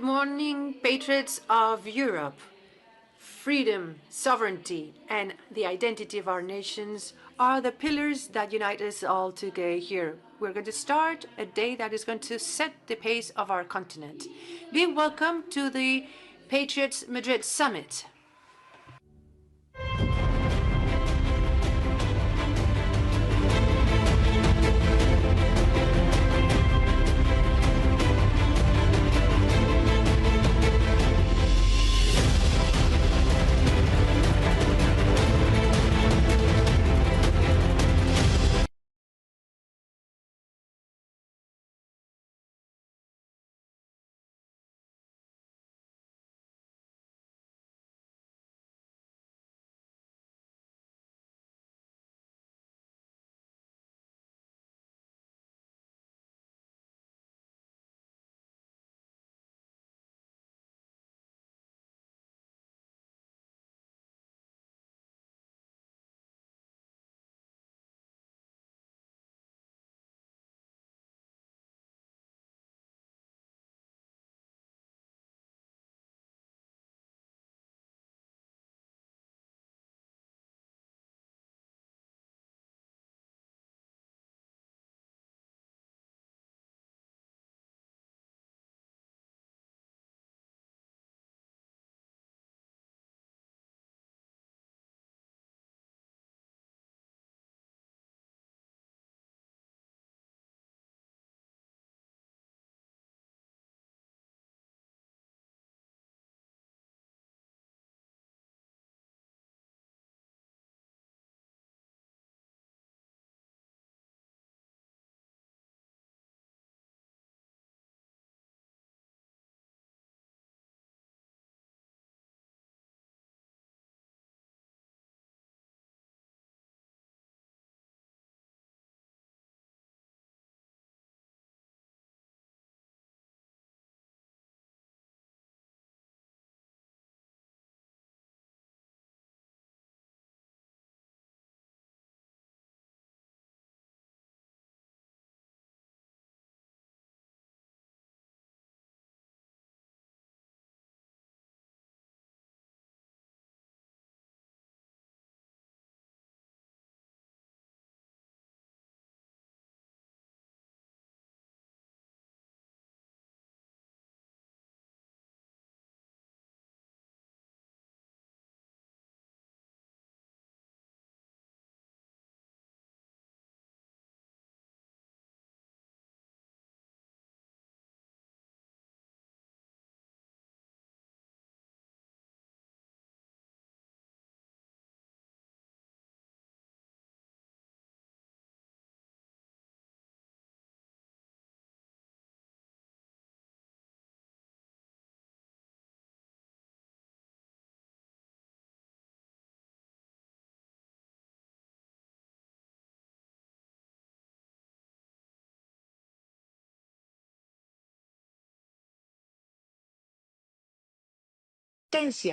morning, patriots of Europe. Freedom, sovereignty, and the identity of our nations are the pillars that unite us all today here. We're going to start a day that is going to set the pace of our continent. Be welcome to the Patriots Madrid Summit.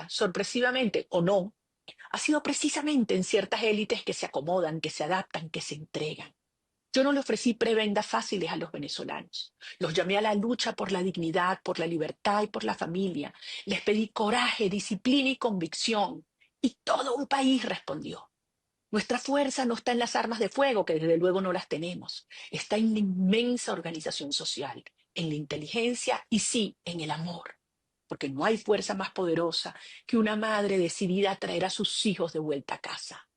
Sorpresivamente o no, ha sido precisamente en ciertas élites que se acomodan, que se adaptan, que se entregan. Yo no le ofrecí prebendas fáciles a los venezolanos. Los llamé a la lucha por la dignidad, por la libertad y por la familia. Les pedí coraje, disciplina y convicción. Y todo un país respondió. Nuestra fuerza no está en las armas de fuego, que desde luego no las tenemos. Está en la inmensa organización social, en la inteligencia y sí, en el amor. Porque no hay fuerza más poderosa que una madre decidida a traer a sus hijos de vuelta a casa.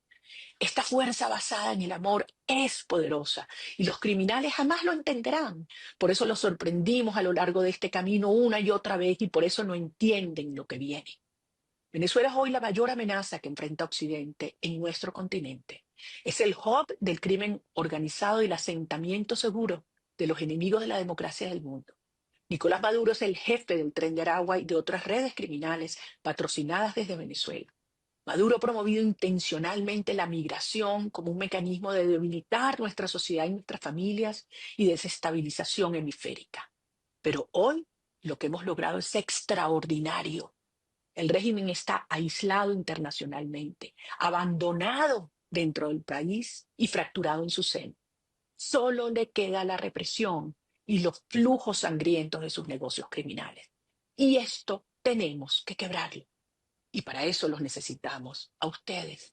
Esta fuerza basada en el amor es poderosa y los criminales jamás lo entenderán. Por eso los sorprendimos a lo largo de este camino una y otra vez y por eso no entienden lo que viene. Venezuela es hoy la mayor amenaza que enfrenta Occidente en nuestro continente. Es el hub del crimen organizado y el asentamiento seguro de los enemigos de la democracia del mundo. Nicolás Maduro es el jefe del Tren de Aragua y de otras redes criminales patrocinadas desde Venezuela. Maduro ha promovido intencionalmente la migración como un mecanismo de debilitar nuestra sociedad y nuestras familias y desestabilización hemisférica. Pero hoy lo que hemos logrado es extraordinario. El régimen está aislado internacionalmente, abandonado dentro del país y fracturado en su seno. Solo le queda la represión y los flujos sangrientos de sus negocios criminales. Y esto tenemos que quebrarlo. Y para eso los necesitamos a ustedes.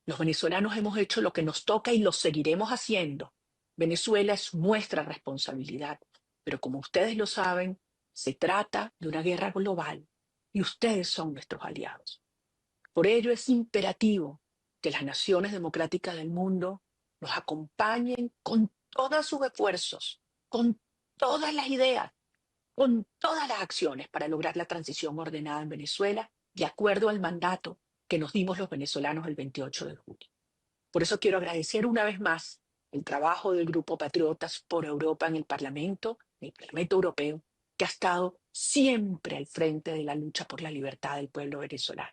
Los venezolanos hemos hecho lo que nos toca y lo seguiremos haciendo. Venezuela es nuestra responsabilidad, pero como ustedes lo saben, se trata de una guerra global y ustedes son nuestros aliados. Por ello es imperativo que las naciones democráticas del mundo nos acompañen con todos sus esfuerzos, con todas las ideas, con todas las acciones para lograr la transición ordenada en Venezuela, de acuerdo al mandato que nos dimos los venezolanos el 28 de julio. Por eso quiero agradecer una vez más el trabajo del Grupo Patriotas por Europa en el Parlamento Europeo, que ha estado siempre al frente de la lucha por la libertad del pueblo venezolano.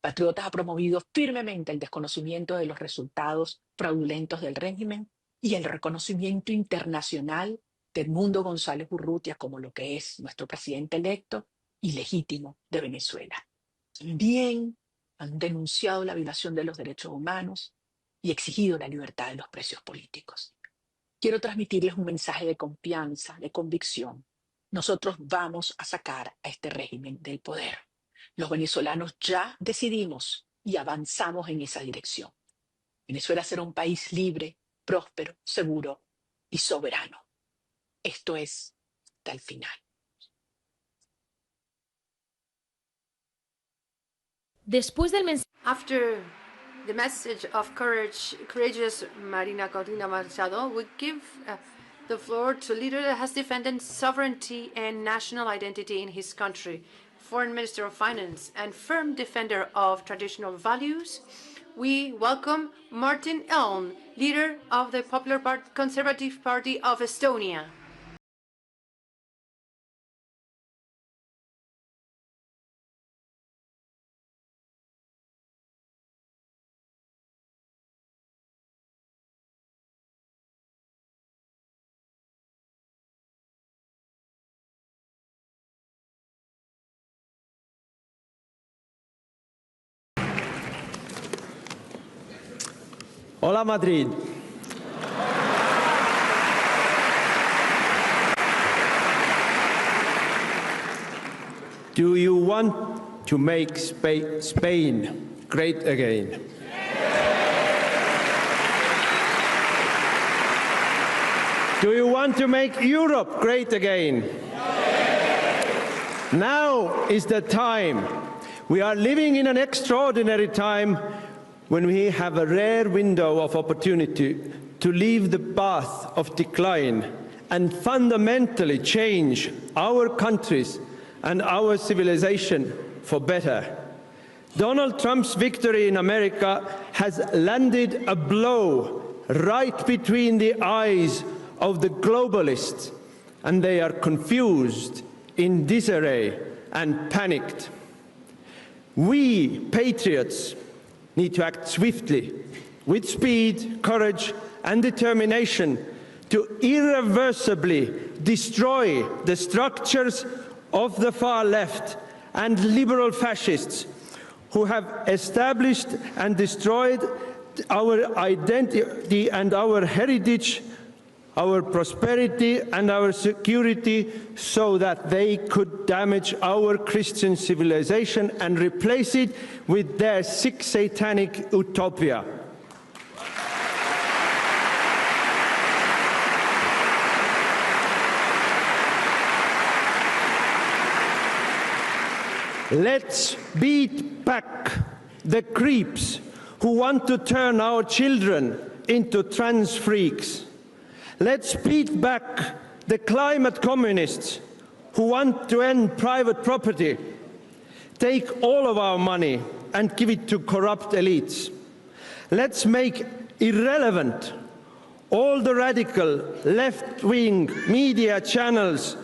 Patriotas ha promovido firmemente el desconocimiento de los resultados fraudulentos del régimen y el reconocimiento internacional de Edmundo González Urrutia como lo que es nuestro presidente electo y legítimo de Venezuela. También han denunciado la violación de los derechos humanos y exigido la libertad de los presos políticos. Quiero transmitirles un mensaje de confianza, de convicción. Nosotros vamos a sacar a este régimen del poder. Los venezolanos ya decidimos y avanzamos en esa dirección. Venezuela será un país libre, próspero, seguro y soberano. Esto es hasta el final. Después del mensaje. After the message of courageous Marina Cortina Machado, we give the floor to a leader that has defended sovereignty and national identity in his country, Foreign Minister of Finance and firm defender of traditional values. We welcome Martin Elm, leader of the Popular Conservative Party of Estonia. Hola, Madrid. Do you want to make Spain great again? Do you want to make Europe great again? Now is the time. We are living in an extraordinary time when we have a rare window of opportunity to leave the path of decline and fundamentally change our countries and our civilization for better. Donald Trump's victory in America has landed a blow right between the eyes of the globalists, and they are confused, in disarray, and panicked. We, patriots, need to act swiftly, with speed, courage, and determination to irreversibly destroy the structures of the far left and liberal fascists who have established and destroyed our identity and our heritage, our prosperity and our security, so that they could damage our Christian civilization and replace it with their sick satanic utopia. Let's beat back the creeps who want to turn our children into trans freaks. Let's beat back the climate communists who want to end private property, take all of our money and give it to corrupt elites. Let's make irrelevant all the radical left-wing media channels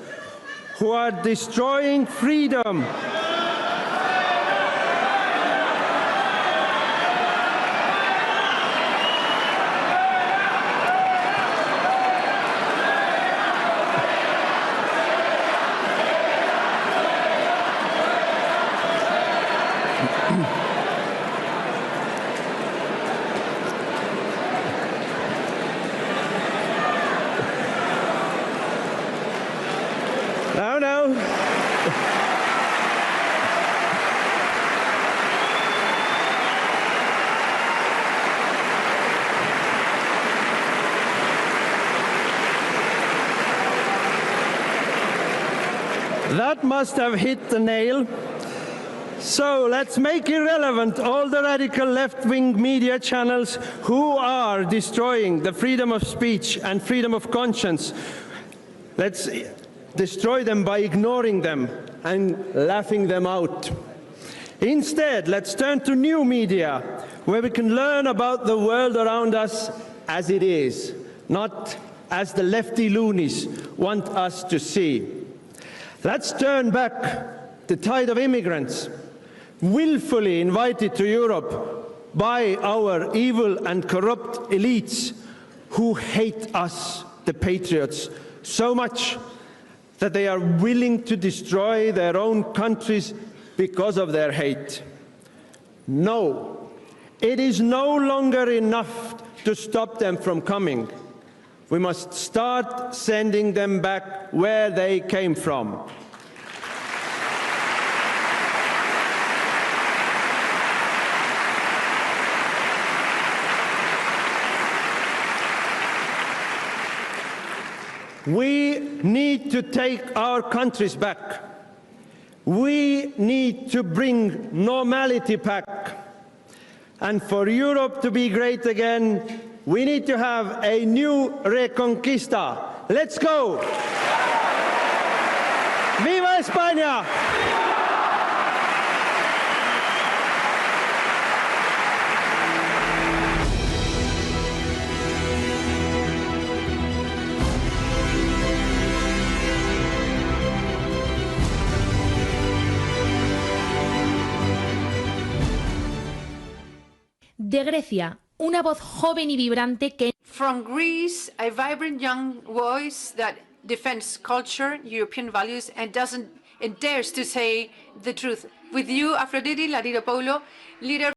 who are destroying freedom. No. That must have hit the nail. So let's make irrelevant all the radical left-wing media channels who are destroying the freedom of speech and freedom of conscience. Let's destroy them by ignoring them and laughing them out. Instead, let's turn to new media, where we can learn about the world around us as it is, not as the lefty loonies want us to see. Let's turn back the tide of immigrants, willfully invited to Europe by our evil and corrupt elites who hate us, the patriots, so much that they are willing to destroy their own countries because of their hate. No, it is no longer enough to stop them from coming. We must start sending them back where they came from. We need to take our countries back. We need to bring normality back. And for Europe to be great again, we need to have a new Reconquista. Let's go! ¡Viva España! De Grecia, una voz joven y vibrante que... From Greece, a vibrant young voice that defends culture, European values, and dares to say the truth. With you, Aphrodite Laridopoulos, leader.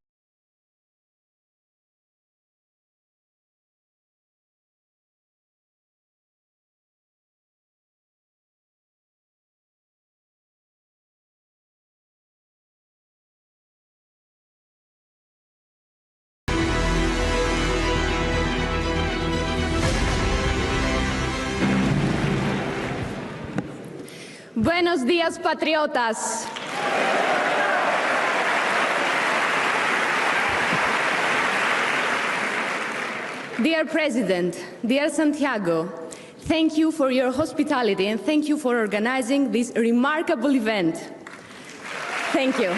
Buenos días, patriotas. Dear President, dear Santiago, thank you for your hospitality and thank you for organizing this remarkable event. Thank you.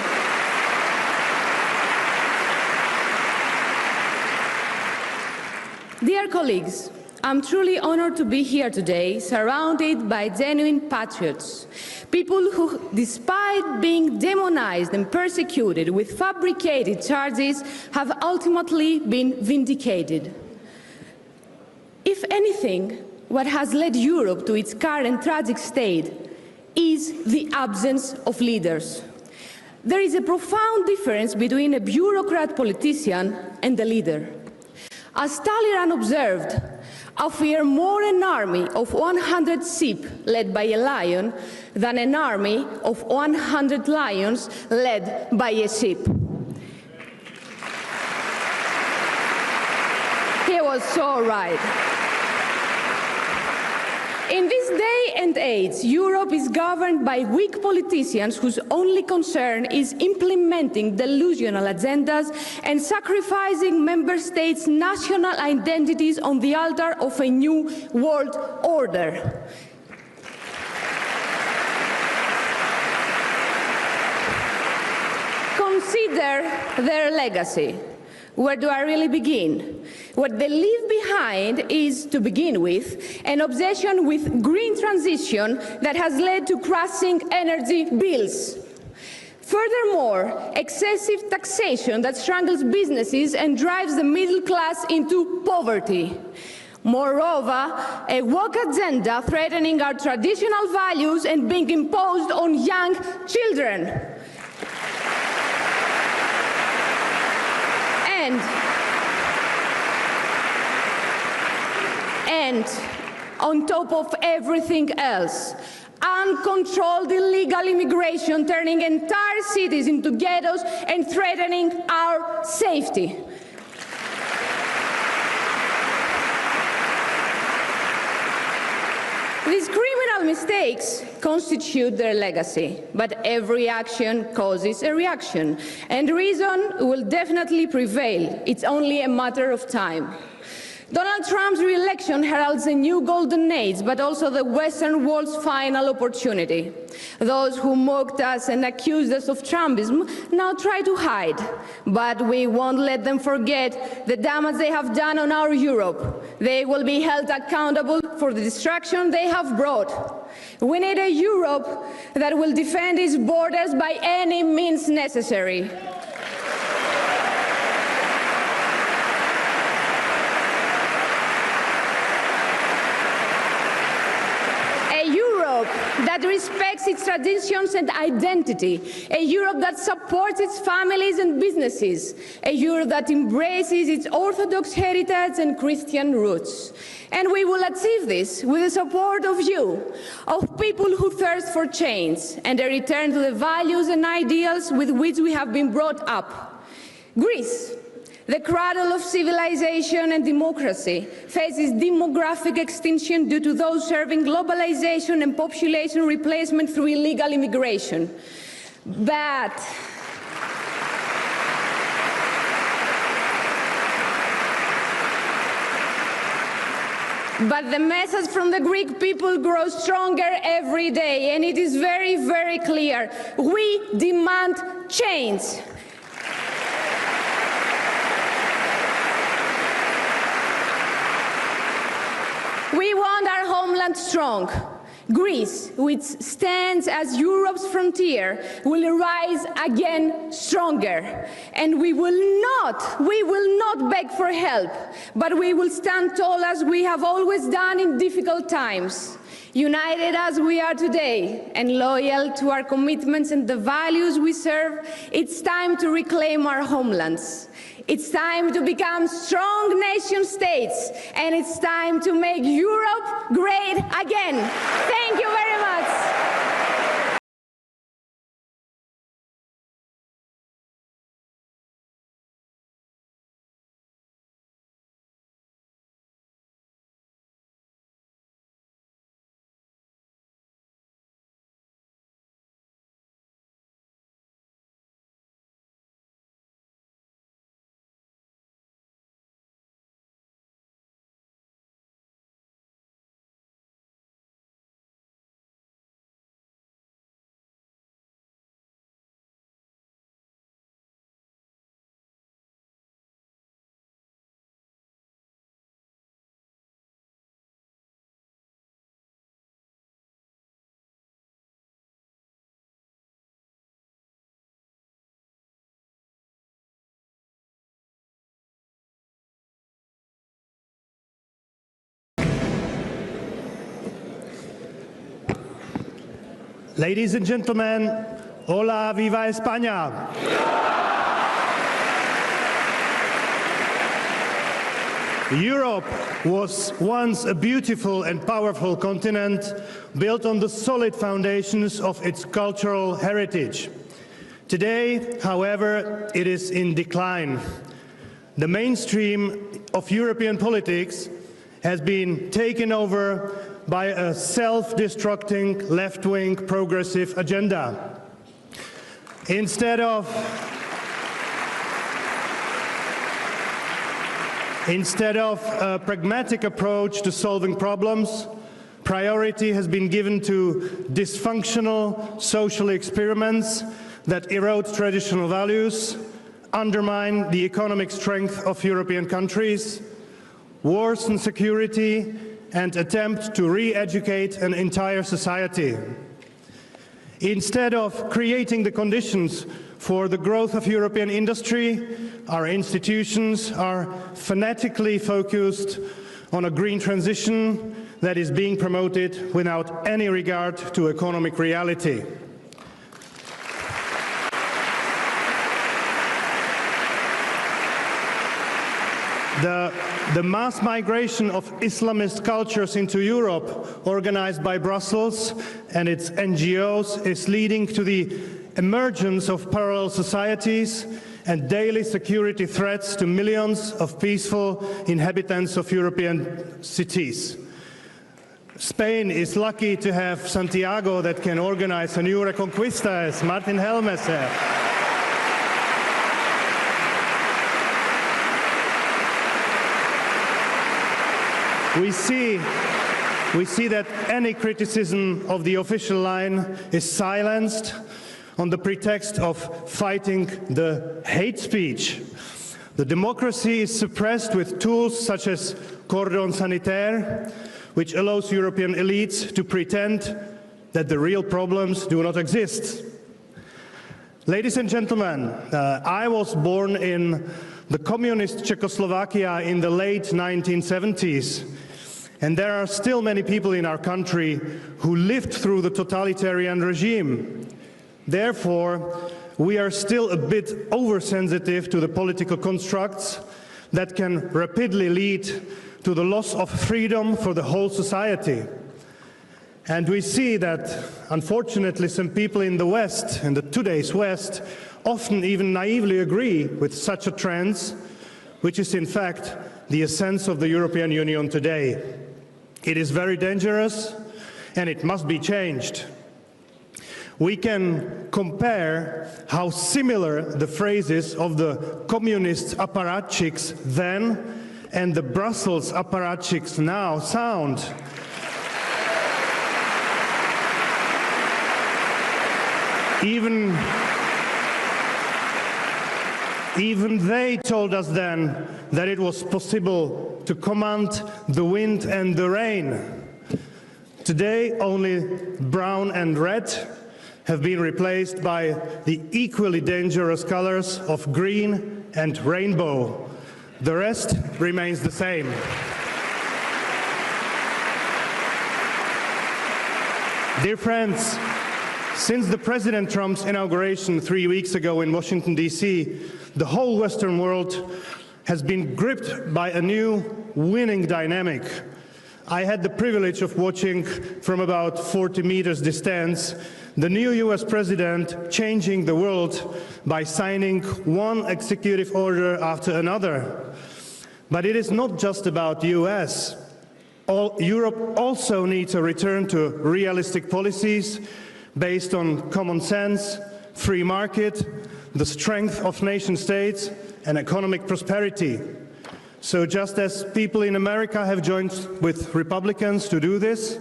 Dear colleagues, I'm truly honored to be here today, surrounded by genuine patriots, people who, despite being demonized and persecuted with fabricated charges, have ultimately been vindicated. If anything, what has led Europe to its current tragic state is the absence of leaders. There is a profound difference between a bureaucrat politician and a leader. As Talleyrand observed, I fear more an army of 100 sheep led by a lion than an army of 100 lions led by a sheep. He was so right. In this day and age, Europe is governed by weak politicians whose only concern is implementing delusional agendas and sacrificing member states' national identities on the altar of a new world order. Consider their legacy. Where do I really begin? What they leave behind is, to begin with, an obsession with green transition that has led to crushing energy bills. Furthermore, excessive taxation that strangles businesses and drives the middle class into poverty. Moreover, a woke agenda threatening our traditional values and being imposed on young children. And on top of everything else, uncontrolled illegal immigration turning entire cities into ghettos and threatening our safety. These criminal mistakes constitute their legacy, but every action causes a reaction, and reason will definitely prevail. It's only a matter of time. Donald Trump's re-election heralds a new golden age, but also the Western world's final opportunity. Those who mocked us and accused us of Trumpism now try to hide, but we won't let them forget the damage they have done on our Europe. They will be held accountable for the destruction they have brought. We need a Europe that will defend its borders by any means necessary. That respects its traditions and identity, a Europe that supports its families and businesses, a Europe that embraces its Orthodox heritage and Christian roots. And we will achieve this with the support of you, of people who thirst for change and a return to the values and ideals with which we have been brought up. Greece, the cradle of civilization and democracy, faces demographic extinction due to those serving globalization and population replacement through illegal immigration. But the message from the Greek people grows stronger every day, and it is very, very clear. We demand change. We want our homeland strong. Greece, which stands as Europe's frontier, will rise again stronger. And we will not beg for help, but we will stand tall as we have always done in difficult times. United as we are today and loyal to our commitments and the values we serve, it's time to reclaim our homelands. It's time to become strong nation states, and it's time to make Europe great again. Thank you very much. Ladies and gentlemen, hola, viva España! Europe was once a beautiful and powerful continent built on the solid foundations of its cultural heritage. Today, however, it is in decline. The mainstream of European politics has been taken over by a self-destructing left-wing progressive agenda. Instead of a pragmatic approach to solving problems, priority has been given to dysfunctional social experiments that erode traditional values, undermine the economic strength of European countries, worsen security, and attempt to re-educate an entire society. Instead of creating the conditions for the growth of European industry, our institutions are fanatically focused on a green transition that is being promoted without any regard to economic reality. The mass migration of Islamist cultures into Europe, organized by Brussels and its NGOs, is leading to the emergence of parallel societies and daily security threats to millions of peaceful inhabitants of European cities. Spain is lucky to have Santiago that can organize a new Reconquista, as Martin Helme said. We see that any criticism of the official line is silenced on the pretext of fighting the hate speech. The democracy is suppressed with tools such as cordon sanitaire, which allows European elites to pretend that the real problems do not exist. Ladies and gentlemen, I was born in the communist Czechoslovakia in the late 1970s, and there are still many people in our country who lived through the totalitarian regime. Therefore, we are still a bit oversensitive to the political constructs that can rapidly lead to the loss of freedom for the whole society. And we see that, unfortunately, some people in the West, in the today's West, often even naively agree with such a trend, which is in fact the essence of the European Union today. It is very dangerous, and it must be changed. We can compare how similar the phrases of the communist apparatchiks then and the Brussels apparatchiks now sound. Even they told us then that it was possible to command the wind and the rain. Today, only brown and red have been replaced by the equally dangerous colors of green and rainbow. The rest remains the same. Dear friends, since the President Trump's inauguration 3 weeks ago in Washington, D.C., the whole Western world has been gripped by a new winning dynamic. I had the privilege of watching from about 40 meters distance the new US President changing the world by signing one executive order after another. But it is not just about the US. Europe also needs a return to realistic policies based on common sense, free market, the strength of nation states, and economic prosperity. So just as people in America have joined with Republicans to do this,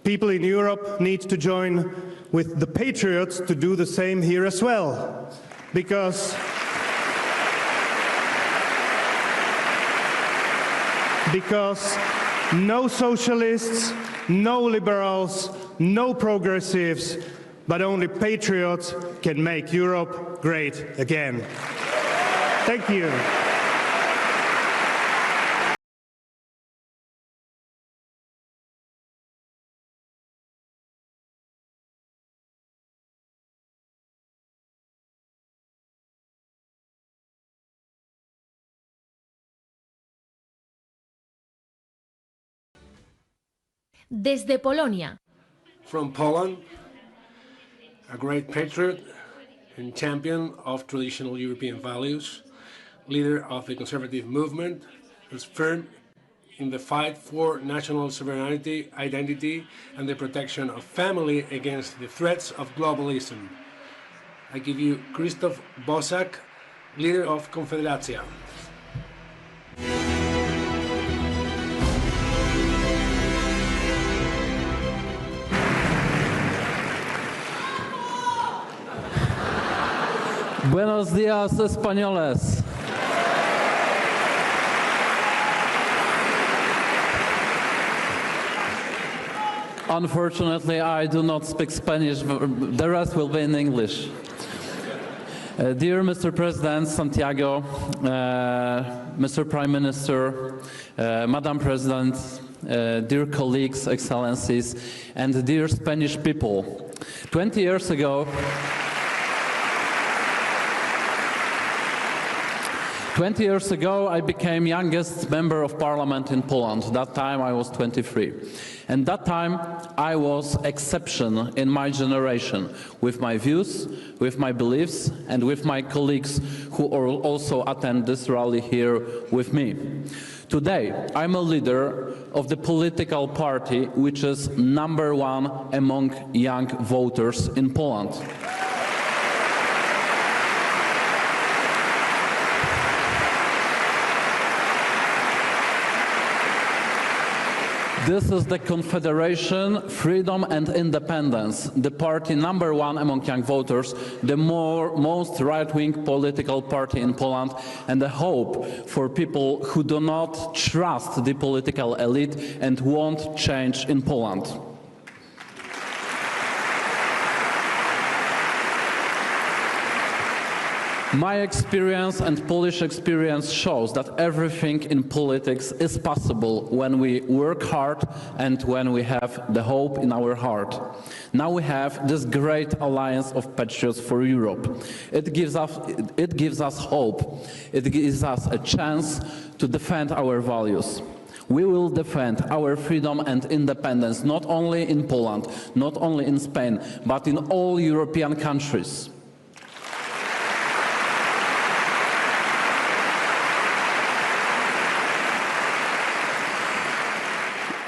people in Europe need to join with the patriots to do the same here as well. Because no socialists, no liberals, no progressives, but only patriots can make Europe great again. Thank you. Desde Polonia. From Poland, a great patriot and champion of traditional European values, leader of the conservative movement, who's firm in the fight for national sovereignty, identity, and the protection of family against the threats of globalism. I give you Krzysztof Bosak, leader of Konfederacja. Buenos días, españoles. Unfortunately, I do not speak Spanish. The rest will be in English. Dear Mr. President Santiago, Mr. Prime Minister, Madam President, dear colleagues, excellencies, and dear Spanish people, 20 years ago, 20 years ago, I became youngest member of parliament in Poland. That time I was 23. And that time I was exception in my generation, with my views, with my beliefs, and with my colleagues who also attend this rally here with me. Today, I'm a leader of the political party which is #1 among young voters in Poland. This is the Confederation, Freedom and Independence, the party #1 among young voters, the most right-wing political party in Poland, and a hope for people who do not trust the political elite and want change in Poland. My experience and Polish experience shows that everything in politics is possible when we work hard and when we have the hope in our heart. Now we have this great alliance of patriots for Europe. It gives us hope. It gives us a chance to defend our values. We will defend our freedom and independence not only in Poland, not only in Spain, but in all European countries.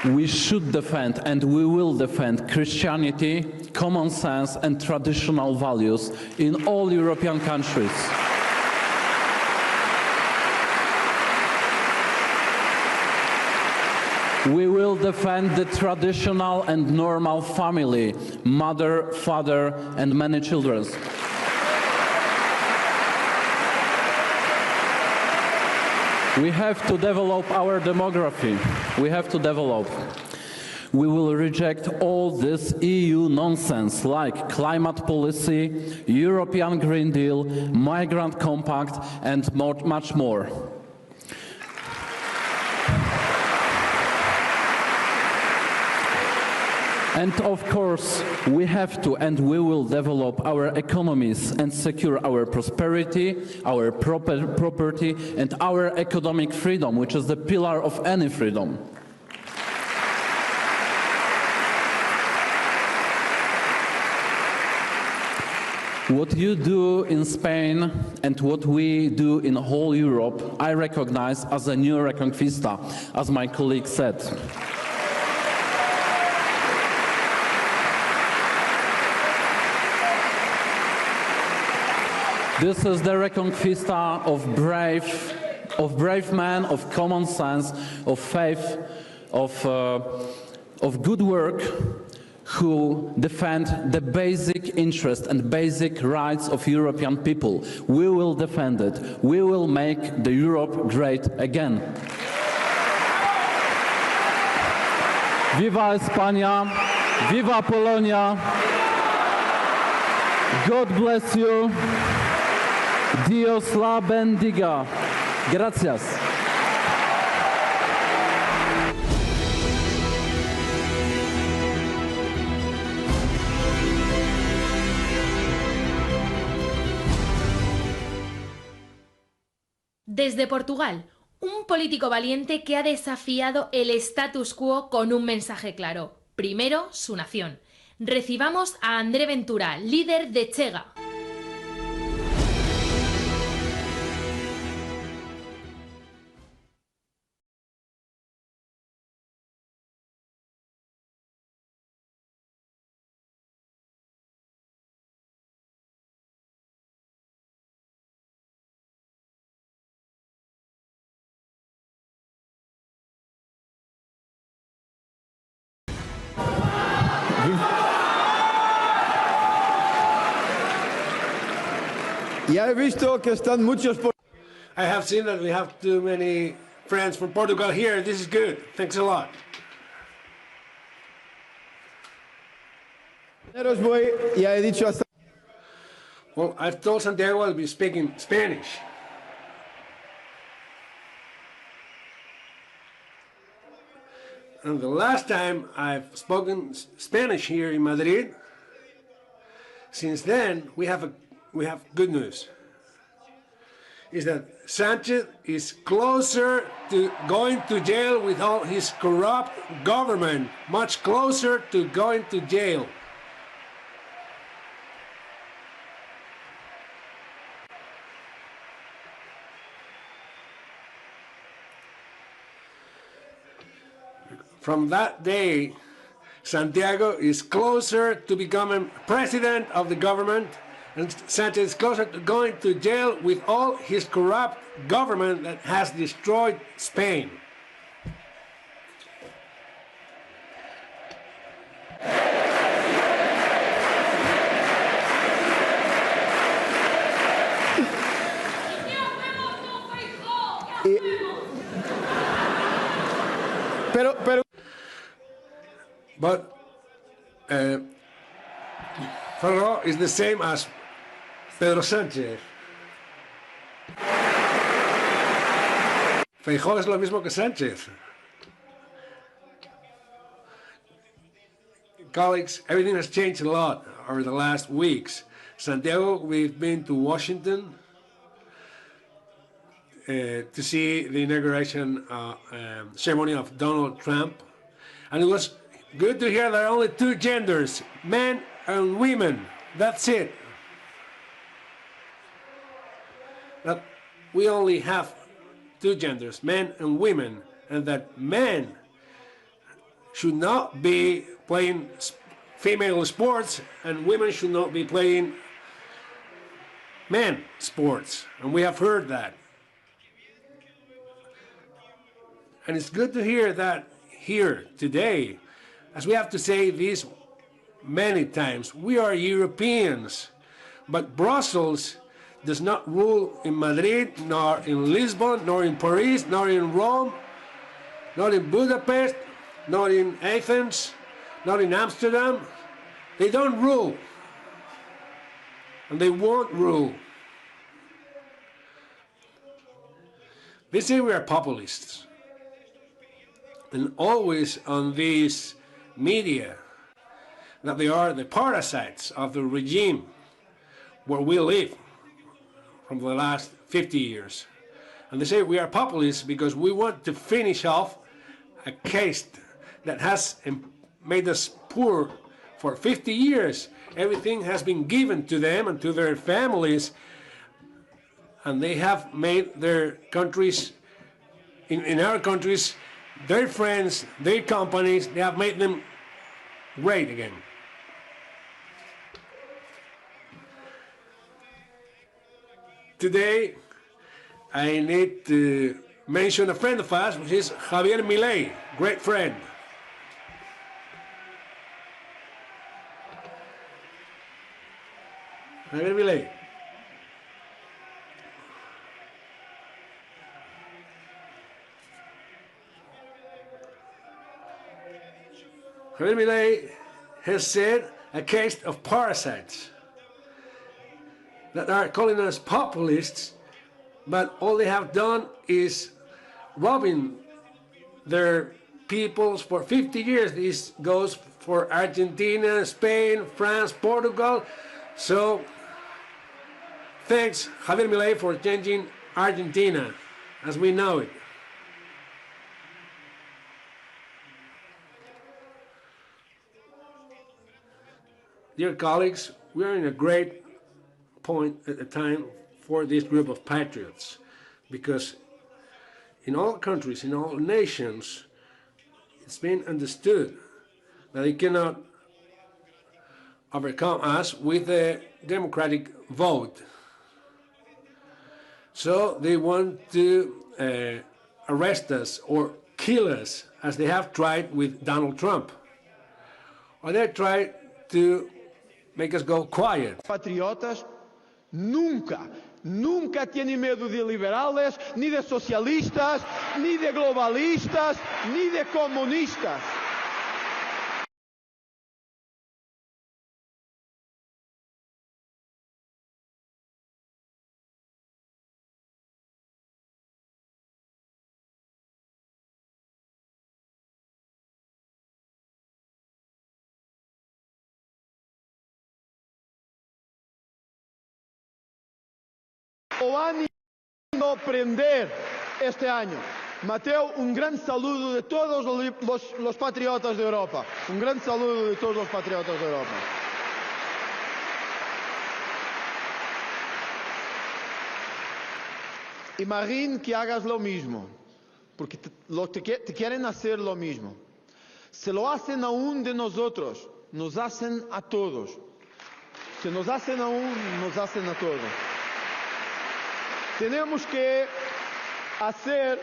We should defend and we will defend Christianity, common sense and traditional values in all European countries. We will defend the traditional and normal family, mother, father and many children. We have to develop our demography. We have to develop. We will reject all this EU nonsense like climate policy, European Green Deal, Migrant Compact and much more. And of course, we have to and we will develop our economies and secure our prosperity, our property and our economic freedom, which is the pillar of any freedom. What you do in Spain and what we do in whole Europe, I recognize as a new Reconquista, as my colleague said. This is the Reconquista of brave men, of common sense, of faith, of good work, who defend the basic interest and basic rights of European people. We will defend it. We will make the Europe great again. Viva España! Viva Polonia! God bless you! Dios la bendiga. Gracias. Desde Portugal, un político valiente que ha desafiado el status quo con un mensaje claro. Primero, su nación. Recibamos a André Ventura, líder de Chega. Ya he visto que están muchos. I have seen that we have too many friends from Portugal here. This is good. Thanks a lot. Ya he dicho hasta. Well, I've told Santiago I'll be speaking Spanish. And the last time I've spoken Spanish here in Madrid, since then we have good news. is that Sanchez is closer to going to jail with all his corrupt government, much closer to going to jail. From that day, Santiago is closer to becoming president of the government, and Sanchez is closer to going to jail with all his corrupt government that has destroyed Spain. But Feijóo is the same as Pedro Sánchez. Feijóo es lo mismo que Sánchez. Colleagues, everything has changed a lot over the last weeks. Santiago, we've been to Washington to see the inauguration ceremony of Donald Trump, and it was good to hear there are only two genders, men and women. That's it. That we only have two genders, men and women, and that men should not be playing female sports and women should not be playing men sports. And we have heard that. And it's good to hear that here today. As we have to say this many times, we are Europeans, but Brussels does not rule in Madrid, nor in Lisbon, nor in Paris, nor in Rome, nor in Budapest, nor in Athens, nor in Amsterdam. They don't rule, and they won't rule. They say we are populists, and always on these media that they are the parasites of the regime where we live from the last 50 years. And they say we are populists because we want to finish off a case that has made us poor for 50 years. Everything has been given to them and to their families, and they have made their countries, in our countries, their friends, their companies, they have made them great again. Today, I need to mention a friend of ours, which is Javier Milei, great friend. Javier Milei. Javier Milei has said a case of parasites that are calling us populists, but all they have done is robbing their peoples for 50 years. This goes for Argentina, Spain, France, Portugal. So thanks, Javier Milei, for changing Argentina as we know it. Dear colleagues, we are in a great point at a time for this group of patriots, because in all countries, in all nations, it's been understood that they cannot overcome us with a democratic vote. So they want to arrest us or kill us, as they have tried with Donald Trump. Or they tried to make us go quiet. Patriotas nunca tienen medo de liberales, ni de socialistas, ni de globalistas, ni de comunistas. O aprender este año. Mateo, un gran saludo de todos los patriotas de Europa. Un gran saludo de todos los patriotas de Europa. Y Marine, que hagas lo mismo, porque te quieren hacer lo mismo. Se lo hacen a uno de nosotros, nos hacen a todos. Se nos hacen a uno, nos hacen a todos. Tenemos que hacer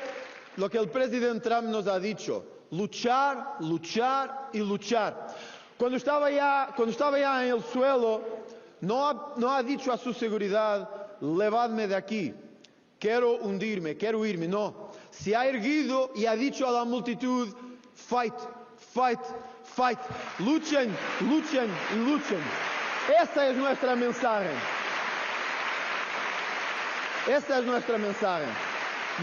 lo que el presidente Trump nos ha dicho: luchar, luchar y luchar. Cuando estaba ya en el suelo, no ha dicho a su seguridad: levadme de aquí, quiero hundirme, quiero irme. No, se ha erguido y ha dicho a la multitud: fight, fight, fight. Luchen, luchen y luchen. Esta es nuestra mensaje. Esta es nuestra mensaje.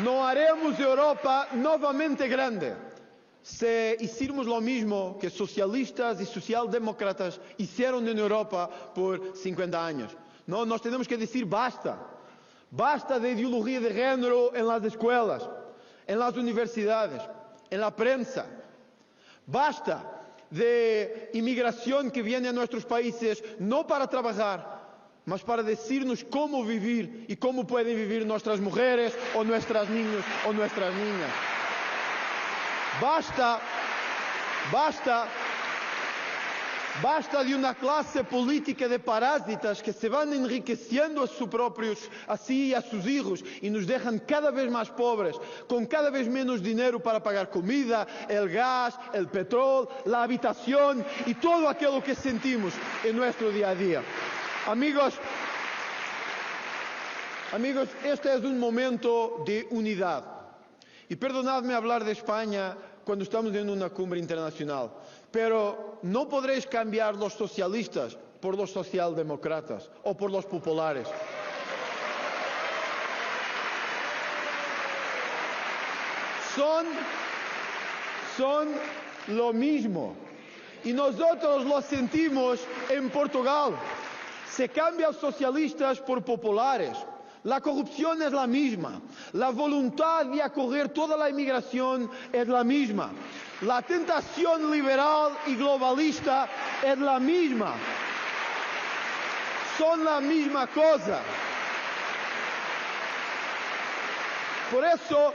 No haremos Europa nuevamente grande si hicimos lo mismo que socialistas y socialdemócratas hicieron en Europa por 50 años. No, nos tenemos que decir basta. Basta de ideología de género en las escuelas, en las universidades, en la prensa. Basta de inmigración que viene a nuestros países no para trabajar, mas para decirnos cómo vivir y cómo pueden vivir nuestras mujeres o nuestros niños o nuestras niñas. Basta, basta, basta de una clase política de parásitas que se van enriqueciendo a sí y a sus hijos y nos dejan cada vez más pobres, con cada vez menos dinero para pagar comida, el gas, el petróleo, la habitación y todo aquello que sentimos en nuestro día a día. Amigos, este es un momento de unidad. Y perdonadme hablar de España cuando estamos en una cumbre internacional, pero no podréis cambiar los socialistas por los socialdemócratas o por los populares. Son lo mismo. Y nosotros lo sentimos en Portugal. Se cambian socialistas por populares. La corrupción es la misma. La voluntad de acoger toda la inmigración es la misma. La tentación liberal y globalista es la misma. Son la misma cosa. Por eso,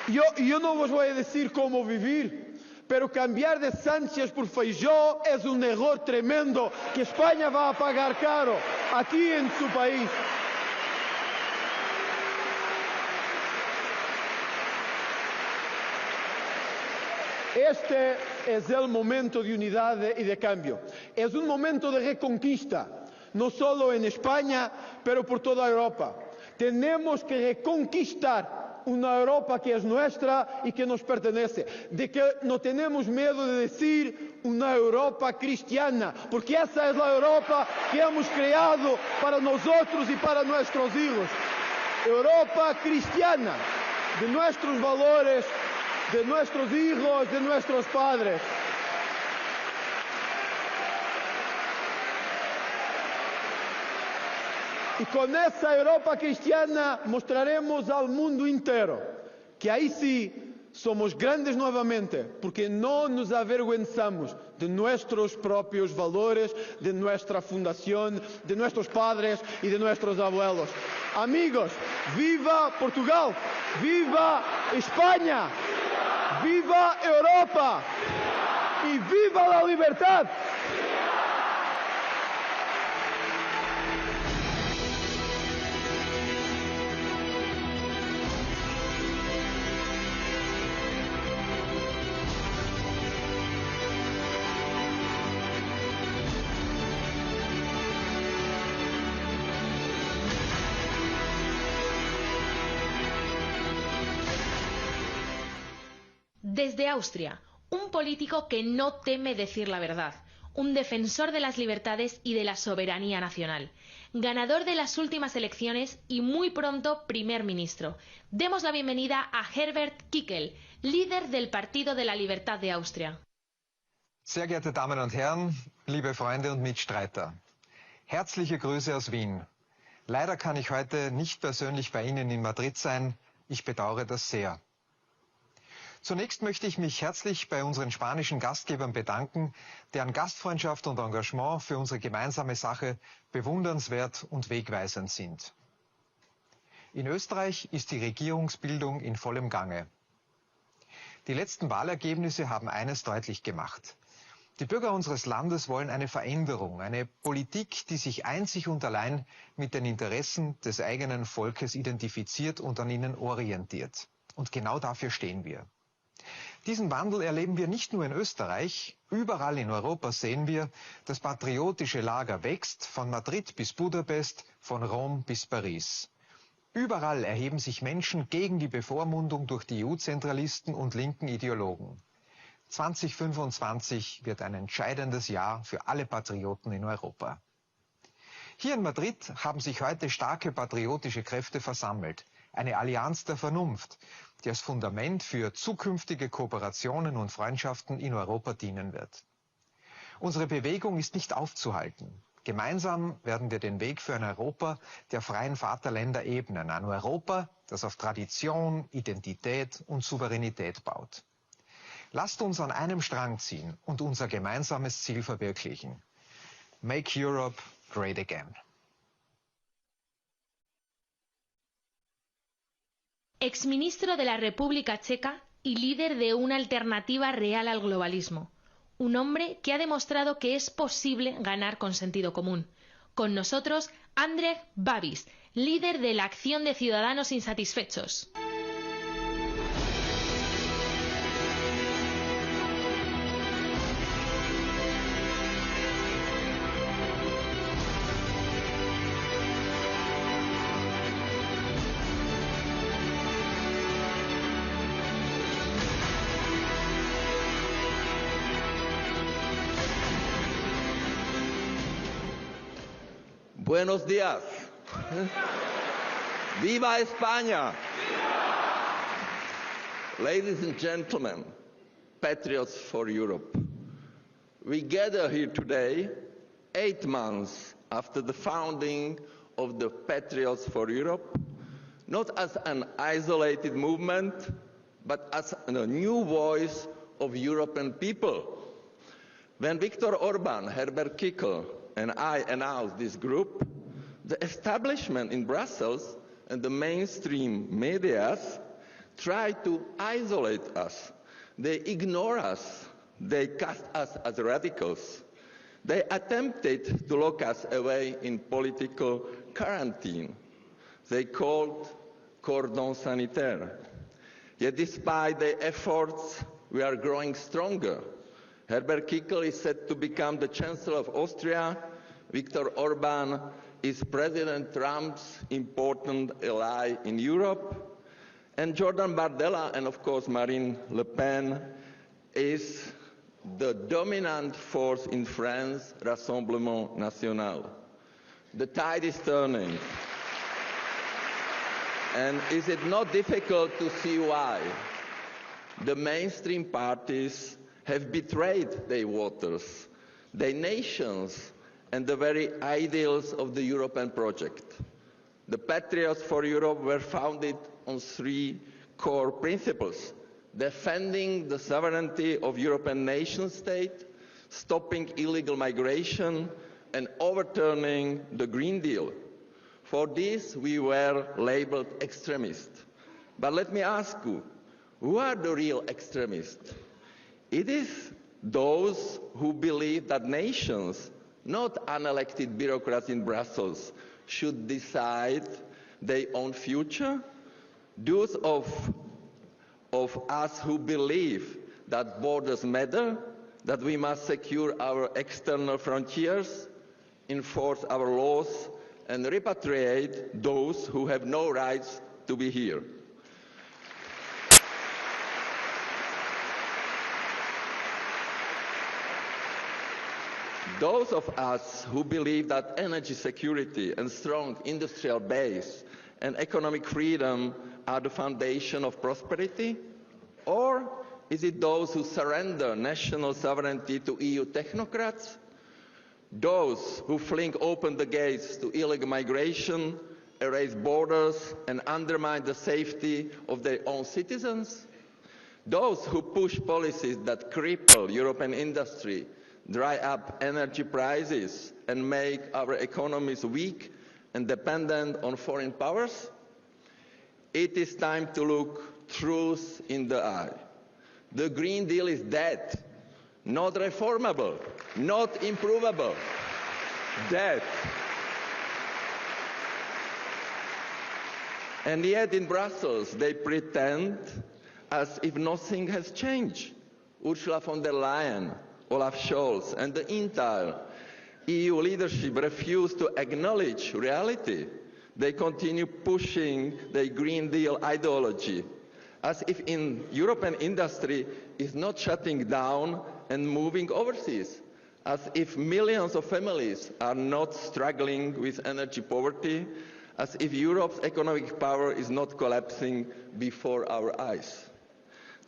yo no os voy a decir cómo vivir. Pero cambiar de Sánchez por Feijóo es un error tremendo que España va a pagar caro aquí en su país. Este es el momento de unidad y de cambio. Es un momento de reconquista, no solo en España, pero por toda Europa. Tenemos que reconquistar una Europa que es nuestra y que nos pertenece, de que no tenemos miedo de decir una Europa cristiana, porque esa es la Europa que hemos creado para nosotros y para nuestros hijos. Europa cristiana, de nuestros valores, de nuestros hijos, de nuestros padres. Y con esa Europa cristiana mostraremos al mundo entero que ahí sí somos grandes nuevamente, porque no nos avergüenzamos de nuestros propios valores, de nuestra fundación, de nuestros padres y de nuestros abuelos. Amigos, viva Portugal, viva España, viva Europa y viva la libertad. Desde Austria, un político que no teme decir la verdad, un defensor de las libertades y de la soberanía nacional, ganador de las últimas elecciones y muy pronto primer ministro. Demos la bienvenida a Herbert Kickl, líder del Partido de la Libertad de Austria. Sehr geehrte Damen und Herren, liebe Freunde und Mitstreiter, herzliche Grüße aus Wien. Leider kann ich heute nicht persönlich bei Ihnen in Madrid sein. Ich bedauere das sehr. Zunächst möchte ich mich herzlich bei unseren spanischen Gastgebern bedanken, deren Gastfreundschaft und Engagement für unsere gemeinsame Sache bewundernswert und wegweisend sind. In Österreich ist die Regierungsbildung in vollem Gange. Die letzten Wahlergebnisse haben eines deutlich gemacht. Die Bürger unseres Landes wollen eine Veränderung, eine Politik, die sich einzig und allein mit den Interessen des eigenen Volkes identifiziert und an ihnen orientiert. Und genau dafür stehen wir. Diesen Wandel erleben wir nicht nur in Österreich. Überall in Europa sehen wir, das patriotische Lager wächst, von Madrid bis Budapest, von Rom bis Paris. Überall erheben sich Menschen gegen die Bevormundung durch die EU-Zentralisten und linken Ideologen. 2025 wird ein entscheidendes Jahr für alle Patrioten in Europa. Hier in Madrid haben sich heute starke patriotische Kräfte versammelt. Eine Allianz der Vernunft, die als Fundament für zukünftige Kooperationen und Freundschaften in Europa dienen wird. Unsere Bewegung ist nicht aufzuhalten. Gemeinsam werden wir den Weg für ein Europa der freien Vaterländer ebnen. Ein Europa, das auf Tradition, Identität und Souveränität baut. Lasst uns an einem Strang ziehen und unser gemeinsames Ziel verwirklichen. Make Europe great again. Exministro de la República Checa y líder de una alternativa real al globalismo. Un hombre que ha demostrado que es posible ganar con sentido común. Con nosotros, Andrzej Babis, líder de la Acción de Ciudadanos Insatisfechos. Buenos días. Viva España. Ladies and gentlemen, patriots for Europe. We gather here today, 8 months after the founding of the Patriots for Europe, not as an isolated movement, but as a new voice of European people. When Viktor Orbán, Herbert Kickl, and I announced this group, the establishment in Brussels and the mainstream media tried to isolate us. They ignore us. They cast us as radicals. They attempted to lock us away in political quarantine. They called cordon sanitaire. Yet despite their efforts, we are growing stronger. Herbert Kickl is set to become the Chancellor of Austria. Viktor Orbán is President Trump's important ally in Europe. And Jordan Bardella and, of course, Marine Le Pen is the dominant force in France, Rassemblement National. The tide is turning. And is it not difficult to see why? The mainstream parties have betrayed their voters, their nations, and the very ideals of the European project. The Patriots for Europe were founded on 3 core principles: defending the sovereignty of European nation-states, stopping illegal migration, and overturning the Green Deal. For this, we were labeled extremists. But let me ask you, who are the real extremists? It is those who believe that nations, not unelected bureaucrats in Brussels, should decide their own future. Those of us who believe that borders matter, that we must secure our external frontiers, enforce our laws, and repatriate those who have no rights to be here. Those of us who believe that energy security and strong industrial base and economic freedom are the foundation of prosperity? Or is it those who surrender national sovereignty to EU technocrats? Those who fling open the gates to illegal migration, erase borders, and undermine the safety of their own citizens? Those who push policies that cripple European industry, dry up energy prices, and make our economies weak and dependent on foreign powers? It is time to look truth in the eye. The Green Deal is dead, not reformable, not improvable, dead. And yet in Brussels they pretend as if nothing has changed. Ursula von der Leyen, Olaf Scholz, and the entire EU leadership refuse to acknowledge reality. They continue pushing the Green Deal ideology, as if European industry is not shutting down and moving overseas, as if millions of families are not struggling with energy poverty, as if Europe's economic power is not collapsing before our eyes.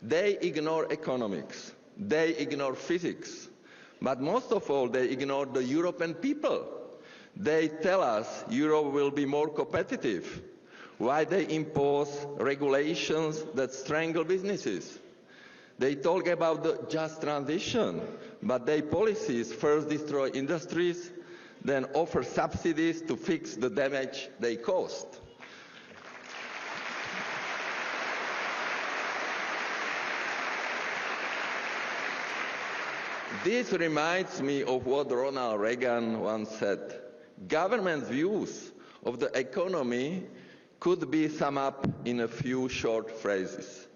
They ignore economics, they ignore physics, but most of all they ignore the European people. They tell us Europe will be more competitive, while they impose regulations that strangle businesses. They talk about the just transition, but their policies first destroy industries, then offer subsidies to fix the damage they caused. This reminds me of what Ronald Reagan once said. Government views of the economy could be summed up in a few short phrases.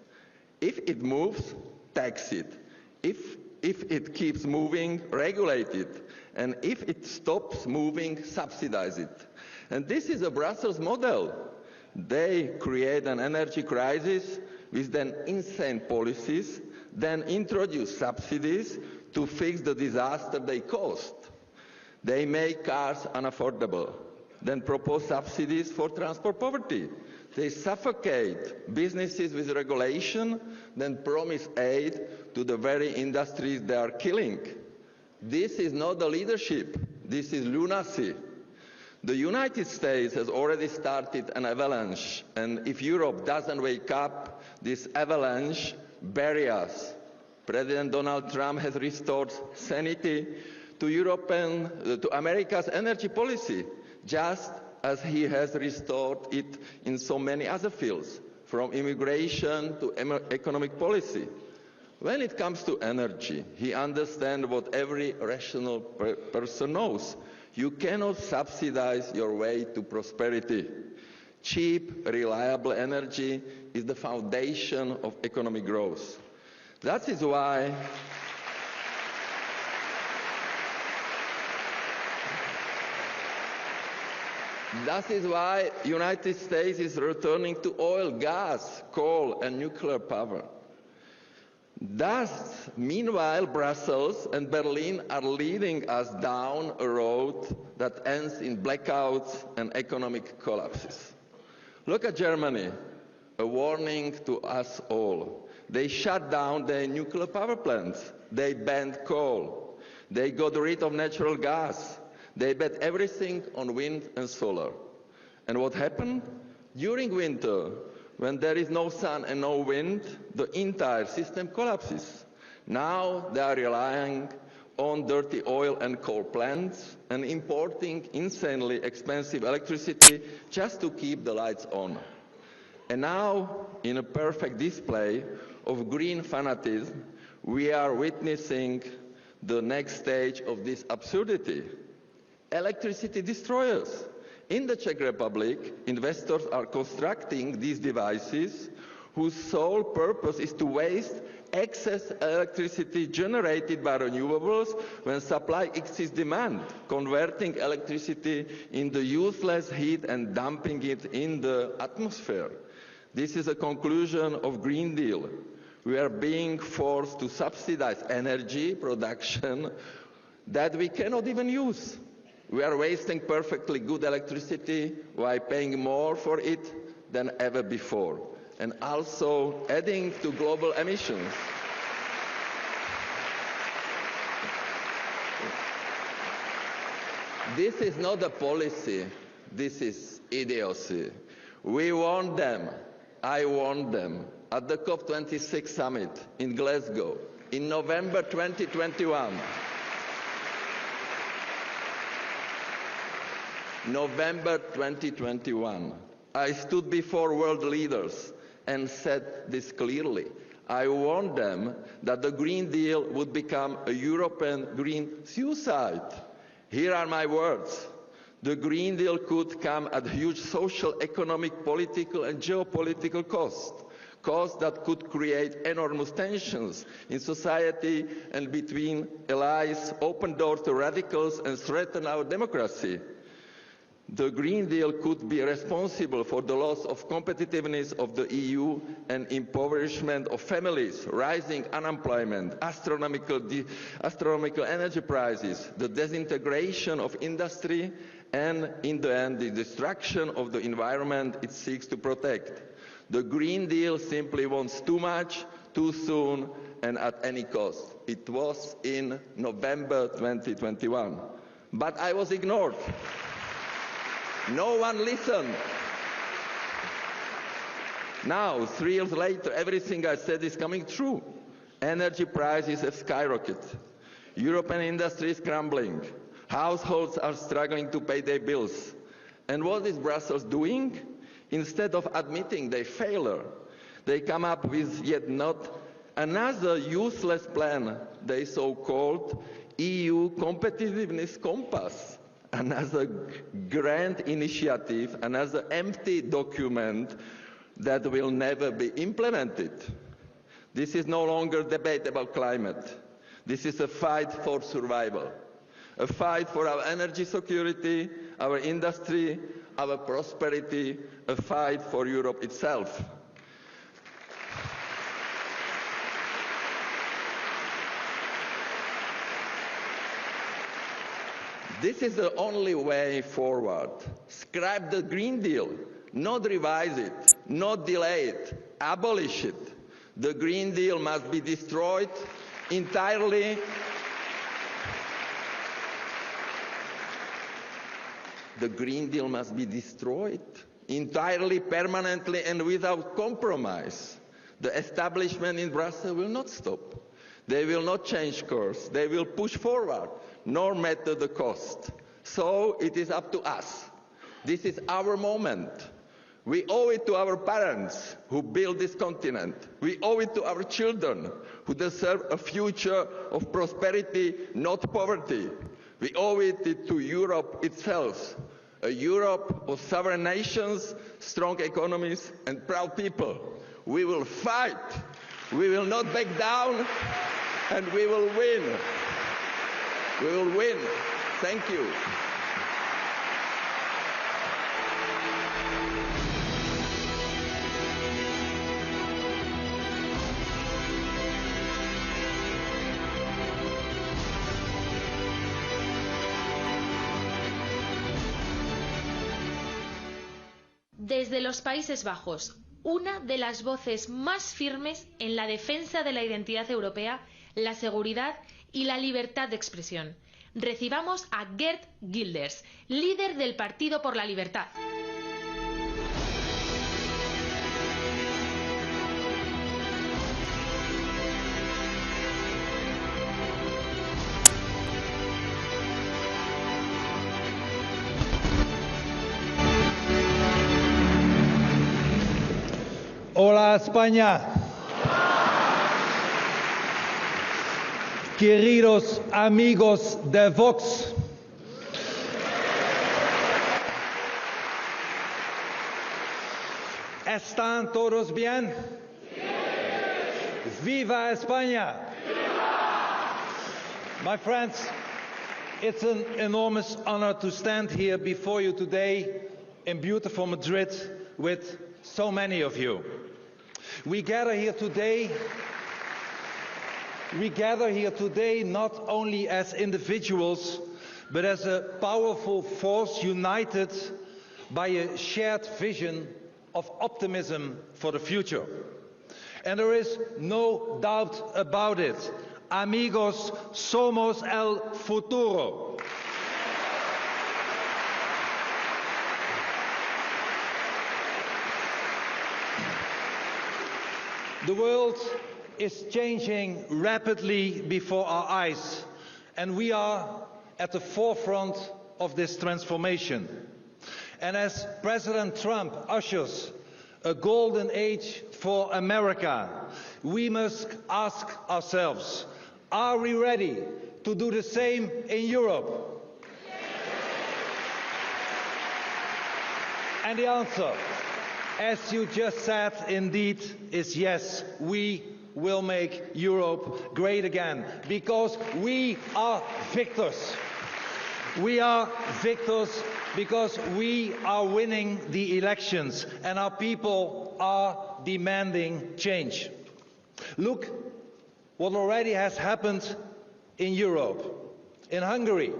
If it moves, tax it. If it keeps moving, regulate it. And if it stops moving, subsidize it. And this is a Brussels model. They create an energy crisis with then insane policies, then introduce subsidies to fix the disaster they caused. They make cars unaffordable, then propose subsidies for transport poverty. They suffocate businesses with regulation, then promise aid to the very industries they are killing. This is not the leadership, this is lunacy. The United States has already started an avalanche, and if Europe doesn't wake up, this avalanche buries us. President Donald Trump has restored sanity to America's energy policy, just as he has restored it in so many other fields, from immigration to economic policy. When it comes to energy, he understands what every rational person knows. You cannot subsidize your way to prosperity. Cheap, reliable energy is the foundation of economic growth. That is why the United States is returning to oil, gas, coal, and nuclear power. Thus, meanwhile, Brussels and Berlin are leading us down a road that ends in blackouts and economic collapses. Look at Germany, a warning to us all. They shut down their nuclear power plants. They banned coal. They got rid of natural gas. They bet everything on wind and solar. And what happened? During winter, when there is no sun and no wind, the entire system collapses. Now they are relying on dirty oil and coal plants and importing insanely expensive electricity just to keep the lights on. And now, in a perfect display of green fanatism, we are witnessing the next stage of this absurdity. Electricity destroyers. In the Czech Republic, investors are constructing these devices whose sole purpose is to waste excess electricity generated by renewables when supply exceeds demand, converting electricity into useless heat and dumping it in the atmosphere. This is a conclusion of Green Deal. We are being forced to subsidize energy production that we cannot even use. We are wasting perfectly good electricity while paying more for it than ever before, and also adding to global emissions. This is not a policy, this is idiocy. We want them, I want them, at the COP26 summit in Glasgow in November 2021. November 2021. I stood before world leaders and said this clearly. I warned them that the Green Deal would become a European green suicide. Here are my words. The Green Deal could come at huge social, economic, political and geopolitical cost. Costs that could create enormous tensions in society and between allies, open doors to radicals and threaten our democracy. The Green Deal could be responsible for the loss of competitiveness of the EU and impoverishment of families, rising unemployment, astronomical energy prices, the disintegration of industry, and in the end, the destruction of the environment it seeks to protect. The Green Deal simply wants too much, too soon, and at any cost. It was in November 2021. But I was ignored. No one listened. Now, 3 years later, everything I said is coming true. Energy prices have skyrocketed. European industry is crumbling. Households are struggling to pay their bills. And what is Brussels doing? Instead of admitting their failure, they come up with yet not another useless plan, they so-called EU Competitiveness Compass. Another grand initiative, another empty document that will never be implemented. This is no longer a debate about climate. This is a fight for survival, a fight for our energy security, our industry, our prosperity, a fight for Europe itself. This is the only way forward. Scrap the Green Deal, not revise it, not delay it, abolish it. The Green Deal must be destroyed entirely. The Green Deal must be destroyed entirely, permanently, and without compromise. The establishment in Brussels will not stop. They will not change course. They will push forward, no matter the cost. So it is up to us. This is our moment. We owe it to our parents who built this continent. We owe it to our children who deserve a future of prosperity, not poverty. We owe it to Europe itself, a Europe of sovereign nations, strong economies, and proud people. We will fight. We will not back down, and we will win. We will win. Thank you. Desde los Países Bajos, una de las voces más firmes en la defensa de la identidad europea, la seguridad y la libertad de expresión. Recibamos a Geert Wilders, líder del Partido por la Libertad. Hola España. Queridos amigos de VOX. ¿Están todos bien? ¡Viva España! My friends, it's an enormous honor to stand here before you today in beautiful Madrid with so many of you. We gather here today not only as individuals, but as a powerful force united by a shared vision of optimism for the future. And there is no doubt about it. Amigos, somos el futuro. The world is changing rapidly before our eyes, and we are at the forefront of this transformation. And as President Trump ushers a golden age for America, we must ask ourselves, are we ready to do the same in Europe? And the answer, as you just said, indeed, is yes. We will make Europe great again, because we are victors. We are victors because we are winning the elections and our people are demanding change. Look what already has happened in Europe. In Hungary,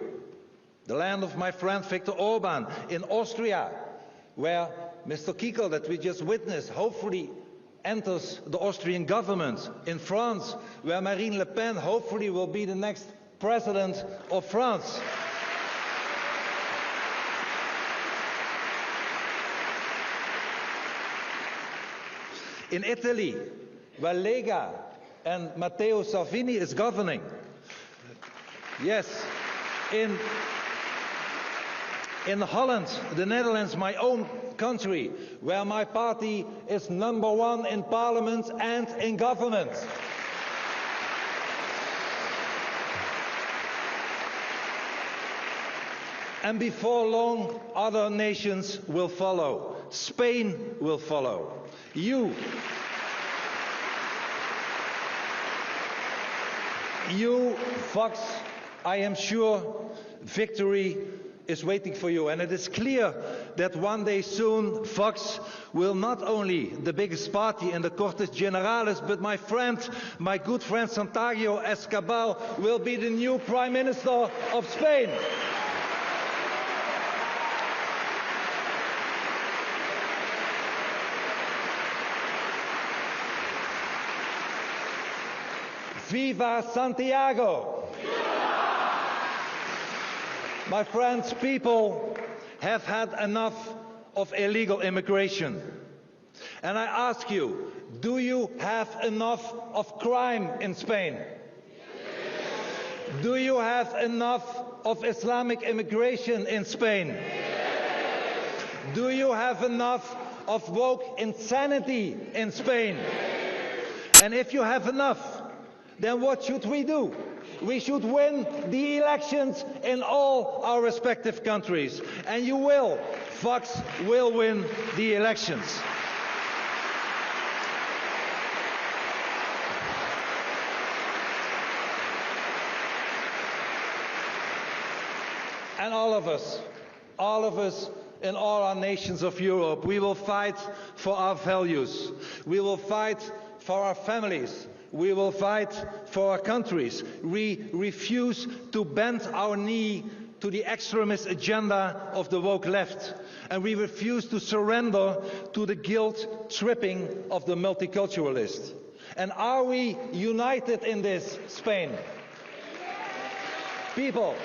the land of my friend Viktor Orbán. In Austria, where Mr. Kikel, that we just witnessed, hopefully enters the Austrian government. In France, where Marine Le Pen hopefully will be the next president of France. In Italy, where Lega and Matteo Salvini is governing. Yes, in Holland, the Netherlands, my own country, where my party is #1 in parliament and in government. And before long, other nations will follow. Spain will follow. You, VOX, I am sure victory is waiting for you. And it is clear that one day soon, VOX will not only the biggest party in the Cortes Generales, but my good friend Santiago Escabal will be the new Prime Minister of Spain. Viva Santiago! My friends, people have had enough of illegal immigration. And I ask you, do you have enough of crime in Spain? Do you have enough of Islamic immigration in Spain? Do you have enough of woke insanity in Spain? And if you have enough, then what should we do? We should win the elections in all our respective countries. And you will. VOX will win the elections. And all of us in all our nations of Europe, we will fight for our values. We will fight for our families. We will fight for our countries. We refuse to bend our knee to the extremist agenda of the woke left. And we refuse to surrender to the guilt-tripping of the multiculturalist. And are we united in this, Spain? People,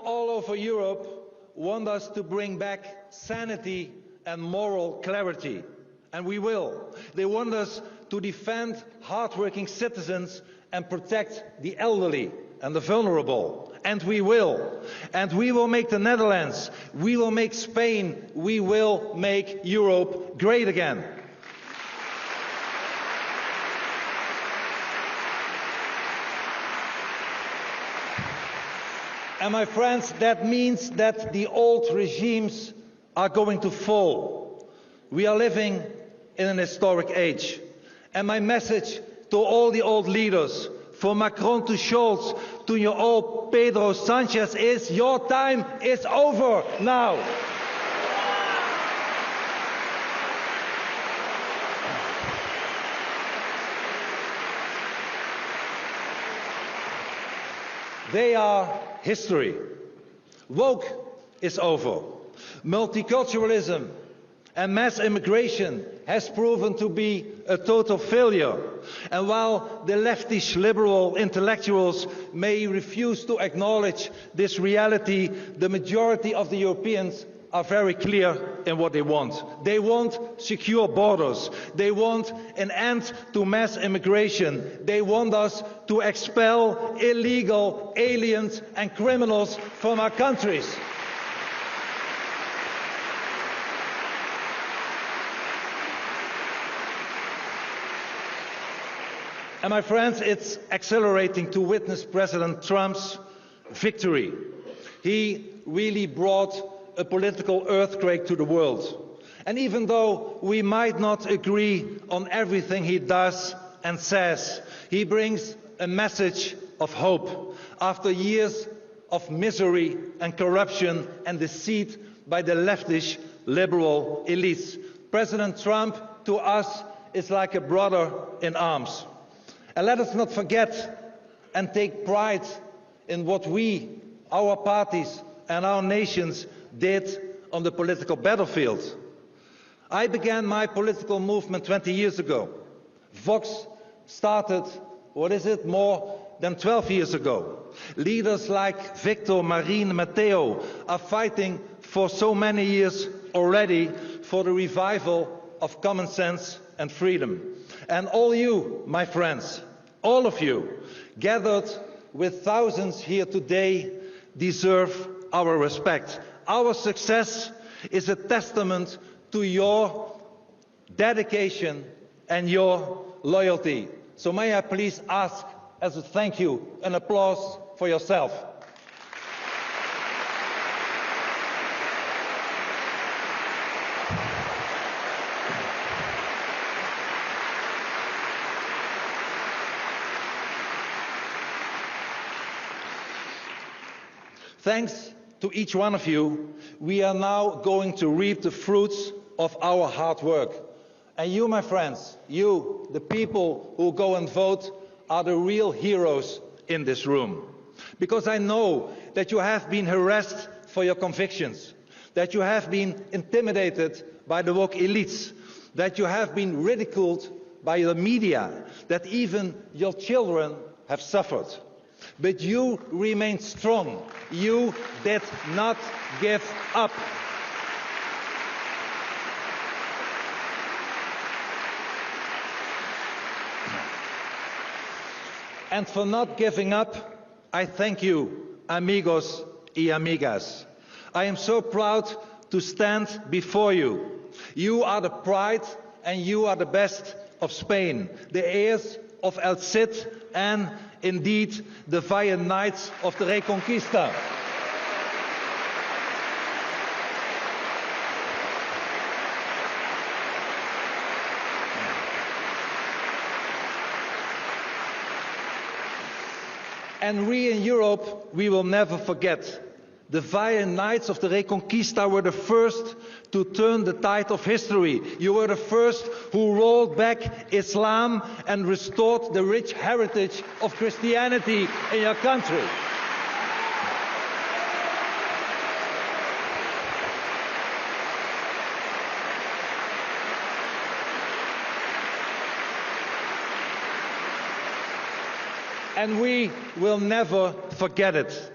all over Europe want us to bring back sanity and moral clarity. And we will. They want us to defend hardworking citizens and protect the elderly and the vulnerable. And we will. And we will make the Netherlands, we will make Spain, we will make Europe great again. And my friends, that means that the old regimes are going to fall. We are living in an historic age. And my message to all the old leaders, from Macron to Scholz, to your old Pedro Sanchez, is your time is over now. They are history. Woke is over. Multiculturalism And mass immigration has proven to be a total failure. And while the leftish liberal intellectuals may refuse to acknowledge this reality, the majority of the Europeans are very clear in what they want. They want secure borders. They want an end to mass immigration. They want us to expel illegal aliens and criminals from our countries. And my friends, it's exhilarating to witness President Trump's victory. He really brought a political earthquake to the world. And even though we might not agree on everything he does and says, he brings a message of hope after years of misery and corruption and deceit by the leftish liberal elites. President Trump, to us, is like a brother in arms. And let us not forget and take pride in what we, our parties and our nations did on the political battlefield. I began my political movement 20 years ago. VOX started, more than 12 years ago. Leaders like Viktor, Marine, Matteo are fighting for so many years already for the revival of common sense and freedom. And all you, my friends, all of you, gathered with thousands here today, deserve our respect. Our success is a testament to your dedication and your loyalty. So may I please ask, as a thank you, an applause for yourself. Thanks to each one of you, we are now going to reap the fruits of our hard work. And you, my friends, you, the people who go and vote, are the real heroes in this room. Because I know that you have been harassed for your convictions, that you have been intimidated by the woke elites, that you have been ridiculed by the media, that even your children have suffered. But you remain strong. You did not give up. And for not giving up, I thank you, amigos y amigas. I am so proud to stand before you. You are the pride and you are the best of Spain, the heirs of El Cid and indeed the valiant knights of the Reconquista. And we in Europe, we will never forget. The valiant knights of the Reconquista were the first to turn the tide of history. You were the first who rolled back Islam and restored the rich heritage of Christianity in your country. And we will never forget it.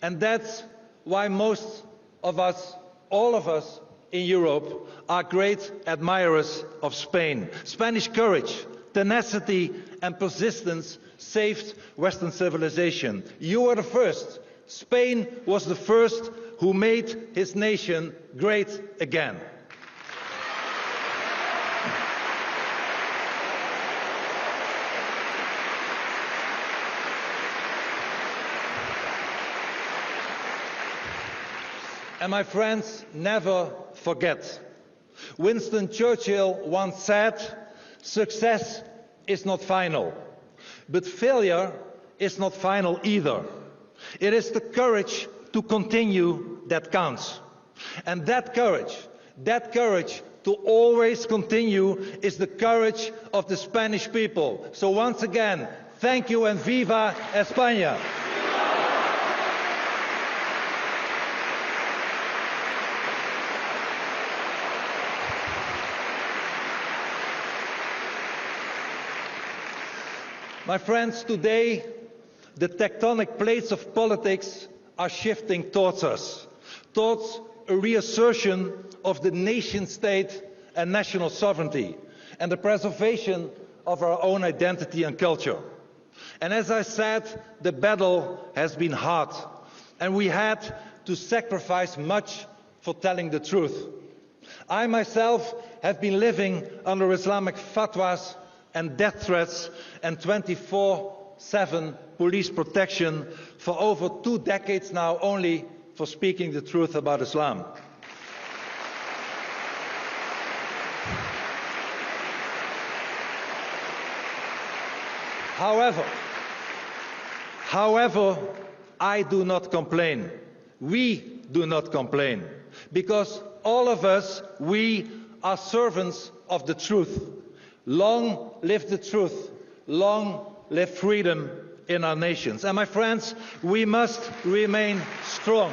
And that's why most of us, all of us in Europe, are great admirers of Spain. Spanish courage, tenacity and persistence saved Western civilization. You were the first. Spain was the first who made his nation great again. And my friends, never forget. Winston Churchill once said, "Success is not final, but failure is not final either. It is the courage to continue that counts." And that courage to always continue is the courage of the Spanish people. So once again, thank you and viva España. My friends, today the tectonic plates of politics are shifting towards us, towards a reassertion of the nation state and national sovereignty and the preservation of our own identity and culture. And as I said, the battle has been hard, and we had to sacrifice much for telling the truth. I myself have been living under Islamic fatwas and death threats and 24/7 police protection for over 2 decades now, only for speaking the truth about Islam. However, I do not complain. We do not complain, because all of us, we are servants of the truth. Long live the truth. Long live freedom in our nations. And my friends, we must remain strong.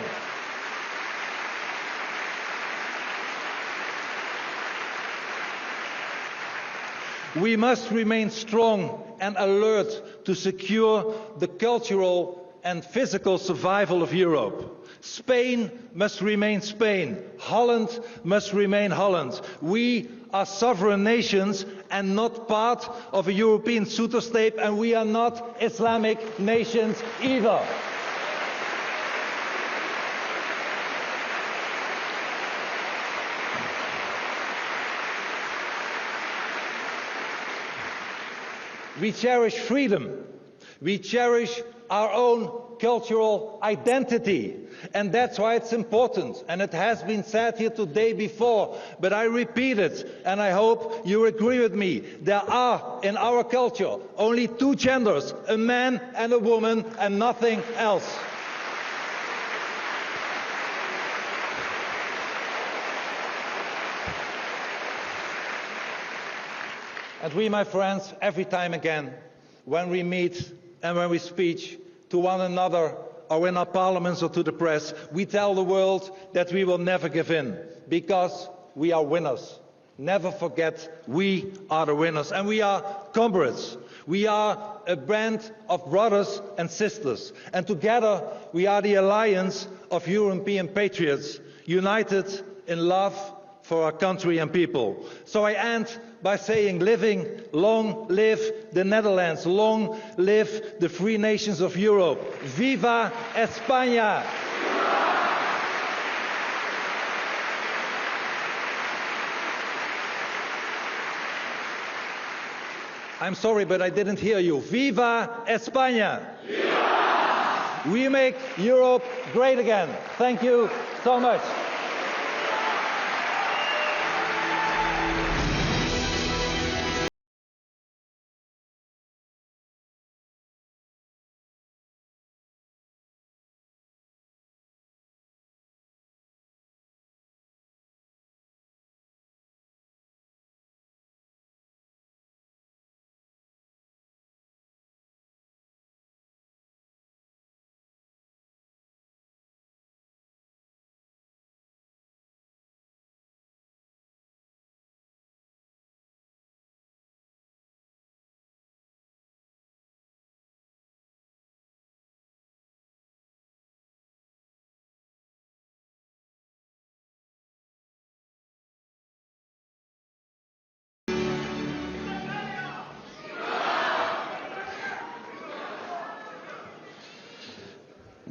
We must remain strong and alert to secure the cultural and physical survival of Europe. Spain must remain Spain. Holland must remain Holland. We are sovereign nations and not part of a European suitor state, and we are not Islamic nations either. We cherish freedom. We cherish our own cultural identity. And that's why it's important. And it has been said here today before, but I repeat it, and I hope you agree with me. There are, in our culture, only 2 genders, a man and a woman, and nothing else. And we, my friends, every time again, when we meet and when we speak to one another or in our parliaments or to the press, we tell the world that we will never give in, because we are winners. Never forget, we are the winners, and we are comrades. We are a band of brothers and sisters, and together we are the alliance of European patriots, united in love for our country and people. So I end by saying, long live the Netherlands, long live the free nations of Europe. Viva España! I'm sorry, but I didn't hear you. Viva España! Viva! We make Europe great again. Thank you so much.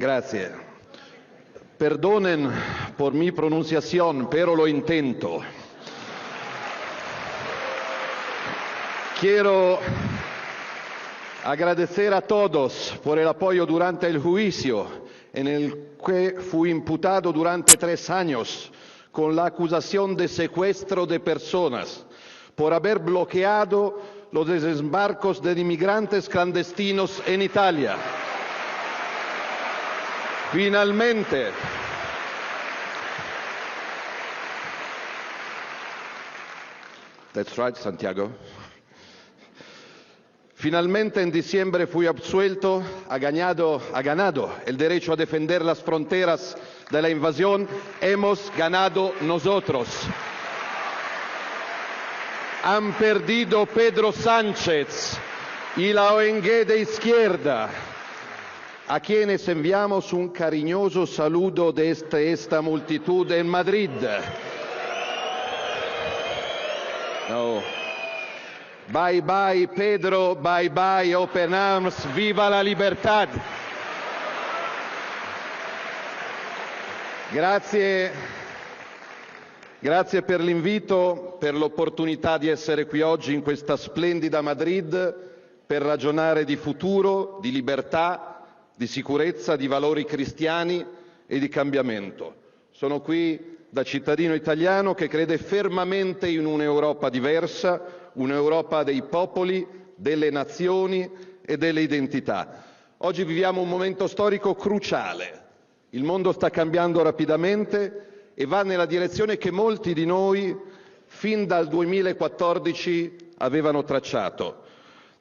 Gracias. Perdonen por mi pronunciación, pero lo intento. Quiero agradecer a todos por el apoyo durante el juicio, en el que fui imputado durante 3 años con la acusación de secuestro de personas, por haber bloqueado los desembarcos de inmigrantes clandestinos en Italia. Finalmente, that's right, Santiago. Finalmente en diciembre fui absuelto, ha ganado el derecho a defender las fronteras de la invasión, hemos ganado nosotros. Han perdido Pedro Sánchez, y la ONG de izquierda, a quienes enviamos un cariñoso saludo desde esta multitud en Madrid. No. Bye bye Pedro, bye bye Open Arms, viva la libertad. Grazie per l'invito, per l'opportunità di essere qui oggi in questa splendida Madrid per ragionare di futuro, di libertà, di sicurezza, di valori cristiani e di cambiamento. Sono qui da cittadino italiano che crede fermamente in un'Europa diversa, un'Europa dei popoli, delle nazioni e delle identità. Oggi viviamo un momento storico cruciale. Il mondo sta cambiando rapidamente e va nella direzione che molti di noi fin dal 2014 avevano tracciato.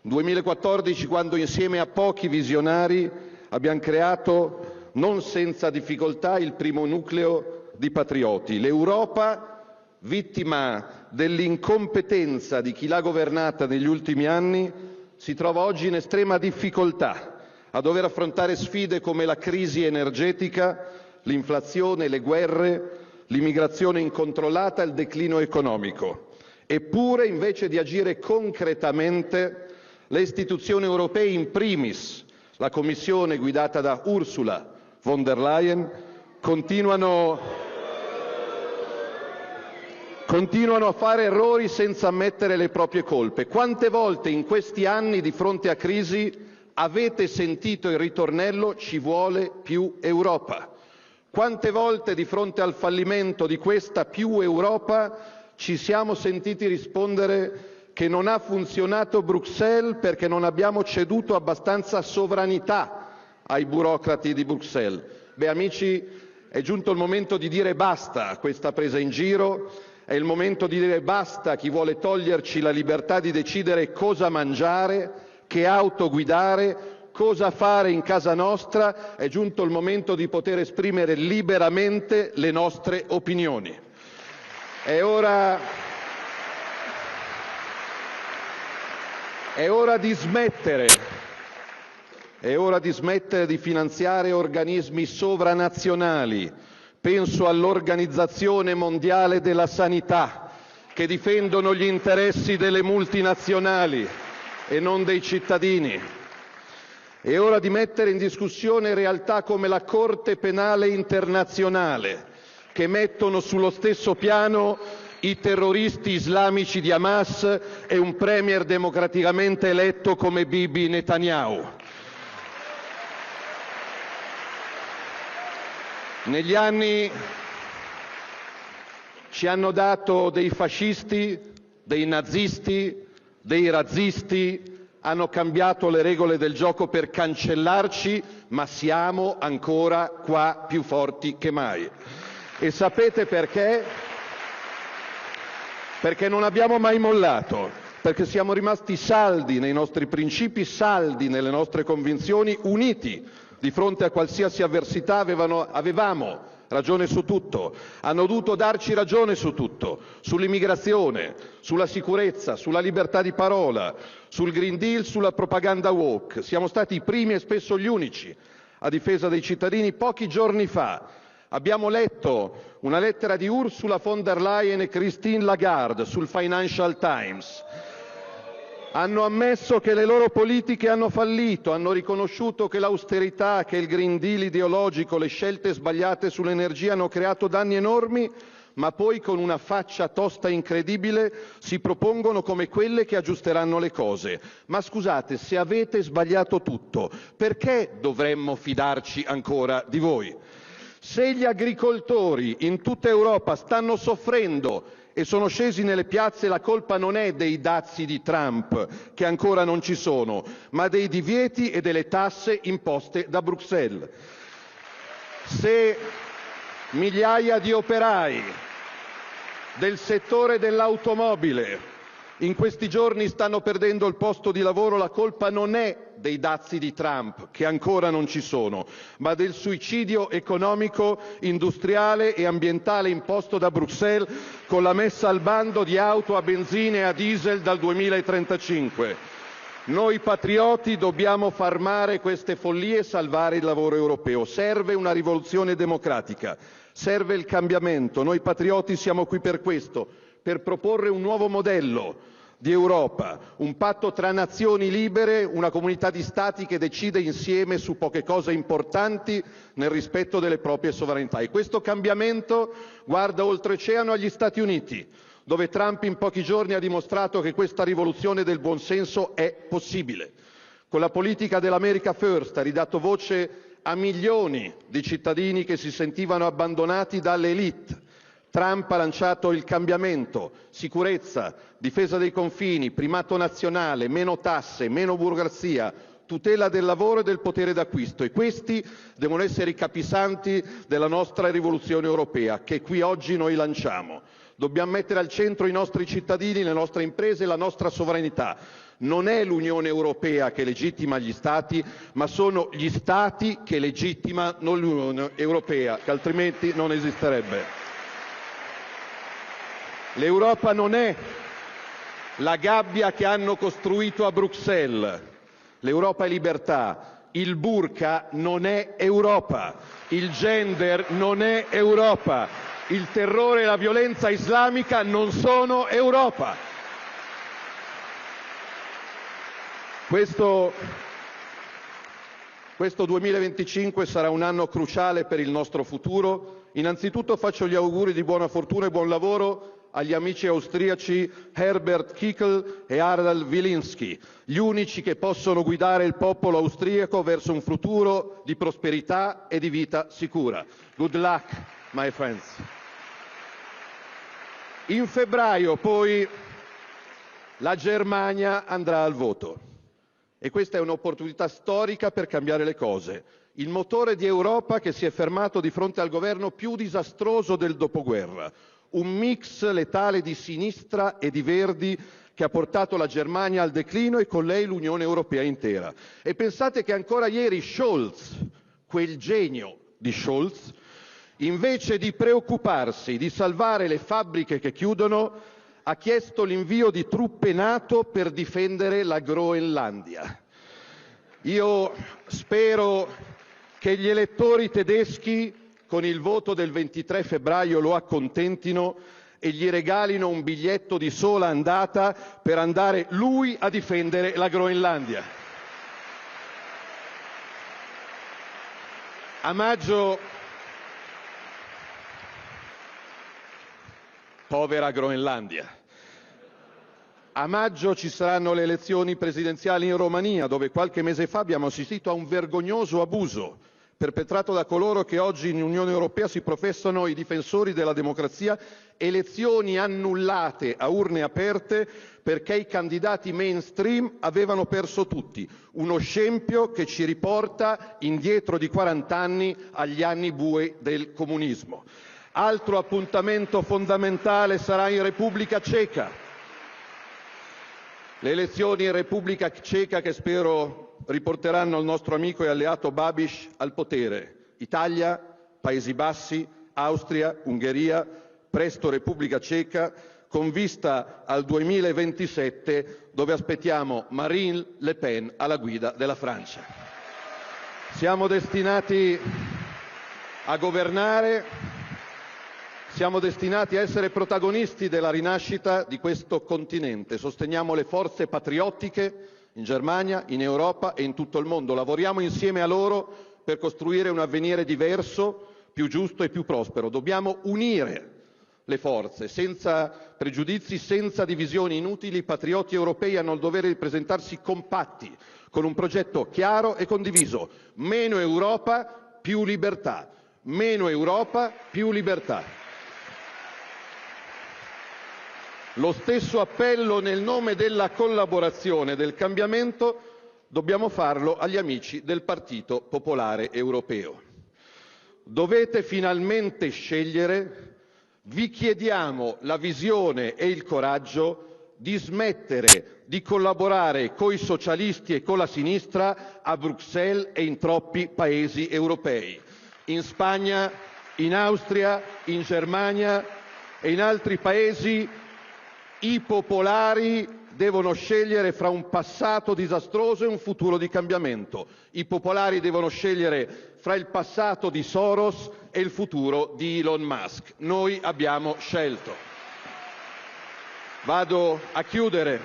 2014 quando insieme a pochi visionari abbiamo creato, non senza difficoltà, il primo nucleo di patrioti. L'Europa, vittima dell'incompetenza di chi l'ha governata negli ultimi anni, si trova oggi in estrema difficoltà a dover affrontare sfide come la crisi energetica, l'inflazione, le guerre, l'immigrazione incontrollata e il declino economico. Eppure, invece di agire concretamente, le istituzioni europee, in primis la Commissione guidata da Ursula von der Leyen, continuano a fare errori senza ammettere le proprie colpe. Quante volte in questi anni di fronte a crisi avete sentito il ritornello "ci vuole più Europa"? Quante volte di fronte al fallimento di questa più Europa ci siamo sentiti rispondere che non ha funzionato Bruxelles perché non abbiamo ceduto abbastanza sovranità ai burocrati di Bruxelles? Beh, amici, è giunto il momento di dire basta a questa presa in giro, è il momento di dire basta a chi vuole toglierci la libertà di decidere cosa mangiare, che auto guidare, cosa fare in casa nostra. È giunto il momento di poter esprimere liberamente le nostre opinioni. È ora di smettere di finanziare organismi sovranazionali. Penso all'Organizzazione Mondiale della Sanità, che difendono gli interessi delle multinazionali e non dei cittadini. È ora di mettere in discussione realtà come la Corte Penale Internazionale, che mettono sullo stesso piano i terroristi islamici di Hamas e un premier democraticamente eletto come Bibi Netanyahu. Negli anni ci hanno dato dei fascisti, dei nazisti, dei razzisti, hanno cambiato le regole del gioco per cancellarci, ma siamo ancora qua più forti che mai. E sapete perché? Perché non abbiamo mai mollato, perché siamo rimasti saldi nei nostri principi, saldi nelle nostre convinzioni, uniti di fronte a qualsiasi avversità. Avevamo ragione su tutto, hanno dovuto darci ragione su tutto, sull'immigrazione, sulla sicurezza, sulla libertà di parola, sul Green Deal, sulla propaganda woke. Siamo stati i primi e spesso gli unici a difesa dei cittadini. Pochi giorni fa abbiamo letto una lettera di Ursula von der Leyen e Christine Lagarde sul Financial Times. Hanno ammesso che le loro politiche hanno fallito, hanno riconosciuto che l'austerità, che il Green Deal ideologico, le scelte sbagliate sull'energia hanno creato danni enormi, ma poi con una faccia tosta incredibile si propongono come quelle che aggiusteranno le cose. Ma scusate, se avete sbagliato tutto, perché dovremmo fidarci ancora di voi? Se gli agricoltori in tutta Europa stanno soffrendo e sono scesi nelle piazze, la colpa non è dei dazi di Trump, che ancora non ci sono, ma dei divieti e delle tasse imposte da Bruxelles. Se migliaia di operai del settore dell'automobile in questi giorni stanno perdendo il posto di lavoro, la colpa non è dei dazi di Trump, che ancora non ci sono, ma del suicidio economico, industriale e ambientale imposto da Bruxelles con la messa al bando di auto a benzina e a diesel dal 2035. Noi patrioti dobbiamo fermare queste follie e salvare il lavoro europeo. Serve una rivoluzione democratica, serve il cambiamento. Noi patrioti siamo qui per questo, per proporre un nuovo modello di Europa, un patto tra nazioni libere, una comunità di Stati che decide insieme su poche cose importanti nel rispetto delle proprie sovranità. E questo cambiamento guarda oltreoceano agli Stati Uniti, dove Trump in pochi giorni ha dimostrato che questa rivoluzione del buonsenso è possibile. Con la politica dell'America First ha ridato voce a milioni di cittadini che si sentivano abbandonati dalle elite. Trump ha lanciato il cambiamento, sicurezza, difesa dei confini, primato nazionale, meno tasse, meno burocrazia, tutela del lavoro e del potere d'acquisto, e questi devono essere i capisaldi della nostra rivoluzione europea che qui oggi noi lanciamo. Dobbiamo mettere al centro i nostri cittadini, le nostre imprese e la nostra sovranità. Non è l'Unione Europea che legittima gli Stati, ma sono gli Stati che legittimano l'Unione Europea, che altrimenti non esisterebbe. L'Europa non è la gabbia che hanno costruito a Bruxelles. L'Europa è libertà. Il burqa non è Europa. Il gender non è Europa. Il terrore e la violenza islamica non sono Europa. Questo 2025 sarà un anno cruciale per il nostro futuro. Innanzitutto faccio gli auguri di buona fortuna e buon lavoro agli amici austriaci Herbert Kickl e Harald Wilinski, gli unici che possono guidare il popolo austriaco verso un futuro di prosperità e di vita sicura. Good luck, my friends. In febbraio poi la Germania andrà al voto e questa è un'opportunità storica per cambiare le cose. Il motore di Europa che si è fermato di fronte al governo più disastroso del dopoguerra, un mix letale di sinistra e di verdi che ha portato la Germania al declino e con lei l'Unione Europea intera. E pensate che ancora ieri Scholz, quel genio di Scholz, invece di preoccuparsi di salvare le fabbriche che chiudono, ha chiesto l'invio di truppe NATO per difendere la Groenlandia. Io spero che gli elettori tedeschi con il voto del 23 febbraio lo accontentino e gli regalino un biglietto di sola andata per andare lui a difendere la Groenlandia. A maggio, povera Groenlandia. A maggio ci saranno le elezioni presidenziali in Romania, dove qualche mese fa abbiamo assistito a un vergognoso abuso perpetrato da coloro che oggi in Unione Europea si professano i difensori della democrazia, elezioni annullate a urne aperte perché i candidati mainstream avevano perso tutti, uno scempio che ci riporta indietro di 40 anni agli anni bui del comunismo. Altro appuntamento fondamentale sarà in Repubblica Ceca. Le elezioni in Repubblica Ceca che spero riporteranno il nostro amico e alleato Babiš al potere. Italia, Paesi Bassi, Austria, Ungheria, presto Repubblica Ceca, con vista al 2027 dove aspettiamo Marine Le Pen alla guida della Francia. Siamo destinati a governare. Siamo destinati a essere protagonisti della rinascita di questo continente. Sosteniamo le forze patriottiche in Germania, in Europa e in tutto il mondo. Lavoriamo insieme a loro per costruire un avvenire diverso, più giusto e più prospero. Dobbiamo unire le forze, senza pregiudizi, senza divisioni inutili. I patrioti europei hanno il dovere di presentarsi compatti, con un progetto chiaro e condiviso. Meno Europa, più libertà. Meno Europa, più libertà. Lo stesso appello nel nome della collaborazione e del cambiamento dobbiamo farlo agli amici del Partito Popolare Europeo. Dovete finalmente scegliere, vi chiediamo la visione e il coraggio di smettere di collaborare coi socialisti e con la sinistra a Bruxelles e in troppi paesi europei, in Spagna, in Austria, in Germania e in altri paesi. I popolari devono scegliere fra un passato disastroso e un futuro di cambiamento. I popolari devono scegliere fra il passato di Soros e il futuro di Elon Musk. Noi abbiamo scelto. Vado a chiudere.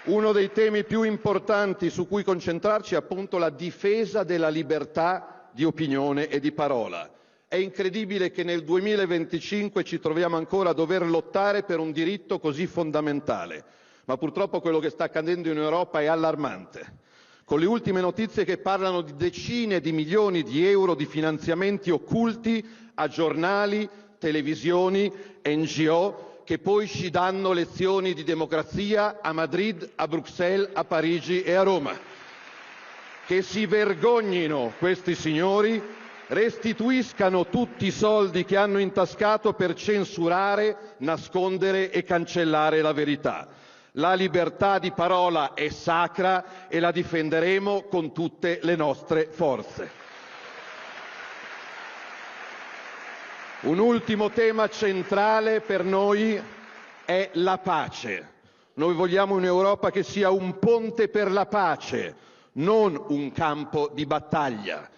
Uno dei temi più importanti su cui concentrarci è appunto la difesa della libertà di opinione e di parola. È incredibile che nel 2025 ci troviamo ancora a dover lottare per un diritto così fondamentale, ma purtroppo quello che sta accadendo in Europa è allarmante. Con le ultime notizie che parlano di decine di milioni di euro di finanziamenti occulti a giornali, televisioni, NGO, che poi ci danno lezioni di democrazia a Madrid, a Bruxelles, a Parigi e a Roma. Che si vergognino questi signori, restituiscano tutti i soldi che hanno intascato per censurare, nascondere e cancellare la verità. La libertà di parola è sacra e la difenderemo con tutte le nostre forze. Un ultimo tema centrale per noi è la pace. Noi vogliamo un'Europa che sia un ponte per la pace, non un campo di battaglia.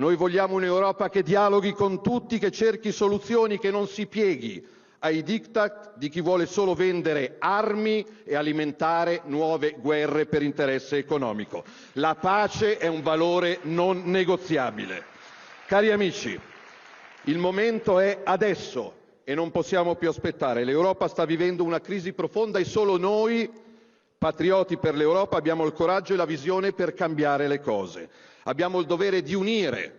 Noi vogliamo un'Europa che dialoghi con tutti, che cerchi soluzioni, che non si pieghi ai diktat di chi vuole solo vendere armi e alimentare nuove guerre per interesse economico. La pace è un valore non negoziabile. Cari amici, il momento è adesso e non possiamo più aspettare. L'Europa sta vivendo una crisi profonda e solo noi, patrioti per l'Europa, abbiamo il coraggio e la visione per cambiare le cose. Abbiamo il dovere di unire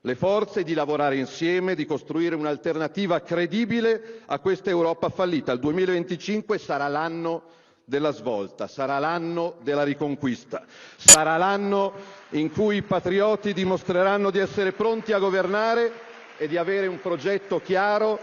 le forze, di lavorare insieme, di costruire un'alternativa credibile a questa Europa fallita. Il 2025 sarà l'anno della svolta, sarà l'anno della riconquista, sarà l'anno in cui i patrioti dimostreranno di essere pronti a governare e di avere un progetto chiaro.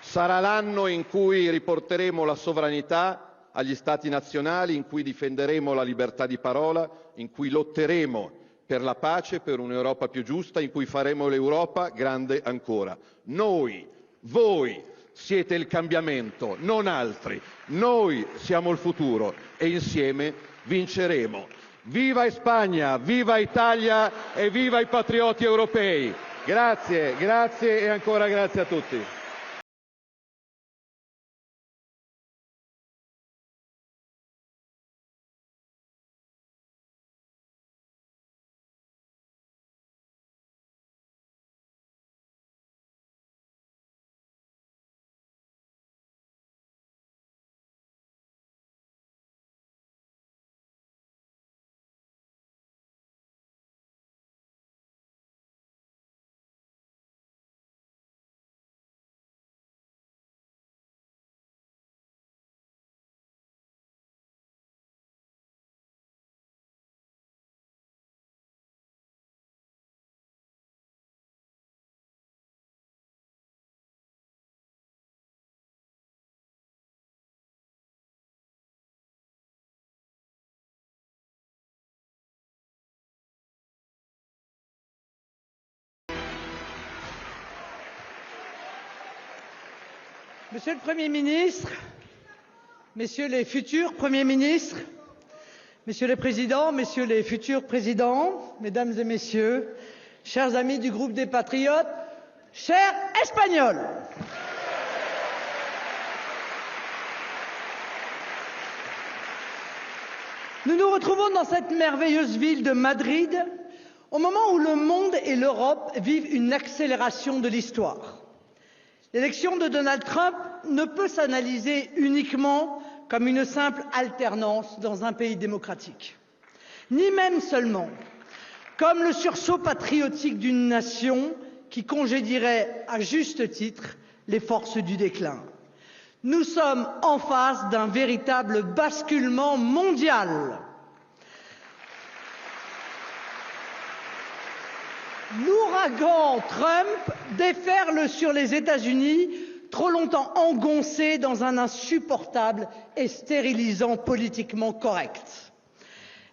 Sarà l'anno in cui riporteremo la sovranità agli Stati nazionali, in cui difenderemo la libertà di parola, in cui lotteremo per la pace, per un'Europa più giusta, in cui faremo l'Europa grande ancora. Noi, voi siete il cambiamento, non altri. Noi siamo il futuro e insieme vinceremo. Viva Spagna, viva Italia e viva i patrioti europei! Grazie, grazie e ancora grazie a tutti. Monsieur le Premier ministre, Messieurs les futurs Premiers ministres, Messieurs les Présidents, Messieurs les futurs Présidents, Mesdames et Messieurs, chers amis du groupe des Patriotes, chers Espagnols, nous nous retrouvons dans cette merveilleuse ville de Madrid au moment où le monde et l'Europe vivent une accélération de l'histoire. L'élection de Donald Trump ne peut s'analyser uniquement comme une simple alternance dans un pays démocratique, ni même seulement comme le sursaut patriotique d'une nation qui congédierait à juste titre les forces du déclin. Nous sommes en face d'un véritable basculement mondial. L'ouragan Trump déferle sur les États-Unis, trop longtemps engoncés dans un insupportable et stérilisant politiquement correct.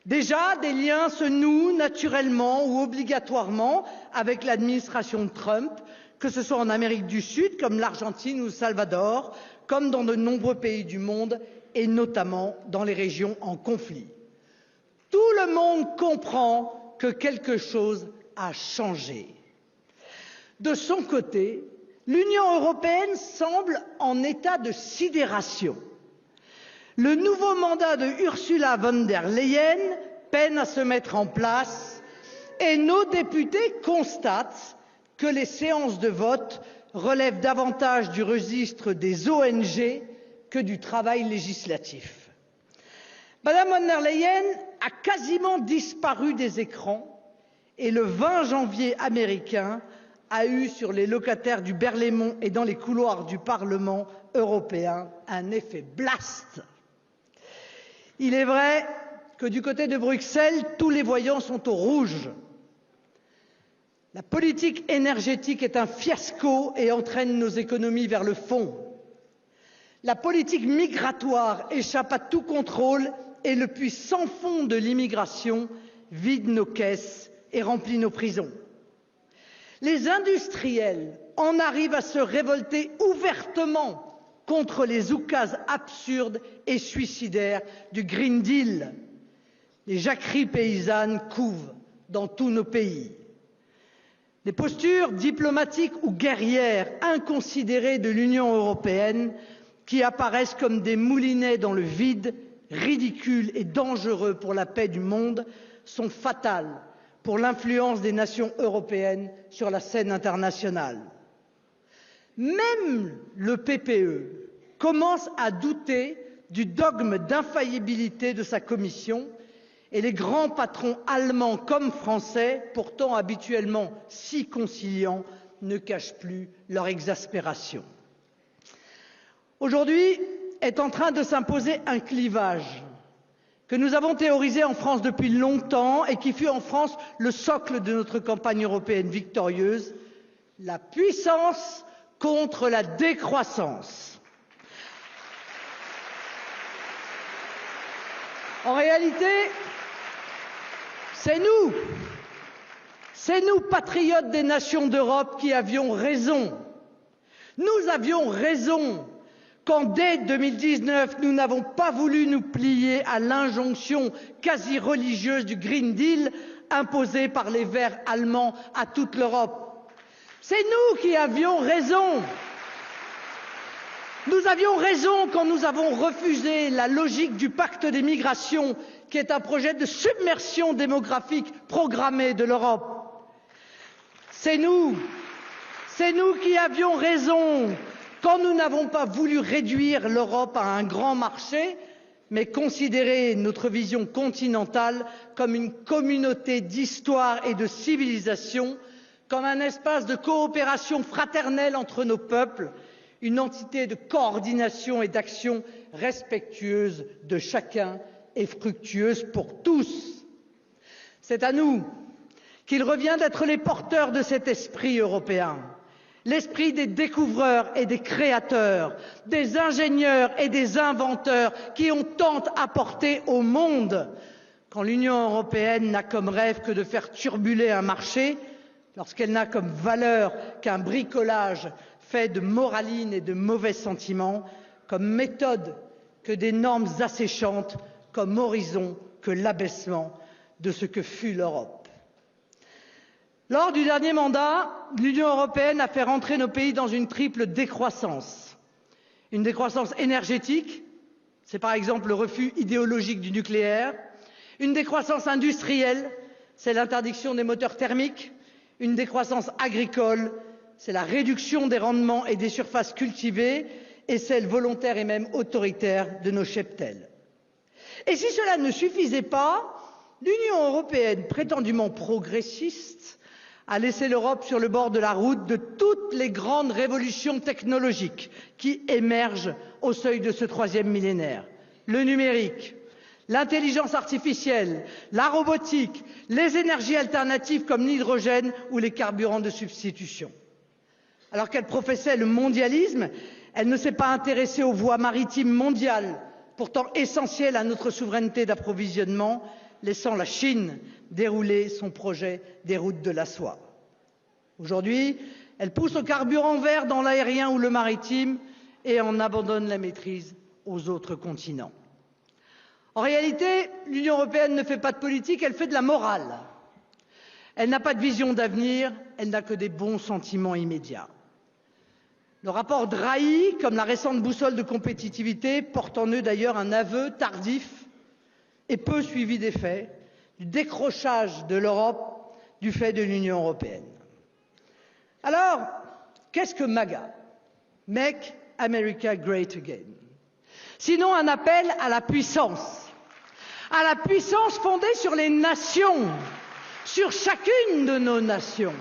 Déjà, des liens se nouent naturellement ou obligatoirement avec l'administration Trump, que ce soit en Amérique du Sud, comme l'Argentine ou le Salvador, comme dans de nombreux pays du monde, et notamment dans les régions en conflit. Tout le monde comprend que quelque chose a changé. De son côté, l'Union européenne semble en état de sidération. Le nouveau mandat de Ursula von der Leyen peine à se mettre en place et nos députés constatent que les séances de vote relèvent davantage du registre des ONG que du travail législatif. Madame von der Leyen a quasiment disparu des écrans et le 20 janvier américain a eu sur les locataires du Berlaymont et dans les couloirs du Parlement européen un effet blast. Il est vrai que du côté de Bruxelles, tous les voyants sont au rouge. La politique énergétique est un fiasco et entraîne nos économies vers le fond. La politique migratoire échappe à tout contrôle et le puits sans fond de l'immigration vide nos caisses et remplit nos prisons. Les industriels en arrivent à se révolter ouvertement contre les oukases absurdes et suicidaires du Green Deal. Les jacqueries paysannes couvent dans tous nos pays. Les postures diplomatiques ou guerrières inconsidérées de l'Union européenne qui apparaissent comme des moulinets dans le vide, ridicules et dangereux pour la paix du monde, sont fatales pour l'influence des nations européennes sur la scène internationale. Même le PPE commence à douter du dogme d'infaillibilité de sa Commission et les grands patrons allemands comme français, pourtant habituellement si conciliants, ne cachent plus leur exaspération. Aujourd'hui est en train de s'imposer un clivage que nous avons théorisé en France depuis longtemps et qui fut en France le socle de notre campagne européenne victorieuse, la puissance contre la décroissance. En réalité, c'est nous, patriotes des nations d'Europe, qui avions raison. Nous avions raison quand, dès 2019, nous n'avons pas voulu nous plier à l'injonction quasi religieuse du Green Deal imposée par les Verts allemands à toute l'Europe. C'est nous qui avions raison. Nous avions raison quand nous avons refusé la logique du pacte des migrations, qui est un projet de submersion démographique programmée de l'Europe. C'est nous qui avions raison quand nous n'avons pas voulu réduire l'Europe à un grand marché, mais considérer notre vision continentale comme une communauté d'histoire et de civilisation, comme un espace de coopération fraternelle entre nos peuples, une entité de coordination et d'action respectueuse de chacun et fructueuse pour tous. C'est à nous qu'il revient d'être les porteurs de cet esprit européen, l'esprit des découvreurs et des créateurs, des ingénieurs et des inventeurs qui ont tant apporté au monde, quand l'Union européenne n'a comme rêve que de faire turbuler un marché, lorsqu'elle n'a comme valeur qu'un bricolage fait de moraline et de mauvais sentiments, comme méthode que des normes asséchantes, comme horizon que l'abaissement de ce que fut l'Europe. Lors du dernier mandat, l'Union européenne a fait rentrer nos pays dans une triple décroissance. Une décroissance énergétique, c'est par exemple le refus idéologique du nucléaire. Une décroissance industrielle, c'est l'interdiction des moteurs thermiques. Une décroissance agricole, c'est la réduction des rendements et des surfaces cultivées, et celle volontaire et même autoritaire de nos cheptels. Et si cela ne suffisait pas, l'Union européenne, prétendument progressiste, a laissé l'Europe sur le bord de la route de toutes les grandes révolutions technologiques qui émergent au seuil de ce troisième millénaire. Le numérique, l'intelligence artificielle, la robotique, les énergies alternatives comme l'hydrogène ou les carburants de substitution. Alors qu'elle professait le mondialisme, elle ne s'est pas intéressée aux voies maritimes mondiales, pourtant essentielles à notre souveraineté d'approvisionnement, laissant la Chine dérouler son projet des routes de la soie. Aujourd'hui, Elle pousse au carburant vert dans l'aérien ou le maritime et en abandonne la maîtrise aux autres continents. En réalité, l'Union européenne ne fait pas de politique, elle fait de la morale. Elle n'a pas de vision d'avenir, elle n'a que des bons sentiments immédiats. Le rapport Draghi, comme la récente boussole de compétitivité, porte en eux d'ailleurs un aveu tardif et peu suivi des faits du décrochage de l'Europe du fait de l'Union européenne. Alors, qu'est-ce que MAGA? Make America Great Again. Sinon un appel à la puissance fondée sur les nations, sur chacune de nos nations.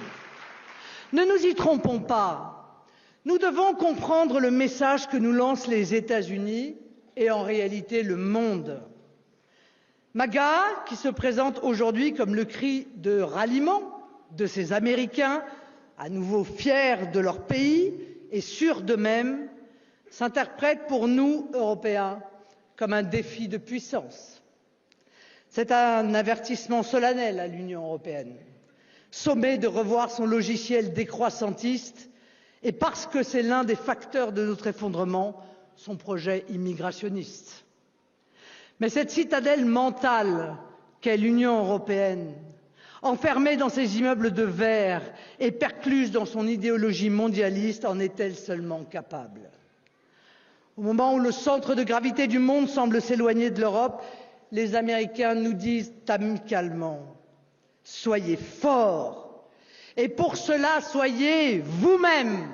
Ne nous y trompons pas, nous devons comprendre le message que nous lancent les États-Unis et en réalité le monde. MAGA, qui se présente aujourd'hui comme le cri de ralliement de ces Américains, à nouveau fiers de leur pays et sûrs d'eux-mêmes, s'interprète pour nous, Européens, comme un défi de puissance. C'est un avertissement solennel à l'Union européenne, sommée de revoir son logiciel décroissantiste et parce que c'est l'un des facteurs de notre effondrement, son projet immigrationniste. Mais cette citadelle mentale qu'est l'Union européenne, enfermée dans ses immeubles de verre et percluse dans son idéologie mondialiste, en est-elle seulement capable? Au moment où le centre de gravité du monde semble s'éloigner de l'Europe, les Américains nous disent amicalement « Soyez forts et pour cela, soyez vous-même.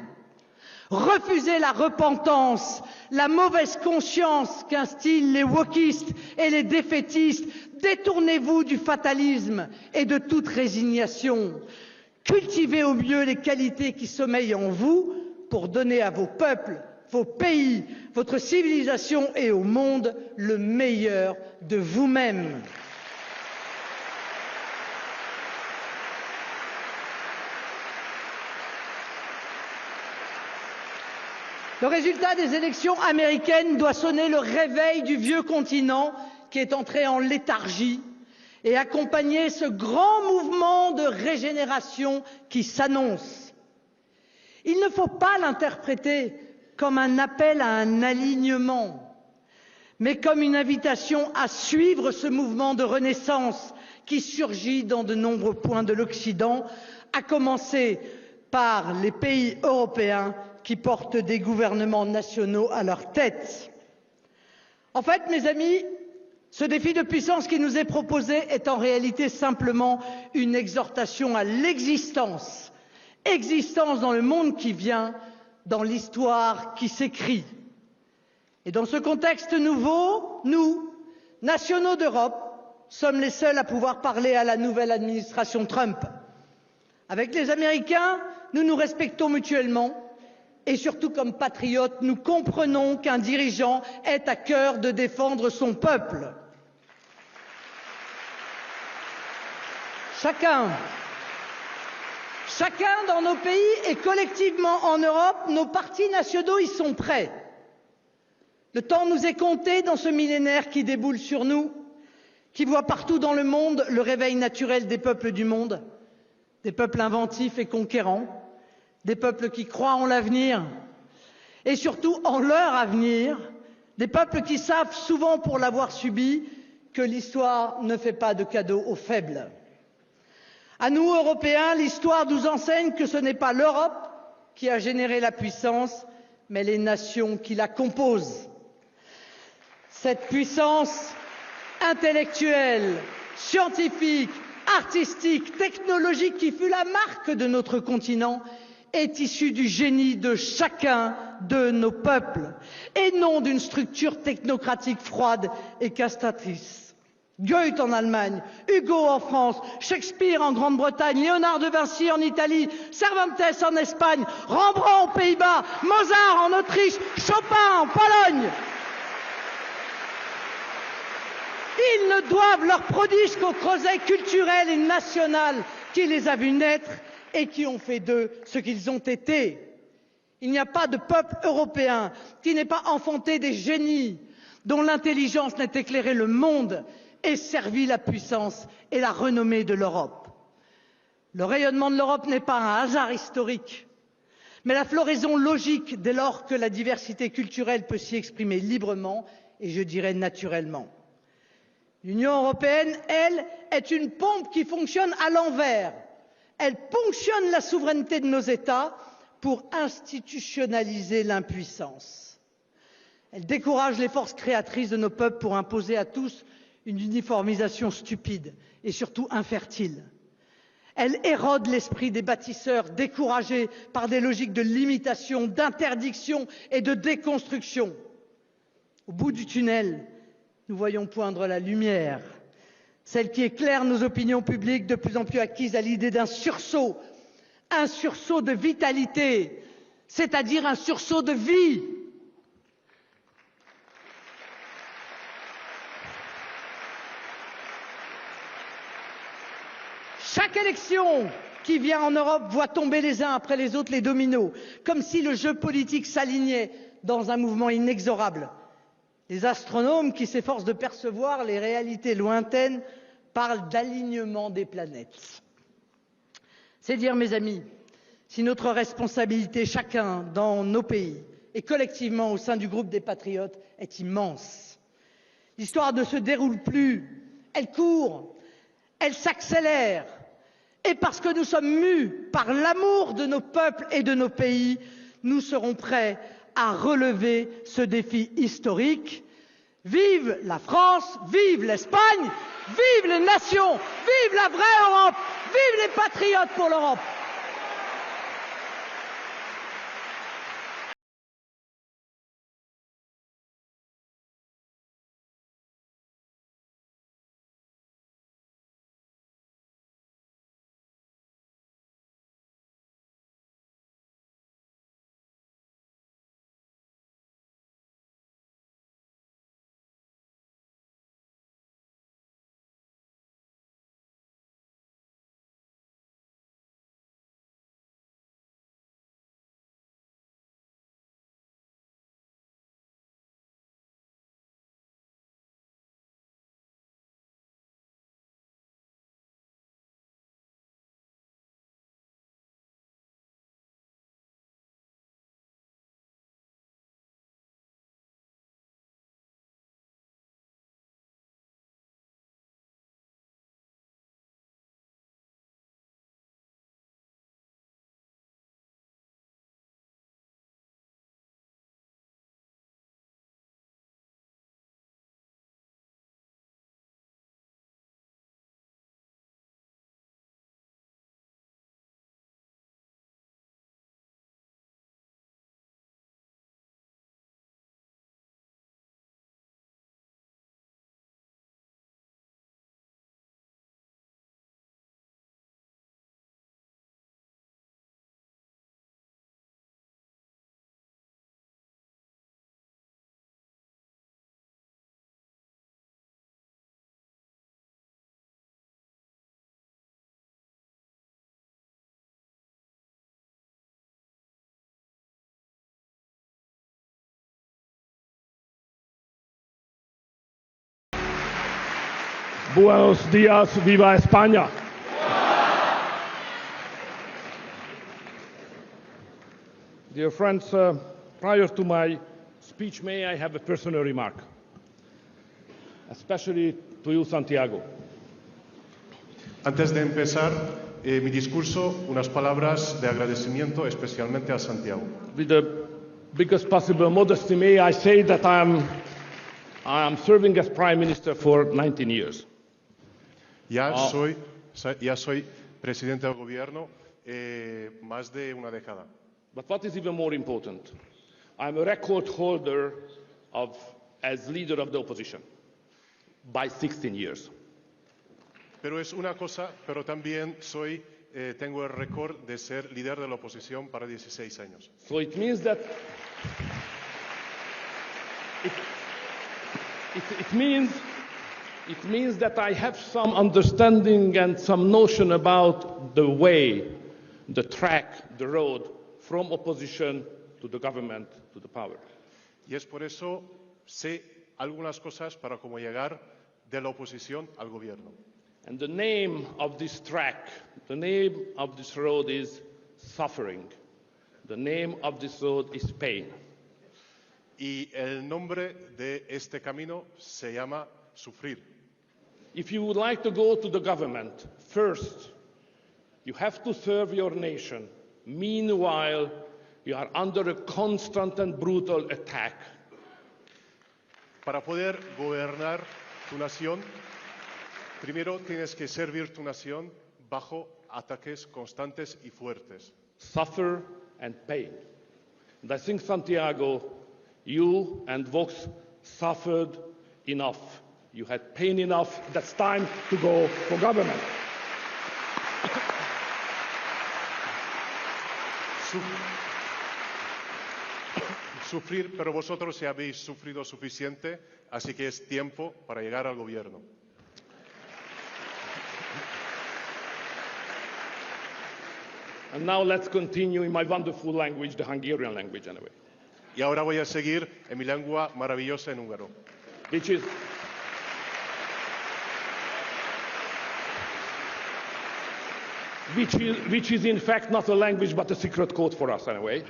Refusez la repentance, la mauvaise conscience qu'instillent les wokistes et les défaitistes. Détournez-vous du fatalisme et de toute résignation. Cultivez au mieux les qualités qui sommeillent en vous pour donner à vos peuples, vos pays, votre civilisation et au monde le meilleur de vous-même. Le résultat des élections américaines doit sonner le réveil du vieux continent qui est entré en léthargie et accompagner ce grand mouvement de régénération qui s'annonce. Il ne faut pas l'interpréter comme un appel à un alignement, mais comme une invitation à suivre ce mouvement de renaissance qui surgit dans de nombreux points de l'Occident, à commencer par les pays européens qui portent des gouvernements nationaux à leur tête. En fait, mes amis, ce défi de puissance qui nous est proposé est en réalité simplement une exhortation à l'existence. Existence dans le monde qui vient, dans l'histoire qui s'écrit. Et dans ce contexte nouveau, nous, nationaux d'Europe, sommes les seuls à pouvoir parler à la nouvelle administration Trump. Avec les Américains, nous nous respectons mutuellement et surtout comme patriotes, nous comprenons qu'un dirigeant ait à cœur de défendre son peuple. Chacun dans nos pays et collectivement en Europe, nos partis nationaux y sont prêts. Le temps nous est compté dans ce millénaire qui déboule sur nous, qui voit partout dans le monde le réveil naturel des peuples du monde, des peuples inventifs et conquérants, des peuples qui croient en l'avenir et surtout en leur avenir, des peuples qui savent, souvent pour l'avoir subi, que l'histoire ne fait pas de cadeaux aux faibles. À nous, Européens, l'histoire nous enseigne que ce n'est pas l'Europe qui a généré la puissance, mais les nations qui la composent. Cette puissance intellectuelle, scientifique, artistique, technologique qui fut la marque de notre continent est issue du génie de chacun de nos peuples et non d'une structure technocratique froide et castratrice. Goethe en Allemagne, Hugo en France, Shakespeare en Grande-Bretagne, Léonard de Vinci en Italie, Cervantes en Espagne, Rembrandt aux Pays-Bas, Mozart en Autriche, Chopin en Pologne. Ils ne doivent leur prodige qu'au creuset culturel et national qui les a vus naître et qui ont fait d'eux ce qu'ils ont été. Il n'y a pas de peuple européen qui n'ait pas enfanté des génies dont l'intelligence n'ait éclairé le monde et servi la puissance et la renommée de l'Europe. Le rayonnement de l'Europe n'est pas un hasard historique, mais la floraison logique dès lors que la diversité culturelle peut s'y exprimer librement et je dirais naturellement. L'Union européenne, elle, est une pompe qui fonctionne à l'envers. Elle ponctionne la souveraineté de nos États pour institutionnaliser l'impuissance. Elle décourage les forces créatrices de nos peuples pour imposer à tous une uniformisation stupide et surtout infertile. Elle érode l'esprit des bâtisseurs découragés par des logiques de limitation, d'interdiction et de déconstruction. Au bout du tunnel, nous voyons poindre la lumière, celle qui éclaire nos opinions publiques de plus en plus acquises à l'idée d'un sursaut, un sursaut de vitalité, c'est-à-dire un sursaut de vie. Chaque élection qui vient en Europe voit tomber les uns après les autres les dominos, comme si le jeu politique s'alignait dans un mouvement inexorable. Les astronomes qui s'efforcent de percevoir les réalités lointaines parlent d'alignement des planètes. C'est dire, mes amis, si notre responsabilité, chacun dans nos pays et collectivement au sein du groupe des patriotes, est immense. L'histoire ne se déroule plus, elle court, elle s'accélère. Et parce que nous sommes mus par l'amour de nos peuples et de nos pays, nous serons prêts à relever ce défi historique. Vive la France, vive l'Espagne, vive les nations, vive la vraie Europe, vive les patriotes pour l'Europe. Buenos días, viva España. Dear friends, prior to my speech, may I have a personal remark, especially to you, Santiago. Antes de empezar mi discurso, unas palabras de agradecimiento especialmente a Santiago. With the biggest possible modesty, may I say that I am serving as Prime Minister for 19 years. Ya soy presidente del gobierno más de una década. But what is even more important, I'm a record holder as leader of the opposition by 16 years. Pero es una cosa, pero también tengo el récord de ser líder de la oposición para 16 años. So it means that it means that I have some understanding and some notion about the way, the track, the road from opposition to the government to the power. Y es por eso sé algunas cosas para cómo llegar de la oposición al gobierno. And the name of this track, the name of this road is suffering. The name of this road is pain. Y el nombre de este camino se llama sufrir. If you would like to go to the government, first, you have to serve your nation. Meanwhile, you are under a constant and brutal attack. Para poder gobernar tu nación, primero tienes que servir tu nación bajo ataques constantes y fuertes. Suffer and pain. And I think, Santiago, you and VOX suffered enough. You had pain enough. That's time to go for government. Sufrir, pero vosotros ya habéis sufrido suficiente, así que es tiempo para llegar al gobierno. And now let's continue in my wonderful language, the Hungarian language anyway. Y ahora voy a seguir en mi lengua maravillosa en húngaro. Which is in fact not a language but a secret code for us anyway,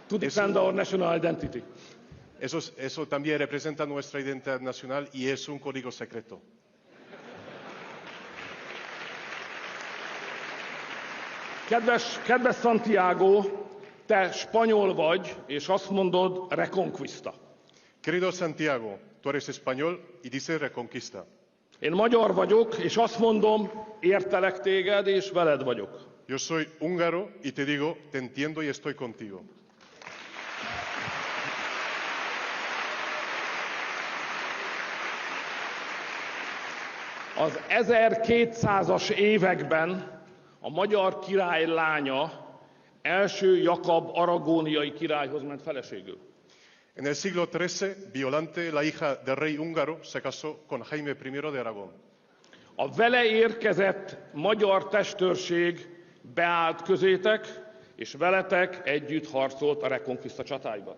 to defend our national identity. Eso también representa nuestra identidad nacional y es un código secreto. Kedves Santiago, te spanyol vagy, és azt mondod reconquista. Querido Santiago, tú eres español y dices reconquista. Én magyar vagyok, és azt mondom, értelek téged, és veled vagyok. Yo soy húngaro y te digo, te entiendo y estoy contigo. Az 1200-as években a magyar király lánya első Jakab aragóniai királyhoz ment feleségül. En el siglo XIII, Violante, la hija del rey húngaro, se casó con Jaime I de Aragón. A vele érkezett magyar testőrség beállt közétek, és veletek együtt harcolt a Reconquista csatáiban.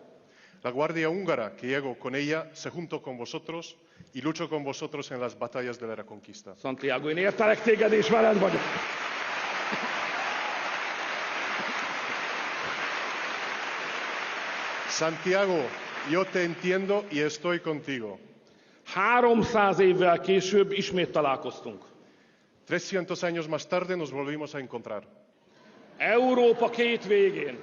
La guardia húngara que llegó con ella se juntó con vosotros y luchó con vosotros en las batallas de la Reconquista. Santiago, én értelek téged, és veled vagyok. Santiago, yo te entiendo y estoy contigo. 300 évvel később ismét találkoztunk. 300 años más tarde nos volvimos a encontrar. Európa két végén.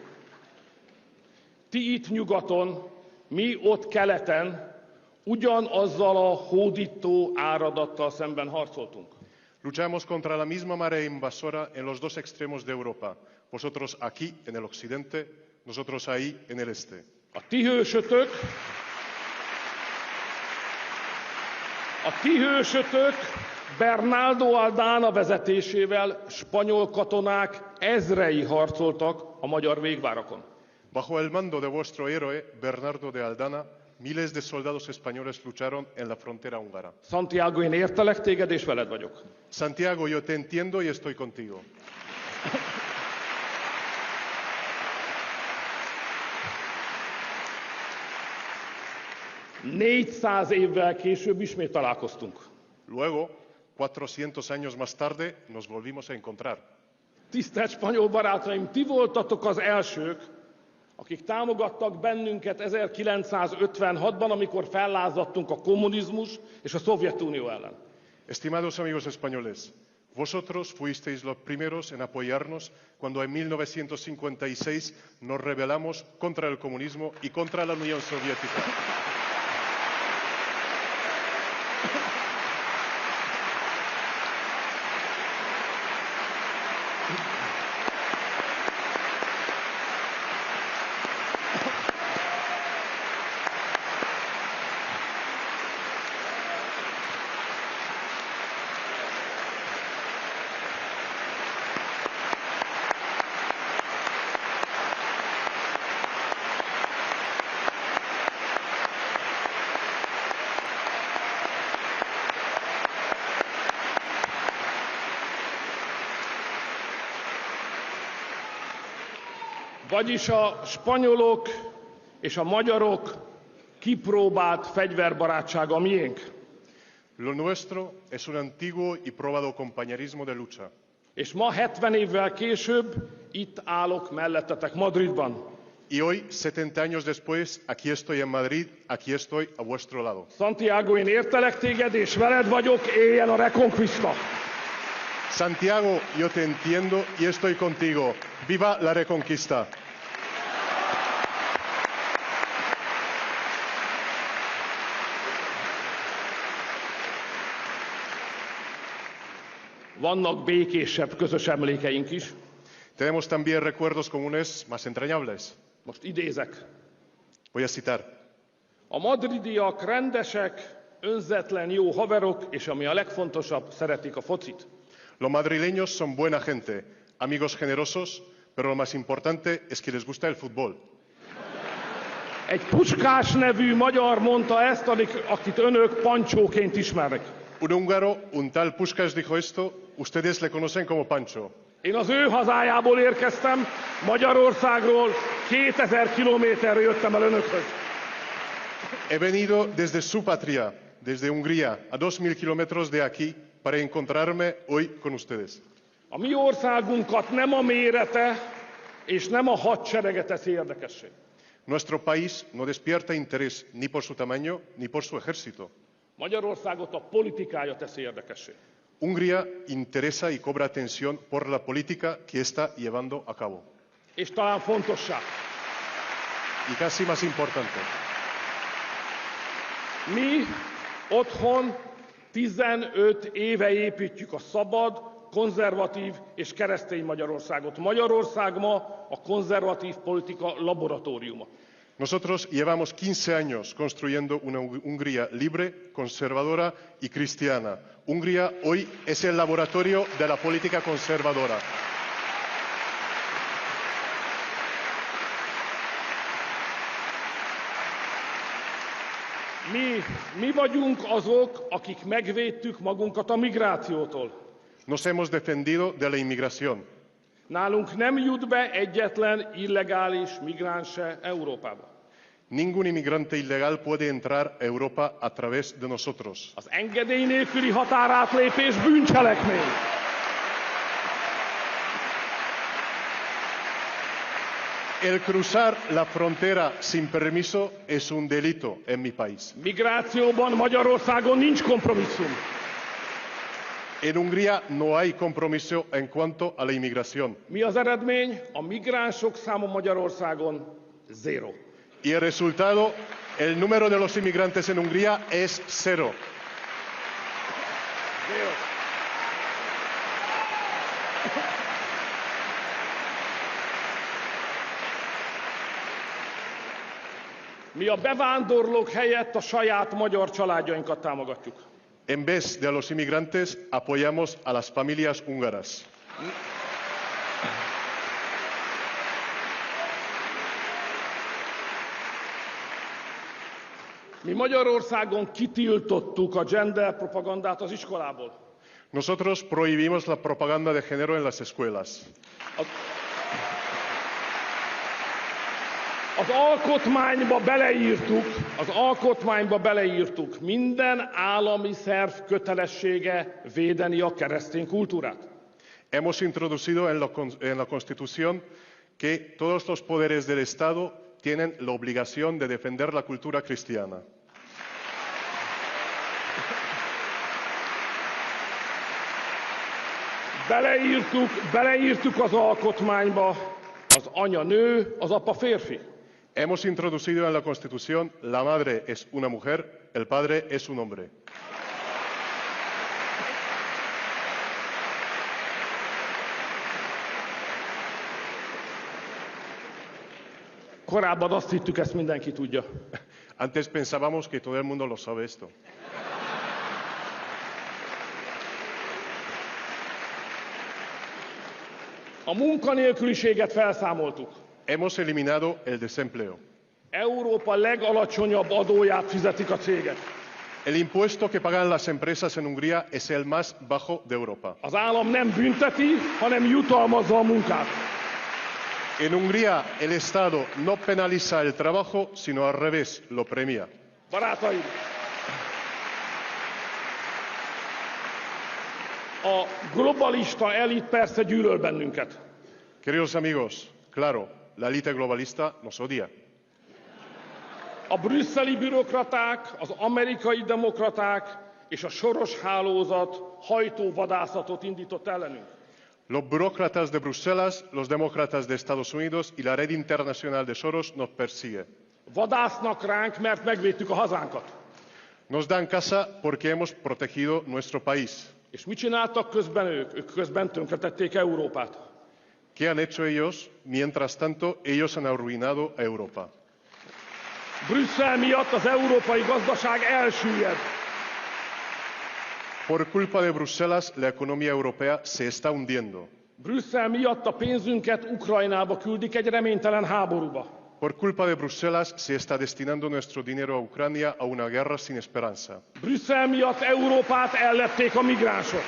Ti itt nyugaton, mi ott keleten, ugyanazzal a hódító áradattal szemben harcoltunk. Luchamos contra la misma marea invasora en los dos extremos de Europa. Vosotros aquí en el occidente, nosotros ahí en el este. A ti hősötök Bernardo Aldana vezetésével spanyol katonák ezrei harcoltak a magyar végvárakon. Bajo el mando de vuestro héroe, Bernardo de Aldana, miles de soldados españoles lucharon en la frontera húngara. Santiago, én értelek téged, és veled vagyok. Santiago, yo te entiendo y estoy contigo. ...400 évvel később ismét találkoztunk. Luego, 400 años más tarde, nos volvimos a encontrar. Tisztelt spanyol barátaim, ti voltatok az elsők, akik támogattak bennünket 1956-ban, amikor fellázadtunk a kommunizmus és a Szovjetunió ellen. Estimados amigos españoles, vosotros fuisteis los primeros en apoyarnos cuando en 1956 nos rebelamos contra el comunismo y contra la Unión Soviética. Vagyis a spanyolok és a magyarok kipróbált fegyverbarátsága a miénk. Lo nuestro es un antiguo y probado compañerismo de lucha. És ma 70 évvel később itt állok mellettetek Madridban. Y hoy, 70 años después, aquí estoy en Madrid, aquí estoy a vuestro lado. Santiago, én értelek téged, és veled vagyok, éljen a Reconquista! Santiago, yo te entiendo y estoy contigo. ¡Viva la Reconquista! Vannak békésebb közös emlékeink is. Tenemos también recuerdos comunes más entrañables. Most idézek. Voy a citar. A madridiak rendesek, önzetlen jó haverok, és ami a legfontosabb, szeretik a focit. Los madrileños son buena gente, amigos generosos, pero lo más importante es que les gusta el fútbol. Egy Puskás nevű magyar mondta ezt, akit önök Pancsóként ismernek. Un húngaro, un tal Puskás dijo esto, ustedes le conocen como Pancho. Én az ő hazájából érkeztem, Magyarországról, 2000 kilométerre jöttem el önökhöz. He venido desde su patria, desde Hungría, a 2000 kilómetros de aquí, para encontrarme hoy con ustedes. A mi országunkat nem a mérete és nem a hadserege teszi érdekessé. Nuestro país no despierta interés ni por su tamaño ni por su ejército. Magyarországot a politikája teszi érdekessé. Hungría interesa y cobra atención por la política que está llevando a cabo. És talán fontossá. Y casi más importante. Mi otthon 15 éve építjük a szabad, konzervatív és keresztény Magyarországot. Magyarország ma a konzervatív politika laboratóriuma. Nosotros llevamos 15 años construyendo una Hungría libre, conservadora y cristiana. Hungría hoy es el laboratorio de la política conservadora. Mi vagyunk azok, akik megvédtük magunkat a migrációtól. Nos hemos defendido de la inmigración. Nálunk nem jut be egyetlen illegális migráns se Európába. Ningún inmigrante ilegal puede entrar a Europa a través de nosotros. Az engedély nélküli határátlépés bűncselekmény. El cruzar la frontera sin permiso es un delito en mi país. Migrációban Magyarországon nincs kompromisszum. En Hungría no hay compromiso en cuanto a la inmigración. Mi az eredmény? A migránsok száma Magyarországon zero. Y el resultado, el número de los inmigrantes en Hungría es cero. Mi a bevándorlók helyett a saját magyar családjainkat támogatjuk. En vez de a los inmigrantes, apoyamos a las familias húngaras. Mi Magyarországon kitiltottuk a gender propagandát az iskolából. Nosotros prohibimos la propaganda de género en las escuelas. Az alkotmányba beleírtuk, minden állami szerv kötelessége védeni a keresztény kultúrát. Hemos introducido en la Constitución que todos los poderes del Estado tienen la obligación de defender la cultura cristiana. Beleírtuk az alkotmányba, az anya nő, az apa férfi. Hemos introducido en la Constitución la madre es una mujer, el padre es un hombre. Korábban azt hittük, ezt mindenki tudja. Antes pensábamos que todo el mundo lo sabe esto. A munkanélküliséget felszámoltuk. Hemos eliminado el desempleo. Európa legalacsonyabb adóját fizetik a cégek. El impuesto que pagan las empresas en Hungría es el más bajo de Europa. Az állam nem bünteti, hanem jutalmazza a munkát. En Hungría el Estado no penaliza el trabajo, sino al revés, lo premia. Barátaim! A globalista elit persze gyűlöl bennünket. Queridos amigos, claro, la élite globalista nos odia. A brüsszeli bürokraták, az amerikai demokraták és a Soros hálózat hajtóvadászatot indított ellenünk. Los burócratas de Bruselas, los demócratas de Estados Unidos y la red internacional de Soros nos persigue. Vadásznak ránk, mert megvédtük a hazánkat. Nos dan caza porque hemos protegido nuestro país. És mit csináltak közben ők? Ők közben tönkretették Európát. ¿Qué han hecho ellos? Mientras tanto, ellos han arruinado a Europa. Brüsszel miatt az európai gazdaság elsüllyed. Por culpa de Bruselas, la economía europea se está hundiendo. Brüsszel miatt a pénzünket Ukrajnába küldik egy reménytelen háborúba. Por culpa de Bruselas se está destinando nuestro dinero a Ucrania a una guerra sin esperanza. Brüsszel miatt Európát ellepték a migránsok.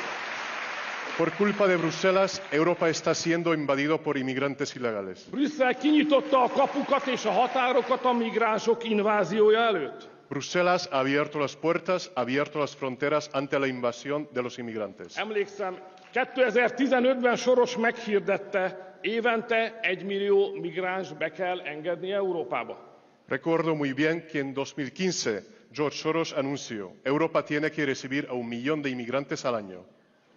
Por culpa de Bruselas, Europa está siendo invadido por inmigrantes ilegales. Brüsszel kinyitotta a kapukat és a határokat a migránsok inváziója előtt. Bruselas ha abierto las puertas, ha abierto las fronteras ante la invasión de los inmigrantes. Emlékszem, 2015-ben Soros meghirdette, évente 1 millió migráns be kell engedni Európába. Recuerdo muy bien que en 2015 George Soros anunció: Europa tiene que recibir a 1 millón de inmigrantes al año.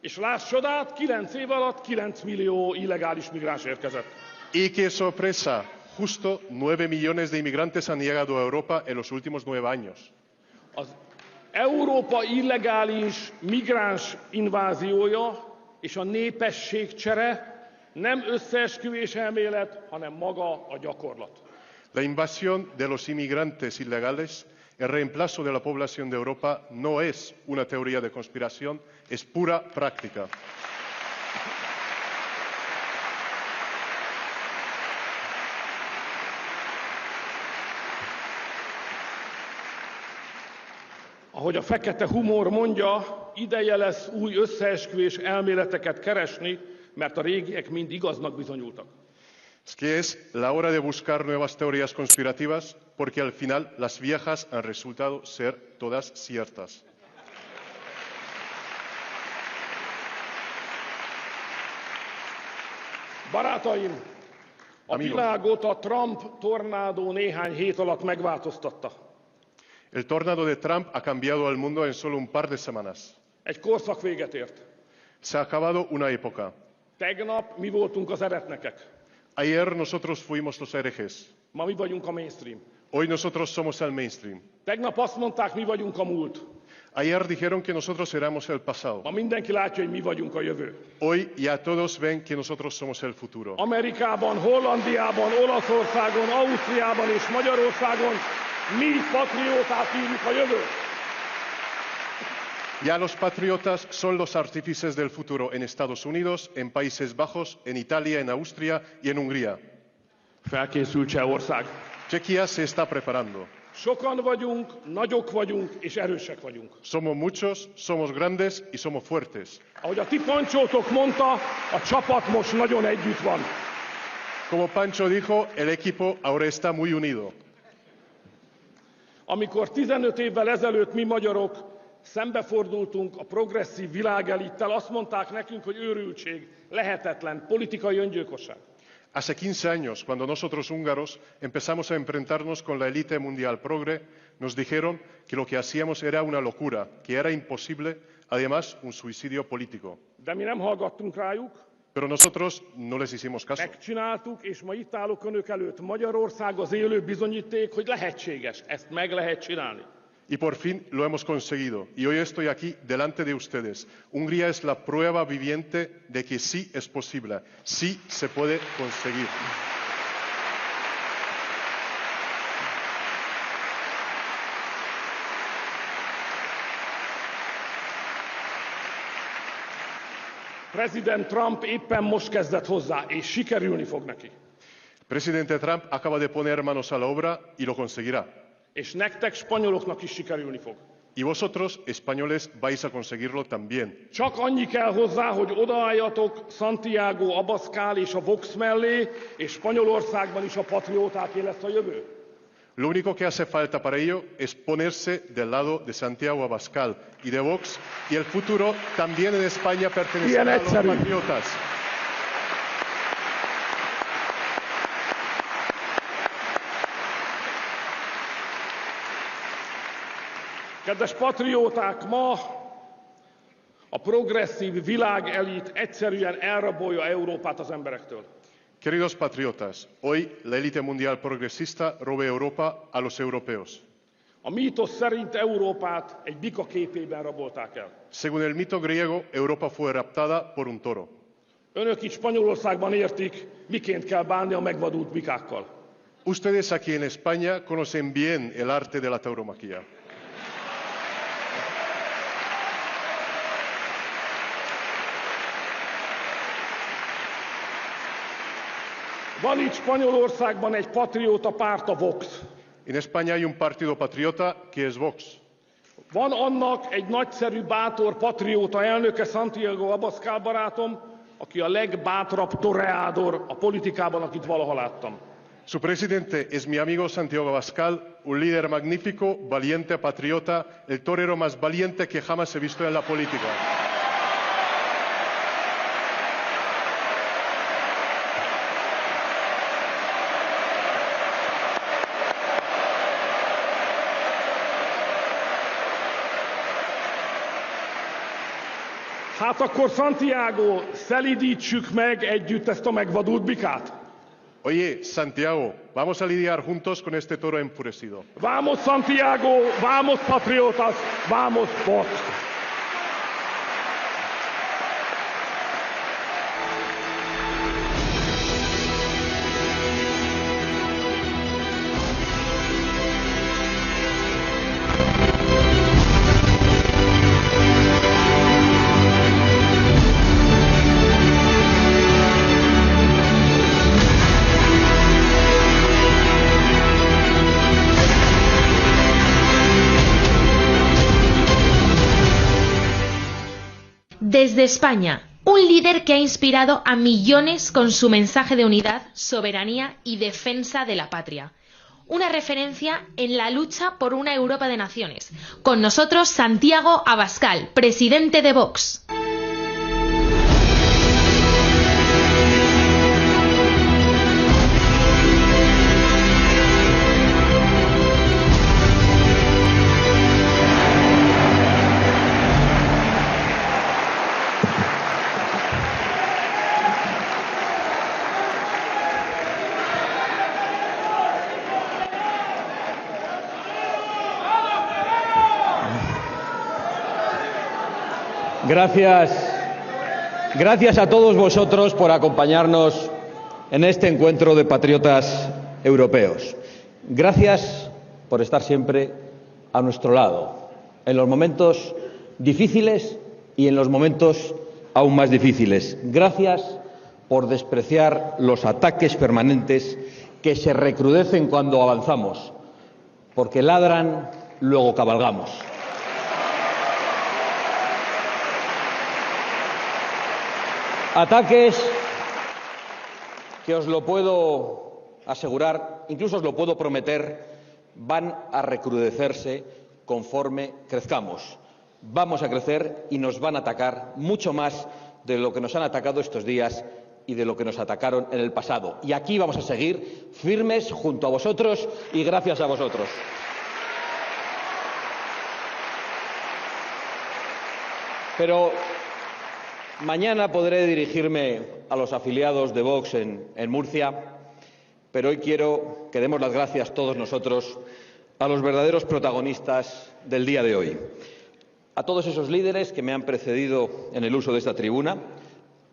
És láss csodát, 9 év alatt 9 millió illegális migráns érkezett. Y qué sorpresa, justo 9 millones de inmigrantes han llegado a Europa en los últimos 9 años. Az Európa illegális migráns inváziója és a népességcsere nem összeesküvés elmélet, hanem maga a gyakorlat. La invasión de los inmigrantes ilegales, el reemplazo de la población de Europa, no es una teoría de conspiración, es pura práctica. Ahogy a fekete humor mondja, ideje lesz új összeesküvés elméleteket keresni, mert a régiek mind igaznak bizonyultak. Es que es la hora de buscar nuevas teorías conspirativas, porque al final las viejas han resultado ser todas ciertas. Barátaim, a világot a Trump tornádó néhány hét alatt megváltoztatta. El tornado de Trump ha cambiado al mundo en solo un par de semanas. Egy korszak véget ért. Se ha acabado una época. Tegnap mi voltunk az eretnekek. Ayer nosotros fuimos los herejes. Ma mi vagyunk a mainstream. Hoy nosotros somos el mainstream. Tegnap azt mondták, mi vagyunk a múlt. Ayer dijeron que nosotros éramos el pasado. Ma mindenki látja, hogy mi vagyunk a jövő. Hoy ya todos ven que nosotros somos el futuro. Amerikában, Hollandiában, Olaszországon, Ausztriában és Magyarországon mi patrióták írjuk a jövőt. Ya los patriotas son los artífices del futuro en Estados Unidos, en Países Bajos, en Italia, en Austria y en Hungría. Felkészült Csehország. Czechia se está preparando. Sokan vagyunk, nagyok vagyunk és erősek vagyunk. Somos muchos, somos grandes y somos fuertes. Ahogy a ti Pancsótok mondta, a csapat most nagyon együtt van. Como Pancho dijo, el equipo ahora está muy unido. Amikor 15 évvel ezelőtt mi magyarok szembefordultunk a progresszív világelittel, azt mondták nekünk, hogy őrültség, lehetetlen, politikai öngyilkosság. Hace 15 años, cuando nosotros húngaros empezamos a enfrentarnos con la élite mundial progre, nos dijeron que lo que hacíamos era una locura, que era imposible, además un suicidio político. De mi nem hallgattunk rájuk. Pero nosotros no les hicimos caso. Megcsináltuk, és ma itt állok önök előtt. Magyarország az élő bizonyíték, hogy lehetséges. Ezt meg lehet csinálni. Y por fin lo hemos conseguido. Y hoy estoy aquí delante de ustedes. Hungría es la prueba viviente de que sí es posible, sí se puede conseguir. President Trump éppen most kezdett hozzá, és sikerülni fog neki. Presidente Trump acaba de poner manos a la obra y lo conseguirá. És nektek, spanyoloknak is sikerülni fog. Y vosotros, españoles, vais a conseguirlo también. Csak annyi kell hozzá, hogy odaálljatok Santiago Abascal és a VOX mellé, és Spanyolországban is a patriótáké lesz a jövő. Lo único que hace falta para ello es ponerse del lado de Santiago Abascal y de Vox, y el futuro también en España pertenecerá a los patriotas. Kedves patrióták, ma a progresszív világelit egyszerűen elrabolja Európát az emberektől. Queridos patriotas, hoy la élite mundial progresista roba Europa a los europeos. A mítosz szerint Európát egy bika képében rabolták el. Según el mito griego, Europa fue raptada por un toro. Önök itt Spanyolországban értik, miként kell bánni a megvadult bikákkal. Ustedes aquí en España conocen bien el arte de la tauromaquia. Van itt Spanyolországban egy patrióta párt, a VOX. En España hay un partido patriota que es Vox. Van annak egy nagyszerű, bátor patrióta elnöke, Santiago Abascal barátom, aki a legbátrabb toreador a politikában, akit valaha láttam. Su presidente es mi amigo Santiago Abascal, un líder magnífico, valiente, patriota, el torero más valiente que jamás he visto en la política. Hát akkor, Santiago, szelídítsük meg együtt ezt a megvadult bikát. Oye, Santiago, vamos a lidiar juntos con este toro enfurecido. Vamos, Santiago, vamos, patriotas, vamos, Vox. Desde España, un líder que ha inspirado a millones con su mensaje de unidad, soberanía y defensa de la patria. Una referencia en la lucha por una Europa de naciones. Con nosotros, Santiago Abascal, presidente de VOX. Gracias a todos vosotros por acompañarnos en este encuentro de patriotas europeos. Gracias por estar siempre a nuestro lado, en los momentos difíciles y en los momentos aún más difíciles. Gracias por despreciar los ataques permanentes que se recrudecen cuando avanzamos, porque ladran, luego cabalgamos. Ataques que os lo puedo asegurar, incluso os lo puedo prometer, van a recrudecerse conforme crezcamos. Vamos a crecer y nos van a atacar mucho más de lo que nos han atacado estos días y de lo que nos atacaron en el pasado. Y aquí vamos a seguir firmes junto a vosotros y gracias a vosotros. Pero mañana podré dirigirme a los afiliados de VOX en Murcia, pero hoy quiero que demos las gracias todos nosotros a los verdaderos protagonistas del día de hoy. A todos esos líderes que me han precedido en el uso de esta tribuna,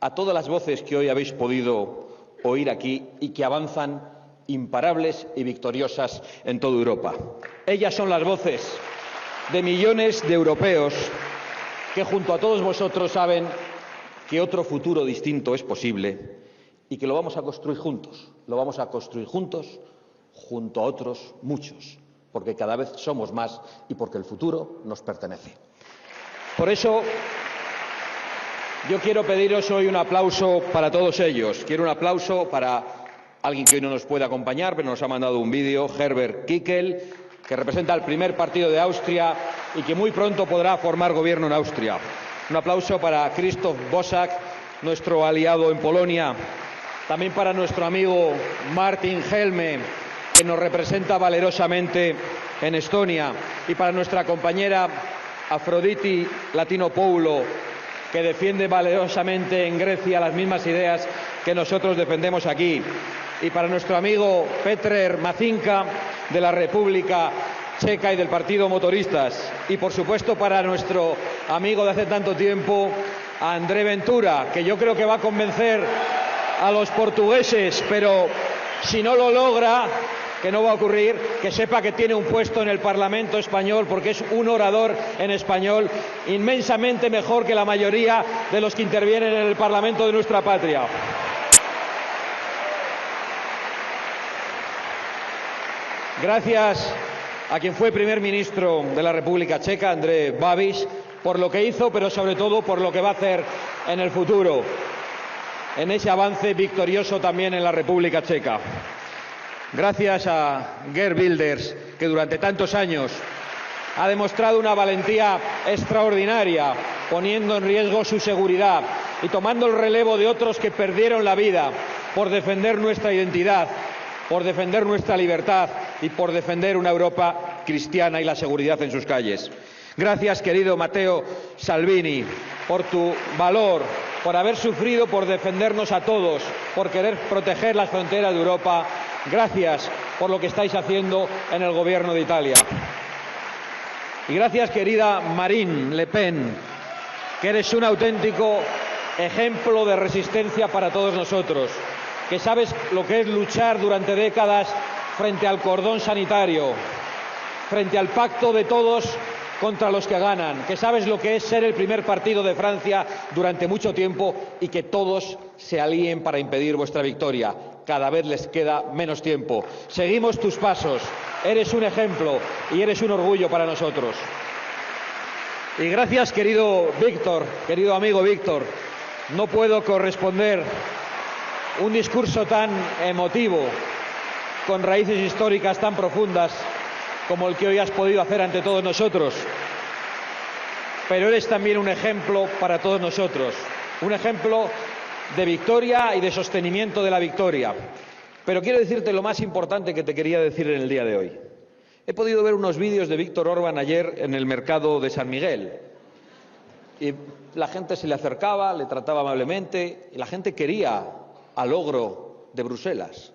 a todas las voces que hoy habéis podido oír aquí y que avanzan imparables y victoriosas en toda Europa. Ellas son las voces de millones de europeos que junto a todos vosotros saben que otro futuro distinto es posible y que lo vamos a construir juntos. Lo vamos a construir juntos, junto a otros muchos, porque cada vez somos más y porque el futuro nos pertenece. Por eso, yo quiero pediros hoy un aplauso para todos ellos. Quiero un aplauso para alguien que hoy no nos puede acompañar, pero nos ha mandado un vídeo, Herbert Kickl, que representa al primer partido de Austria y que muy pronto podrá formar gobierno en Austria. Un aplauso para Krzysztof Bosak, nuestro aliado en Polonia. También para nuestro amigo Martin Helme, que nos representa valerosamente en Estonia, y para nuestra compañera Afroditi Latinopoulo, que defiende valerosamente en Grecia las mismas ideas que nosotros defendemos aquí, y para nuestro amigo Petr Macinka de la República Checa y del Partido Motoristas, y por supuesto para nuestro amigo de hace tanto tiempo, André Ventura, que yo creo que va a convencer a los portugueses, pero si no lo logra, que no va a ocurrir, que sepa que tiene un puesto en el Parlamento español, porque es un orador en español inmensamente mejor que la mayoría de los que intervienen en el Parlamento de nuestra patria. Gracias a quien fue primer ministro de la República Checa, Andrej Babiš, por lo que hizo, pero sobre todo por lo que va a hacer en el futuro, en ese avance victorioso también en la República Checa. Gracias a Geert Wilders, que durante tantos años ha demostrado una valentía extraordinaria, poniendo en riesgo su seguridad y tomando el relevo de otros que perdieron la vida por defender nuestra identidad, por defender nuestra libertad y por defender una Europa cristiana y la seguridad en sus calles. Gracias, querido Matteo Salvini, por tu valor, por haber sufrido por defendernos a todos, por querer proteger las fronteras de Europa. Gracias por lo que estáis haciendo en el Gobierno de Italia. Y gracias, querida Marine Le Pen, que eres un auténtico ejemplo de resistencia para todos nosotros, que sabes lo que es luchar durante décadas frente al cordón sanitario, frente al pacto de todos contra los que ganan, que sabes lo que es ser el primer partido de Francia durante mucho tiempo y que todos se alíen para impedir vuestra victoria. Cada vez les queda menos tiempo. Seguimos tus pasos, eres un ejemplo y eres un orgullo para nosotros. Y gracias, querido Víctor, querido amigo Víctor. No puedo corresponder un discurso tan emotivo, con raíces históricas tan profundas como el que hoy has podido hacer ante todos nosotros. Pero eres también un ejemplo para todos nosotros, un ejemplo de victoria y de sostenimiento de la victoria. Pero quiero decirte lo más importante que te quería decir en el día de hoy. He podido ver unos vídeos de Viktor Orbán ayer en el mercado de San Miguel. Y la gente se le acercaba, le trataba amablemente, y la gente quería al ogro de Bruselas.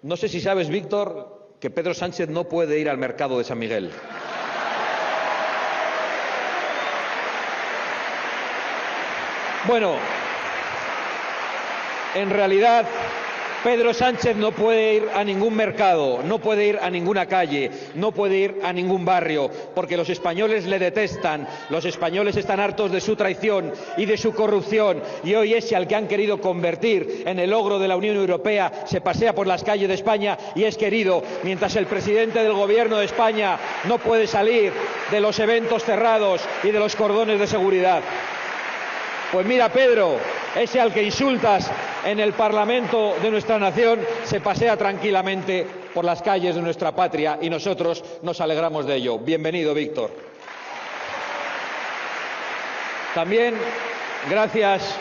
No sé si sabes, Víctor, que Pedro Sánchez no puede ir al mercado de San Miguel. Bueno, en realidad Pedro Sánchez no puede ir a ningún mercado, no puede ir a ninguna calle, no puede ir a ningún barrio, porque los españoles le detestan, los españoles están hartos de su traición y de su corrupción, y hoy ese al que han querido convertir en el ogro de la Unión Europea se pasea por las calles de España y es querido, mientras el presidente del Gobierno de España no puede salir de los eventos cerrados y de los cordones de seguridad. Pues mira, Pedro, ese al que insultas en el Parlamento de nuestra nación se pasea tranquilamente por las calles de nuestra patria y nosotros nos alegramos de ello. Bienvenido, Víctor. También gracias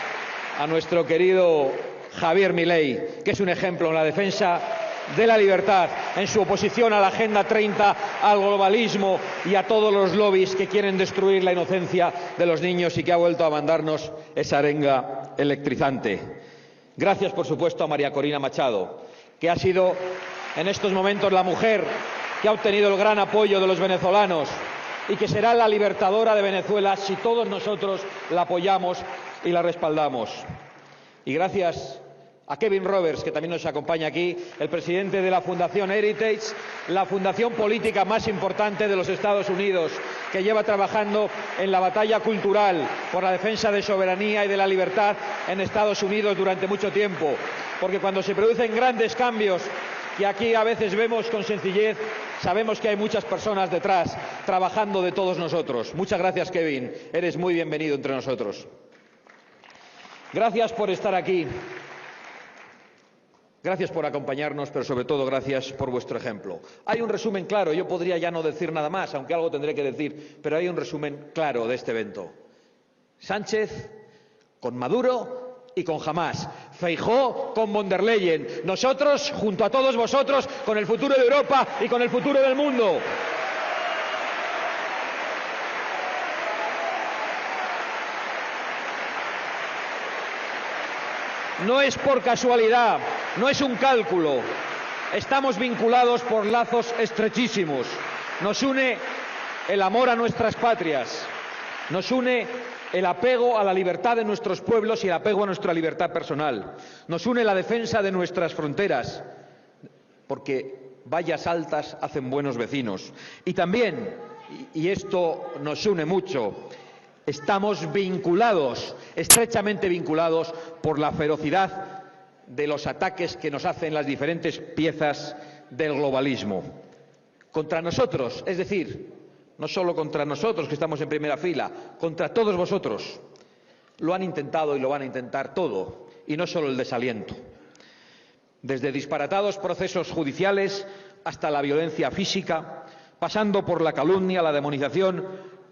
a nuestro querido Javier Milei, que es un ejemplo en la defensa de la libertad, en su oposición a la Agenda 30, al globalismo y a todos los lobbies que quieren destruir la inocencia de los niños y que ha vuelto a mandarnos esa arenga electrizante. Gracias, por supuesto, a María Corina Machado, que ha sido en estos momentos la mujer que ha obtenido el gran apoyo de los venezolanos y que será la libertadora de Venezuela si todos nosotros la apoyamos y la respaldamos. Y gracias a Kevin Roberts, que también nos acompaña aquí, el presidente de la Fundación Heritage, la fundación política más importante de los Estados Unidos, que lleva trabajando en la batalla cultural por la defensa de soberanía y de la libertad en Estados Unidos durante mucho tiempo. Porque cuando se producen grandes cambios, que aquí a veces vemos con sencillez, sabemos que hay muchas personas detrás trabajando de todos nosotros. Muchas gracias, Kevin. Eres muy bienvenido entre nosotros. Gracias por estar aquí. Gracias por acompañarnos, pero sobre todo gracias por vuestro ejemplo. Hay un resumen claro, yo podría ya no decir nada más, aunque algo tendré que decir, pero hay un resumen claro de este evento. Sánchez con Maduro y con Hamás. Feijóo con von der Leyen. Nosotros, junto a todos vosotros, con el futuro de Europa y con el futuro del mundo. No es por casualidad, no es un cálculo. Estamos vinculados por lazos estrechísimos. Nos une el amor a nuestras patrias, nos une el apego a la libertad de nuestros pueblos y el apego a nuestra libertad personal. Nos une la defensa de nuestras fronteras, porque vallas altas hacen buenos vecinos. Y también, y esto nos une mucho, estamos vinculados, estrechamente vinculados, por la ferocidad de los ataques que nos hacen las diferentes piezas del globalismo. Contra nosotros, es decir, no solo contra nosotros que estamos en primera fila, contra todos vosotros. Lo han intentado y lo van a intentar todo, y no solo el desaliento. Desde disparatados procesos judiciales hasta la violencia física, pasando por la calumnia, la demonización,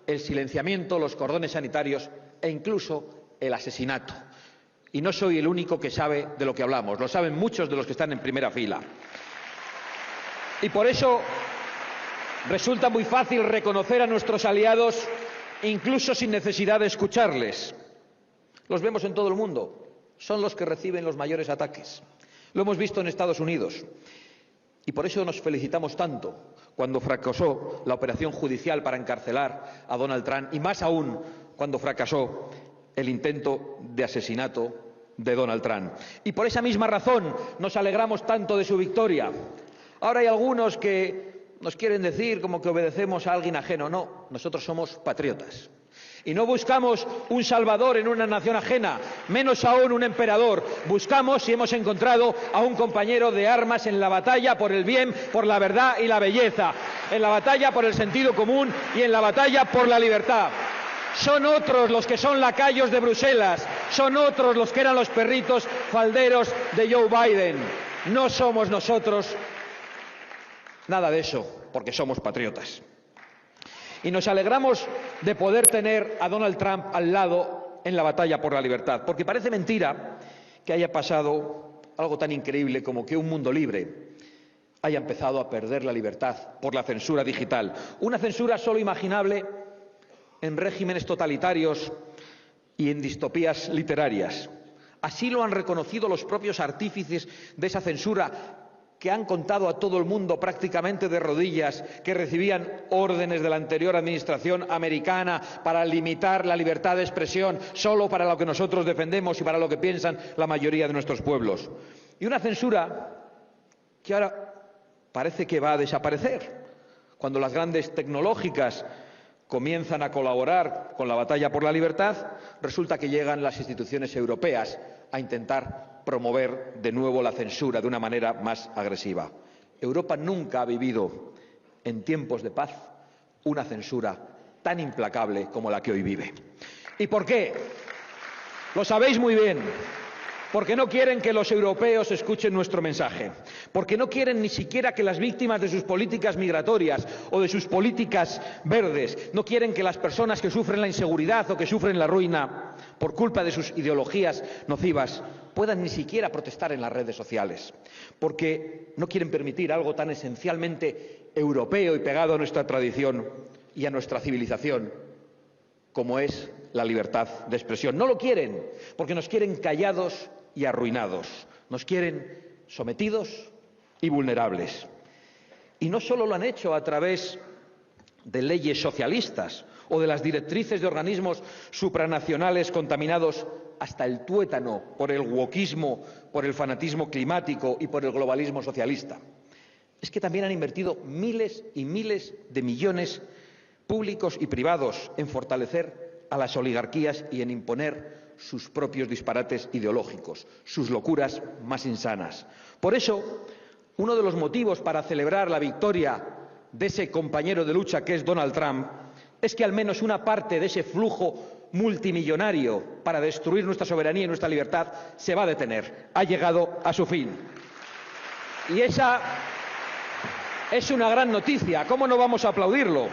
el silenciamiento, los cordones sanitarios e incluso el asesinato. Y no soy el único que sabe de lo que hablamos, lo saben muchos de los que están en primera fila. Y por eso resulta muy fácil reconocer a nuestros aliados incluso sin necesidad de escucharles. Los vemos en todo el mundo, son los que reciben los mayores ataques. Lo hemos visto en Estados Unidos. Y por eso nos felicitamos tanto cuando fracasó la operación judicial para encarcelar a Donald Trump y más aún cuando fracasó el intento de asesinato de Donald Trump. Y por esa misma razón nos alegramos tanto de su victoria. Ahora hay algunos que nos quieren decir como que obedecemos a alguien ajeno. No, nosotros somos patriotas. Y no buscamos un salvador en una nación ajena, menos aún un emperador. Buscamos y hemos encontrado a un compañero de armas en la batalla por el bien, por la verdad y la belleza, en la batalla por el sentido común y en la batalla por la libertad. Son otros los que son lacayos de Bruselas, son otros los que eran los perritos falderos de Joe Biden. No somos nosotros nada de eso, porque somos patriotas. Y nos alegramos de poder tener a Donald Trump al lado en la batalla por la libertad, porque parece mentira que haya pasado algo tan increíble como que un mundo libre haya empezado a perder la libertad por la censura digital. Una censura solo imaginable en regímenes totalitarios y en distopías literarias. Así lo han reconocido los propios artífices de esa censura, que han contado a todo el mundo prácticamente de rodillas que recibían órdenes de la anterior administración americana para limitar la libertad de expresión solo para lo que nosotros defendemos y para lo que piensan la mayoría de nuestros pueblos. Y una censura que ahora parece que va a desaparecer. Cuando las grandes tecnológicas comienzan a colaborar con la batalla por la libertad, resulta que llegan las instituciones europeas a intentar promover de nuevo la censura de una manera más agresiva. Europa nunca ha vivido en tiempos de paz una censura tan implacable como la que hoy vive. ¿Y por qué? Lo sabéis muy bien. Porque no quieren que los europeos escuchen nuestro mensaje, porque no quieren ni siquiera que las víctimas de sus políticas migratorias o de sus políticas verdes, no quieren que las personas que sufren la inseguridad o que sufren la ruina por culpa de sus ideologías nocivas puedan ni siquiera protestar en las redes sociales, porque no quieren permitir algo tan esencialmente europeo y pegado a nuestra tradición y a nuestra civilización como es la libertad de expresión. No lo quieren, porque nos quieren callados y arruinados, nos quieren sometidos y vulnerables. Y no solo lo han hecho a través de leyes socialistas o de las directrices de organismos supranacionales contaminados hasta el tuétano por el wokismo, por el fanatismo climático y por el globalismo socialista. Es que también han invertido miles y miles de millones públicos y privados en fortalecer a las oligarquías y en imponer sus propios disparates ideológicos, sus locuras más insanas. Por eso, uno de los motivos para celebrar la victoria de ese compañero de lucha que es Donald Trump es que al menos una parte de ese flujo multimillonario para destruir nuestra soberanía y nuestra libertad se va a detener. Ha llegado a su fin. Y esa es una gran noticia. ¿Cómo no vamos a aplaudirlo?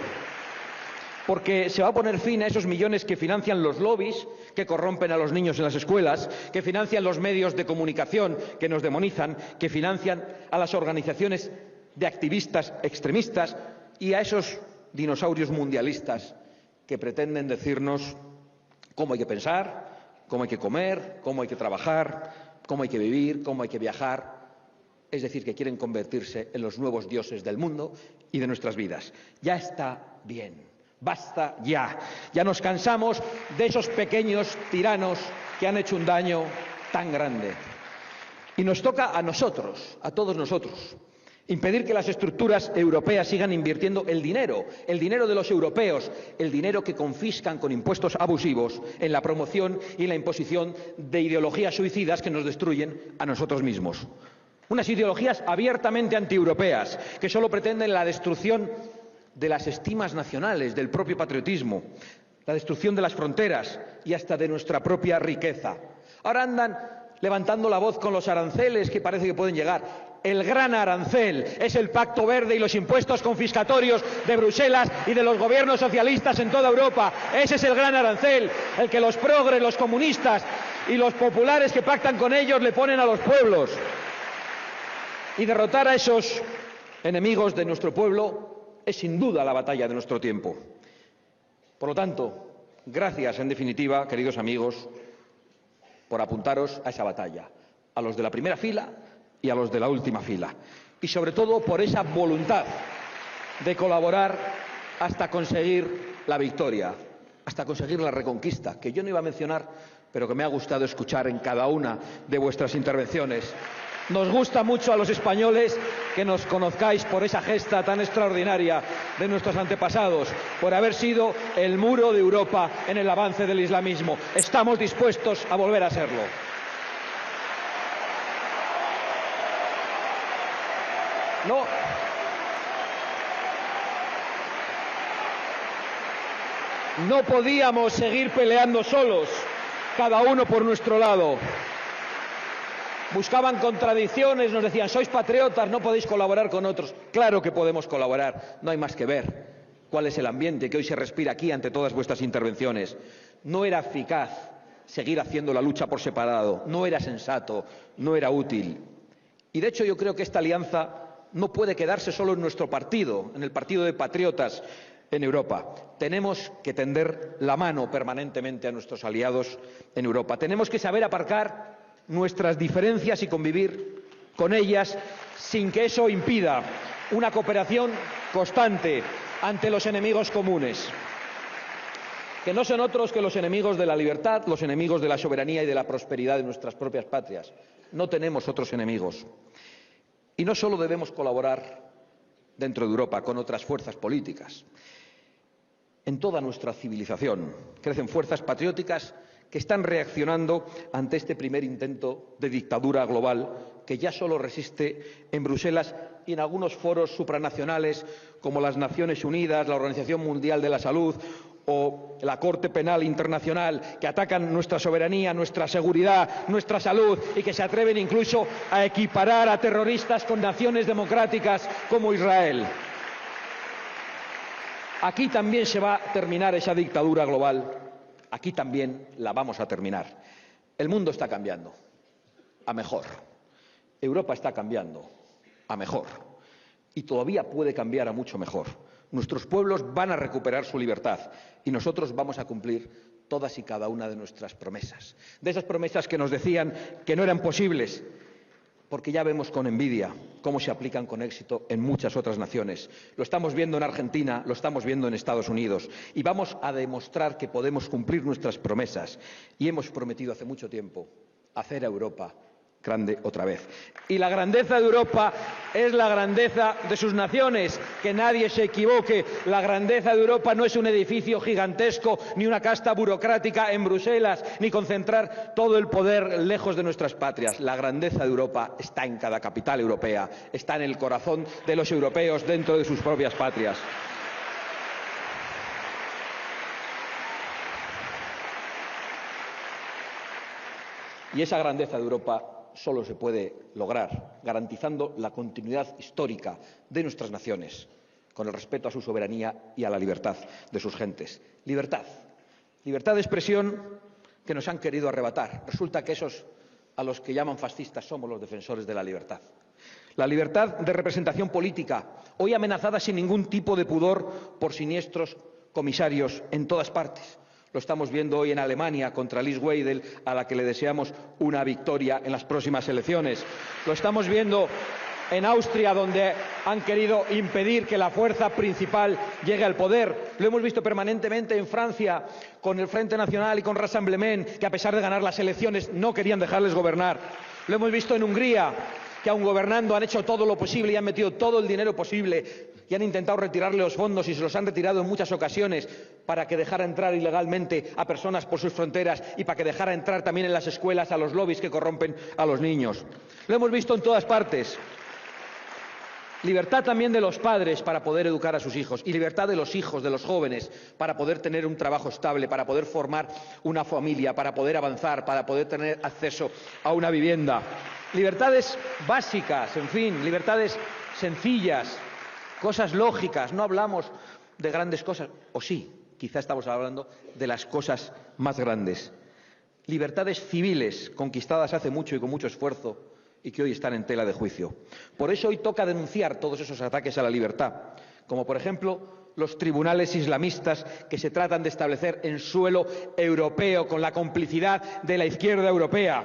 porque se va a poner fin a esos millones que financian los lobbies, que corrompen a los niños en las escuelas, que financian los medios de comunicación, que nos demonizan, que financian a las organizaciones de activistas extremistas y a esos dinosaurios mundialistas que pretenden decirnos cómo hay que pensar, cómo hay que comer, cómo hay que trabajar, cómo hay que vivir, cómo hay que viajar. Es decir, que quieren convertirse en los nuevos dioses del mundo y de nuestras vidas. Ya está bien. Basta ya. Ya nos cansamos de esos pequeños tiranos que han hecho un daño tan grande. Y nos toca a nosotros, a todos nosotros, impedir que las estructuras europeas sigan invirtiendo el dinero de los europeos, el dinero que confiscan con impuestos abusivos en la promoción y la imposición de ideologías suicidas que nos destruyen a nosotros mismos. Unas ideologías abiertamente antieuropeas que solo pretenden la destrucción de las estimas nacionales, del propio patriotismo, la destrucción de las fronteras y hasta de nuestra propia riqueza. Ahora andan levantando la voz con los aranceles que parece que pueden llegar. El gran arancel es el Pacto Verde y los impuestos confiscatorios de Bruselas y de los gobiernos socialistas en toda Europa. Ese es el gran arancel, el que los progres, los comunistas y los populares que pactan con ellos le ponen a los pueblos. Y derrotar a esos enemigos de nuestro pueblo es sin duda la batalla de nuestro tiempo. Por lo tanto, gracias en definitiva, queridos amigos, por apuntaros a esa batalla, a los de la primera fila y a los de la última fila, y sobre todo por esa voluntad de colaborar hasta conseguir la victoria, hasta conseguir la reconquista, que yo no iba a mencionar, pero que me ha gustado escuchar en cada una de vuestras intervenciones. Nos gusta mucho a los españoles que nos conozcáis por esa gesta tan extraordinaria de nuestros antepasados, por haber sido el muro de Europa en el avance del islamismo. Estamos dispuestos a volver a serlo. No podíamos seguir peleando solos, cada uno por nuestro lado. Buscaban contradicciones, nos decían, sois patriotas, no podéis colaborar con otros. Claro que podemos colaborar, no hay más que ver cuál es el ambiente que hoy se respira aquí ante todas vuestras intervenciones. No era eficaz seguir haciendo la lucha por separado, no era sensato, no era útil. Y de hecho yo creo que esta alianza no puede quedarse solo en nuestro partido, en el partido de patriotas en Europa. Tenemos que tender la mano permanentemente a nuestros aliados en Europa. Tenemos que saber aparcar nuestras diferencias y convivir con ellas sin que eso impida una cooperación constante ante los enemigos comunes, que no son otros que los enemigos de la libertad, los enemigos de la soberanía y de la prosperidad de nuestras propias patrias. No tenemos otros enemigos. Y no solo debemos colaborar dentro de Europa con otras fuerzas políticas. En toda nuestra civilización crecen fuerzas patrióticas que están reaccionando ante este primer intento de dictadura global que ya solo resiste en Bruselas y en algunos foros supranacionales como las Naciones Unidas, la Organización Mundial de la Salud o la Corte Penal Internacional, que atacan nuestra soberanía, nuestra seguridad, nuestra salud y que se atreven incluso a equiparar a terroristas con naciones democráticas como Israel. Aquí también se va a terminar esa dictadura global. Aquí también la vamos a terminar. El mundo está cambiando a mejor. Europa está cambiando a mejor. Y todavía puede cambiar a mucho mejor. Nuestros pueblos van a recuperar su libertad y nosotros vamos a cumplir todas y cada una de nuestras promesas. De esas promesas que nos decían que no eran posibles, porque ya vemos con envidia cómo se aplican con éxito en muchas otras naciones. Lo estamos viendo en Argentina, lo estamos viendo en Estados Unidos. Y vamos a demostrar que podemos cumplir nuestras promesas. Y hemos prometido hace mucho tiempo hacer a Europa grande otra vez. Y la grandeza de Europa es la grandeza de sus naciones. Que nadie se equivoque. La grandeza de Europa no es un edificio gigantesco, ni una casta burocrática en Bruselas, ni concentrar todo el poder lejos de nuestras patrias. La grandeza de Europa está en cada capital europea, está en el corazón de los europeos dentro de sus propias patrias. Y esa grandeza de Europa solo se puede lograr garantizando la continuidad histórica de nuestras naciones, con el respeto a su soberanía y a la libertad de sus gentes. Libertad. Libertad de expresión que nos han querido arrebatar. Resulta que esos a los que llaman fascistas somos los defensores de la libertad. La libertad de representación política, hoy amenazada sin ningún tipo de pudor por siniestros comisarios en todas partes. Lo estamos viendo hoy en Alemania contra Alice Weidel, a la que le deseamos una victoria en las próximas elecciones. Lo estamos viendo en Austria, donde han querido impedir que la fuerza principal llegue al poder. Lo hemos visto permanentemente en Francia, con el Frente Nacional y con Rassemblement, que a pesar de ganar las elecciones no querían dejarles gobernar. Lo hemos visto en Hungría, que aun gobernando han hecho todo lo posible y han metido todo el dinero posible y han intentado retirarle los fondos y se los han retirado en muchas ocasiones para que dejara entrar ilegalmente a personas por sus fronteras y para que dejara entrar también en las escuelas a los lobbies que corrompen a los niños. Lo hemos visto en todas partes. Libertad también de los padres para poder educar a sus hijos y libertad de los hijos, de los jóvenes, para poder tener un trabajo estable, para poder formar una familia, para poder avanzar, para poder tener acceso a una vivienda. Libertades básicas, en fin, libertades sencillas, cosas lógicas. No hablamos de grandes cosas, o sí, quizá estamos hablando de las cosas más grandes. Libertades civiles conquistadas hace mucho y con mucho esfuerzo, y que hoy están en tela de juicio. Por eso hoy toca denunciar todos esos ataques a la libertad, como por ejemplo los tribunales islamistas que se tratan de establecer en suelo europeo con la complicidad de la izquierda europea.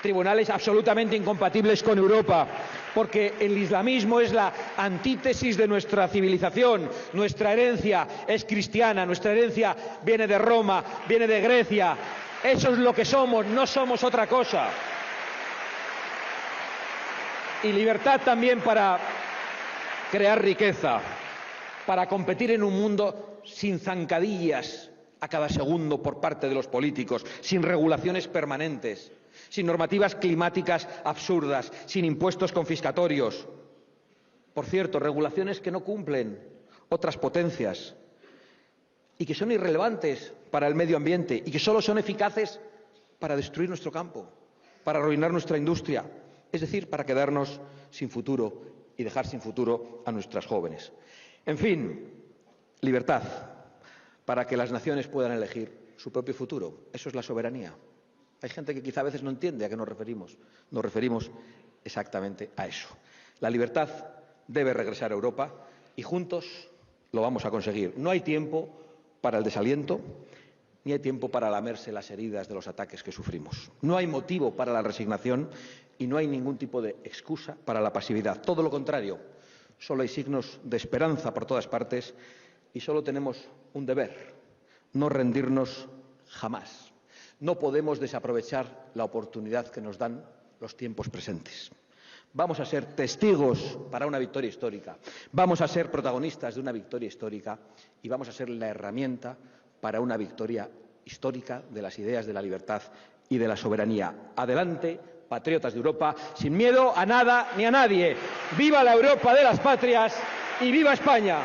Tribunales absolutamente incompatibles con Europa, porque el islamismo es la antítesis de nuestra civilización. Nuestra herencia es cristiana, nuestra herencia viene de Roma, viene de Grecia. Eso es lo que somos, no somos otra cosa. Y libertad también para crear riqueza, para competir en un mundo sin zancadillas a cada segundo por parte de los políticos, sin regulaciones permanentes, sin normativas climáticas absurdas, sin impuestos confiscatorios. Por cierto, regulaciones que no cumplen otras potencias y que son irrelevantes para el medio ambiente y que solo son eficaces para destruir nuestro campo, para arruinar nuestra industria. Es decir, para quedarnos sin futuro y dejar sin futuro a nuestras jóvenes. En fin, libertad para que las naciones puedan elegir su propio futuro. Eso es la soberanía. Hay gente que quizá a veces no entiende a qué nos referimos. Nos referimos exactamente a eso. La libertad debe regresar a Europa y juntos lo vamos a conseguir. No hay tiempo para el desaliento, ni hay tiempo para lamerse las heridas de los ataques que sufrimos. No hay motivo para la resignación y no hay ningún tipo de excusa para la pasividad. Todo lo contrario, solo hay signos de esperanza por todas partes y solo tenemos un deber: no rendirnos jamás. No podemos desaprovechar la oportunidad que nos dan los tiempos presentes. Vamos a ser testigos para una victoria histórica, vamos a ser protagonistas de una victoria histórica y vamos a ser la herramienta para una victoria histórica de las ideas de la libertad y de la soberanía. Adelante, patriotas de Europa, sin miedo a nada ni a nadie. ¡Viva la Europa de las patrias y viva España!